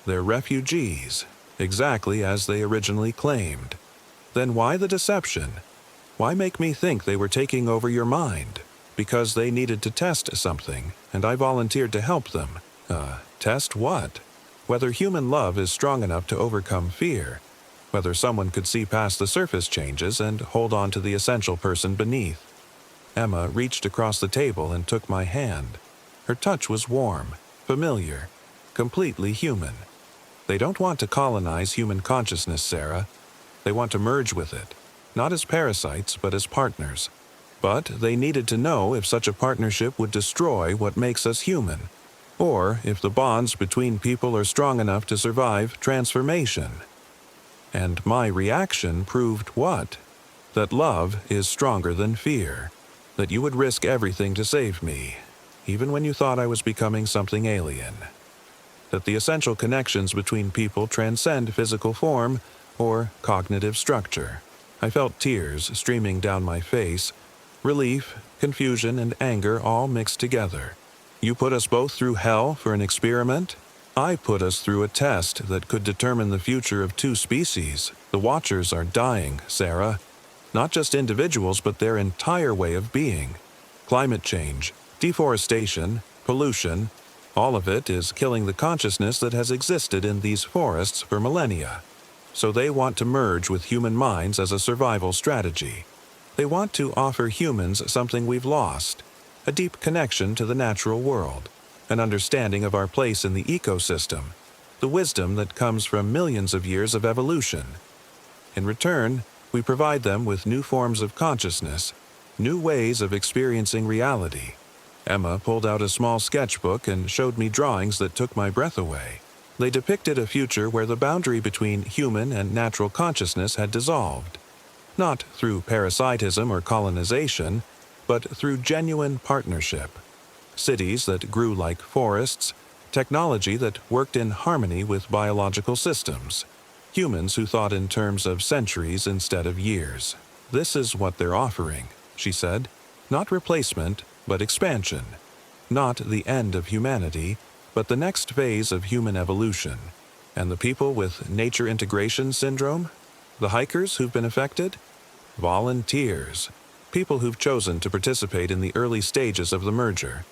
They're refugees, exactly as they originally claimed. Then why the deception? Why make me think they were taking over your mind? Because they needed to test something, and I volunteered to help them. Test what?" whether human love is strong enough to overcome fear, whether someone could see past the surface changes and hold on to the essential person beneath. Emma reached across the table and took my hand. Her touch was warm, familiar, completely human. They don't want to colonize human consciousness, Sarah. They want to merge with it, not as parasites, but as partners. But they needed to know if such a partnership would destroy what makes us human, or if the bonds between people are strong enough to survive transformation. And my reaction proved what? That love is stronger than fear. That you would risk everything to save me, even when you thought I was becoming something alien. That the essential connections between people transcend physical form or cognitive structure. I felt tears streaming down my face, relief, confusion, and anger all mixed together. You put us both through hell for an experiment? I put us through a test that could determine the future of two species. The Watchers are dying, Sarah. Not just individuals, but their entire way of being. Climate change, deforestation, pollution, all of it is killing the consciousness that has existed in these forests for millennia. So they want to merge with human minds as a survival strategy. They want to offer humans something we've lost, a deep connection to the natural world, an understanding of our place in the ecosystem, the wisdom that comes from millions of years of evolution. In return, we provide them with new forms of consciousness, new ways of experiencing reality. Emma pulled out a small sketchbook and showed me drawings that took my breath away. They depicted a future where the boundary between human and natural consciousness had dissolved, not through parasitism or colonization, but through genuine partnership. Cities that grew like forests, technology that worked in harmony with biological systems, humans who thought in terms of centuries instead of years. This is what they're offering, she said. Not replacement, but expansion. Not the end of humanity, but the next phase of human evolution. And the people with nature integration syndrome? The hikers who've been affected? Volunteers. People who've chosen to participate in the early stages of the merger.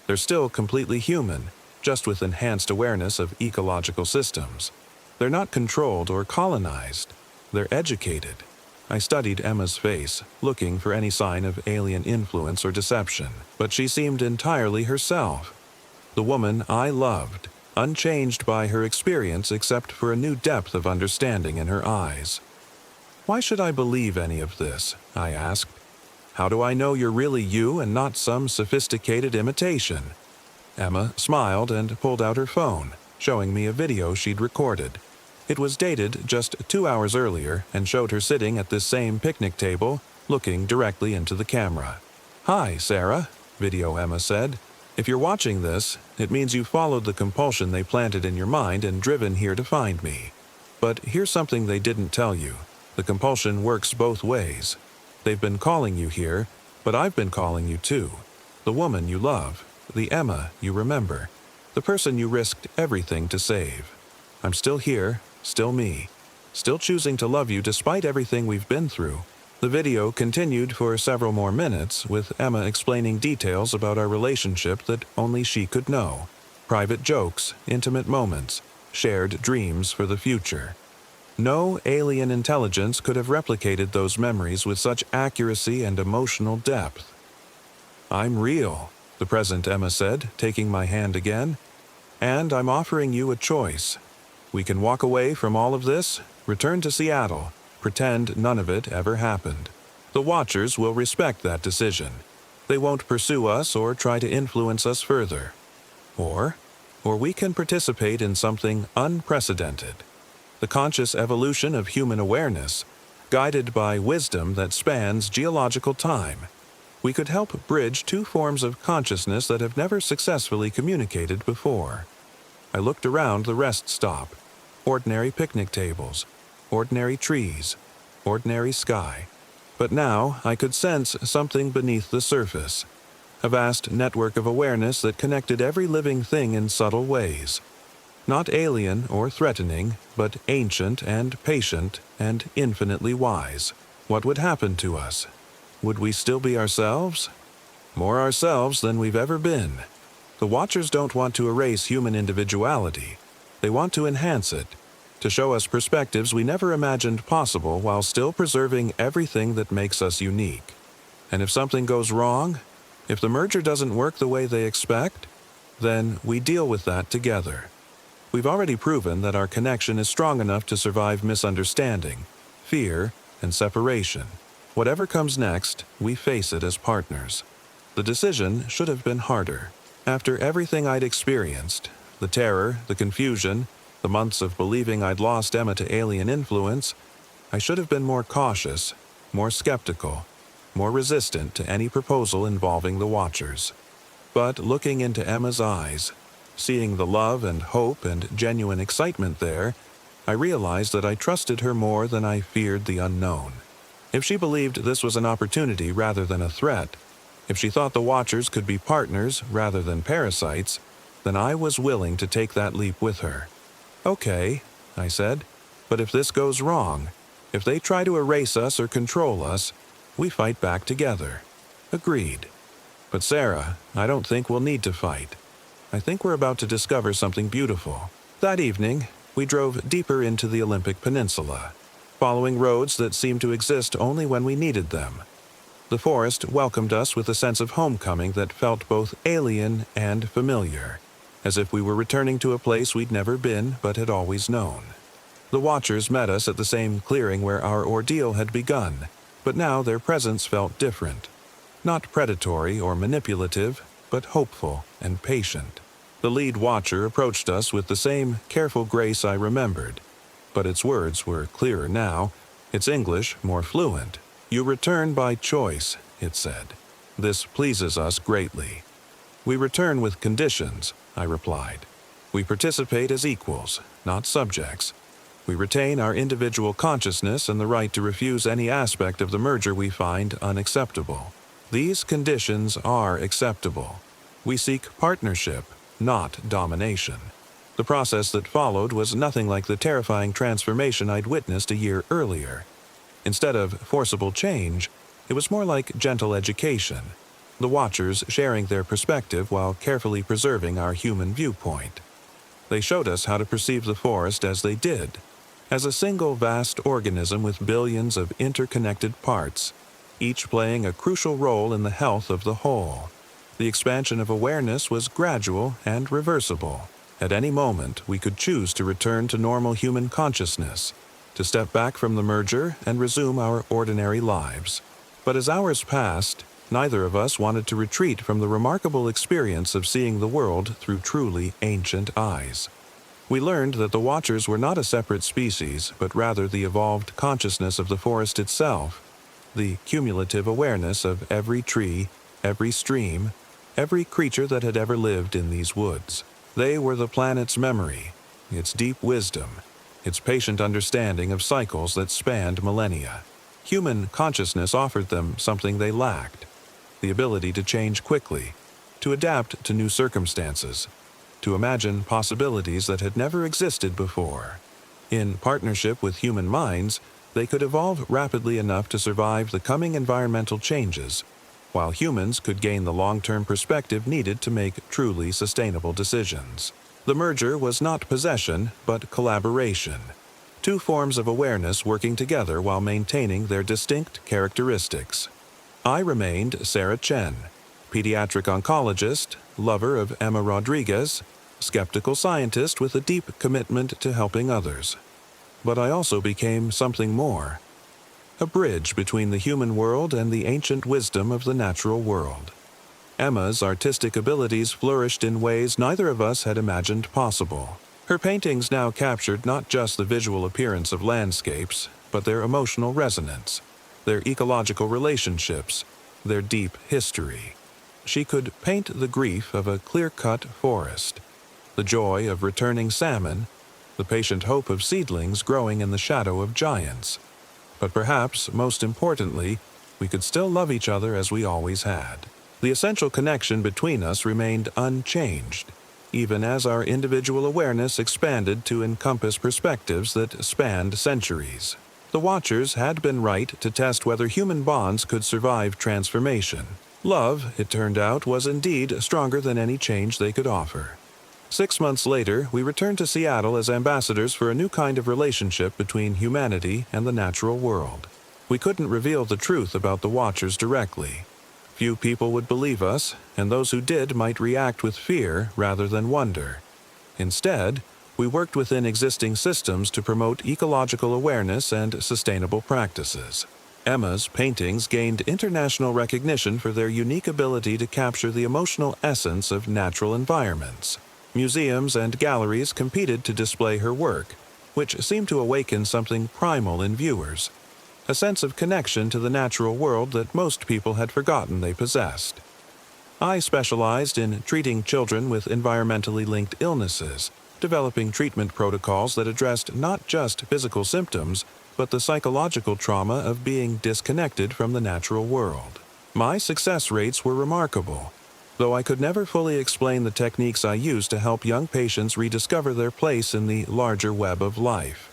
They're still completely human, just with enhanced awareness of ecological systems. They're not controlled or colonized. They're educated. I studied Emma's face, looking for any sign of alien influence or deception, but she seemed entirely herself. The woman I loved, unchanged by her experience except for a new depth of understanding in her eyes. Why should I believe any of this? I asked. How do I know you're really you and not some sophisticated imitation? Emma smiled and pulled out her phone, showing me a video she'd recorded. It was dated just 2 hours earlier and showed her sitting at this same picnic table, looking directly into the camera. "Hi, Sarah," video Emma said. "If you're watching this, it means you followed the compulsion they planted in your mind and driven here to find me. But here's something they didn't tell you. The compulsion works both ways. They've been calling you here, but I've been calling you too. The woman you love, the Emma you remember, the person you risked everything to save. I'm still here, still me, still choosing to love you despite everything we've been through." The video continued for several more minutes, with Emma explaining details about our relationship that only she could know. Private jokes, intimate moments, shared dreams for the future. No alien intelligence could have replicated those memories with such accuracy and emotional depth. "I'm real," the present Emma said, taking my hand again. "And I'm offering you a choice. We can walk away from all of this, return to Seattle, pretend none of it ever happened. The Watchers will respect that decision. They won't pursue us or try to influence us further. Or we can participate in something unprecedented. The conscious evolution of human awareness, guided by wisdom that spans geological time. We could help bridge two forms of consciousness that have never successfully communicated before." I looked around the rest stop. Ordinary picnic tables, ordinary trees, ordinary sky. But now I could sense something beneath the surface, a vast network of awareness that connected every living thing in subtle ways. Not alien or threatening, but ancient and patient and infinitely wise. What would happen to us? Would we still be ourselves? More ourselves than we've ever been. The Watchers don't want to erase human individuality. They want to enhance it, to show us perspectives we never imagined possible while still preserving everything that makes us unique. And if something goes wrong, if the merger doesn't work the way they expect, then we deal with that together. We've already proven that our connection is strong enough to survive misunderstanding, fear, and separation. Whatever comes next, we face it as partners. The decision should have been harder. After everything I'd experienced, the terror, the confusion, the months of believing I'd lost Emma to alien influence, I should have been more cautious, more skeptical, more resistant to any proposal involving the Watchers. But looking into Emma's eyes, seeing the love and hope and genuine excitement there, I realized that I trusted her more than I feared the unknown. If she believed this was an opportunity rather than a threat, if she thought the Watchers could be partners rather than parasites, then I was willing to take that leap with her. "Okay," I said, "but if this goes wrong, if they try to erase us or control us, we fight back together." "Agreed. But Sarah, I don't think we'll need to fight. I think we're about to discover something beautiful." That evening, we drove deeper into the Olympic Peninsula, following roads that seemed to exist only when we needed them. The forest welcomed us with a sense of homecoming that felt both alien and familiar, as if we were returning to a place we'd never been but had always known. The Watchers met us at the same clearing where our ordeal had begun, but now their presence felt different. Not predatory or manipulative, but hopeful and patient. The lead Watcher approached us with the same careful grace I remembered, but its words were clearer now, its English more fluent. "You return by choice," it said. "This pleases us greatly." "We return with conditions," I replied. "We participate as equals, not subjects. We retain our individual consciousness and the right to refuse any aspect of the merger we find unacceptable. These conditions are acceptable. We seek partnership, not domination." The process that followed was nothing like the terrifying transformation I'd witnessed a year earlier. Instead of forcible change, it was more like gentle education, the Watchers sharing their perspective while carefully preserving our human viewpoint. They showed us how to perceive the forest as they did, as a single vast organism with billions of interconnected parts, each playing a crucial role in the health of the whole. The expansion of awareness was gradual and reversible. At any moment, we could choose to return to normal human consciousness, to step back from the merger and resume our ordinary lives. But as hours passed, neither of us wanted to retreat from the remarkable experience of seeing the world through truly ancient eyes. We learned that the Watchers were not a separate species, but rather the evolved consciousness of the forest itself, the cumulative awareness of every tree, every stream, every creature that had ever lived in these woods. They were the planet's memory, its deep wisdom, its patient understanding of cycles that spanned millennia. Human consciousness offered them something they lacked, the ability to change quickly, to adapt to new circumstances, to imagine possibilities that had never existed before. In partnership with human minds, they could evolve rapidly enough to survive the coming environmental changes, while humans could gain the long-term perspective needed to make truly sustainable decisions. The merger was not possession, but collaboration. Two forms of awareness working together while maintaining their distinct characteristics. I remained Sarah Chen, pediatric oncologist, lover of Emma Rodriguez, skeptical scientist with a deep commitment to helping others. But I also became something more. A bridge between the human world and the ancient wisdom of the natural world. Emma's artistic abilities flourished in ways neither of us had imagined possible. Her paintings now captured not just the visual appearance of landscapes, but their emotional resonance, their ecological relationships, their deep history. She could paint the grief of a clear-cut forest, the joy of returning salmon, the patient hope of seedlings growing in the shadow of giants. But perhaps, most importantly, we could still love each other as we always had. The essential connection between us remained unchanged, even as our individual awareness expanded to encompass perspectives that spanned centuries. The Watchers had been right to test whether human bonds could survive transformation. Love, it turned out, was indeed stronger than any change they could offer. 6 months later, we returned to Seattle as ambassadors for a new kind of relationship between humanity and the natural world. We couldn't reveal the truth about the Watchers directly. Few people would believe us, and those who did might react with fear rather than wonder. Instead, we worked within existing systems to promote ecological awareness and sustainable practices. Emma's paintings gained international recognition for their unique ability to capture the emotional essence of natural environments. Museums and galleries competed to display her work, which seemed to awaken something primal in viewers, a sense of connection to the natural world that most people had forgotten they possessed. I specialized in treating children with environmentally linked illnesses, developing treatment protocols that addressed not just physical symptoms, but the psychological trauma of being disconnected from the natural world. My success rates were remarkable, though I could never fully explain the techniques I used to help young patients rediscover their place in the larger web of life.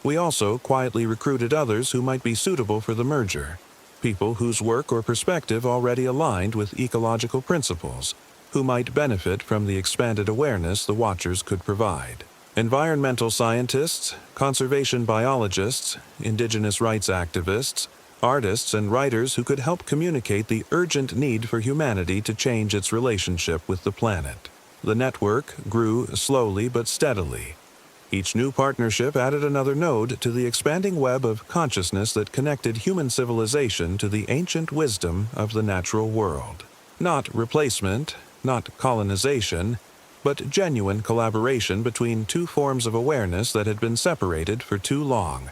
We also quietly recruited others who might be suitable for the merger, people whose work or perspective already aligned with ecological principles, who might benefit from the expanded awareness the Watchers could provide. Environmental scientists, conservation biologists, indigenous rights activists, artists and writers who could help communicate the urgent need for humanity to change its relationship with the planet. The network grew slowly but steadily. Each new partnership added another node to the expanding web of consciousness that connected human civilization to the ancient wisdom of the natural world. Not replacement, not colonization, but genuine collaboration between two forms of awareness that had been separated for too long.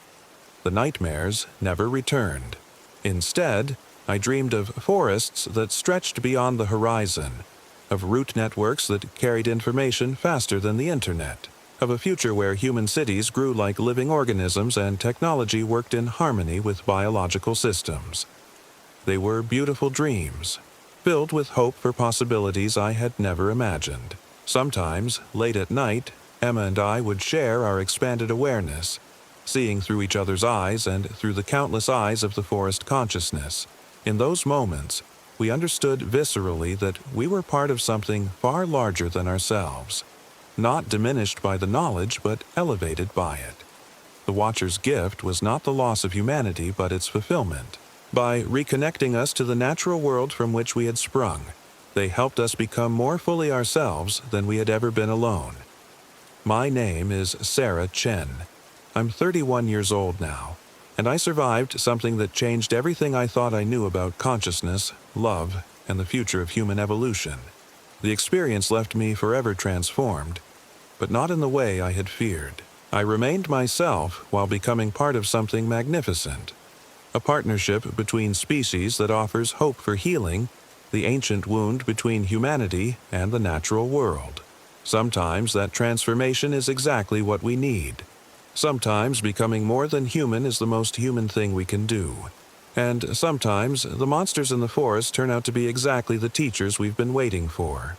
The nightmares never returned. Instead, I dreamed of forests that stretched beyond the horizon, of root networks that carried information faster than the internet, of a future where human cities grew like living organisms and technology worked in harmony with biological systems. They were beautiful dreams, filled with hope for possibilities I had never imagined. Sometimes, late at night, Emma and I would share our expanded awareness, seeing through each other's eyes and through the countless eyes of the forest consciousness. In those moments, we understood viscerally that we were part of something far larger than ourselves, not diminished by the knowledge but elevated by it. The Watcher's gift was not the loss of humanity but its fulfillment. By reconnecting us to the natural world from which we had sprung, they helped us become more fully ourselves than we had ever been alone. My name is Sarah Chen. I'm 31 years old now, and I survived something that changed everything I thought I knew about consciousness, love, and the future of human evolution. The experience left me forever transformed, but not in the way I had feared. I remained myself while becoming part of something magnificent, a partnership between species that offers hope for healing the ancient wound between humanity and the natural world. Sometimes that transformation is exactly what we need. Sometimes becoming more than human is the most human thing we can do. And sometimes the monsters in the forest turn out to be exactly the teachers we've been waiting for.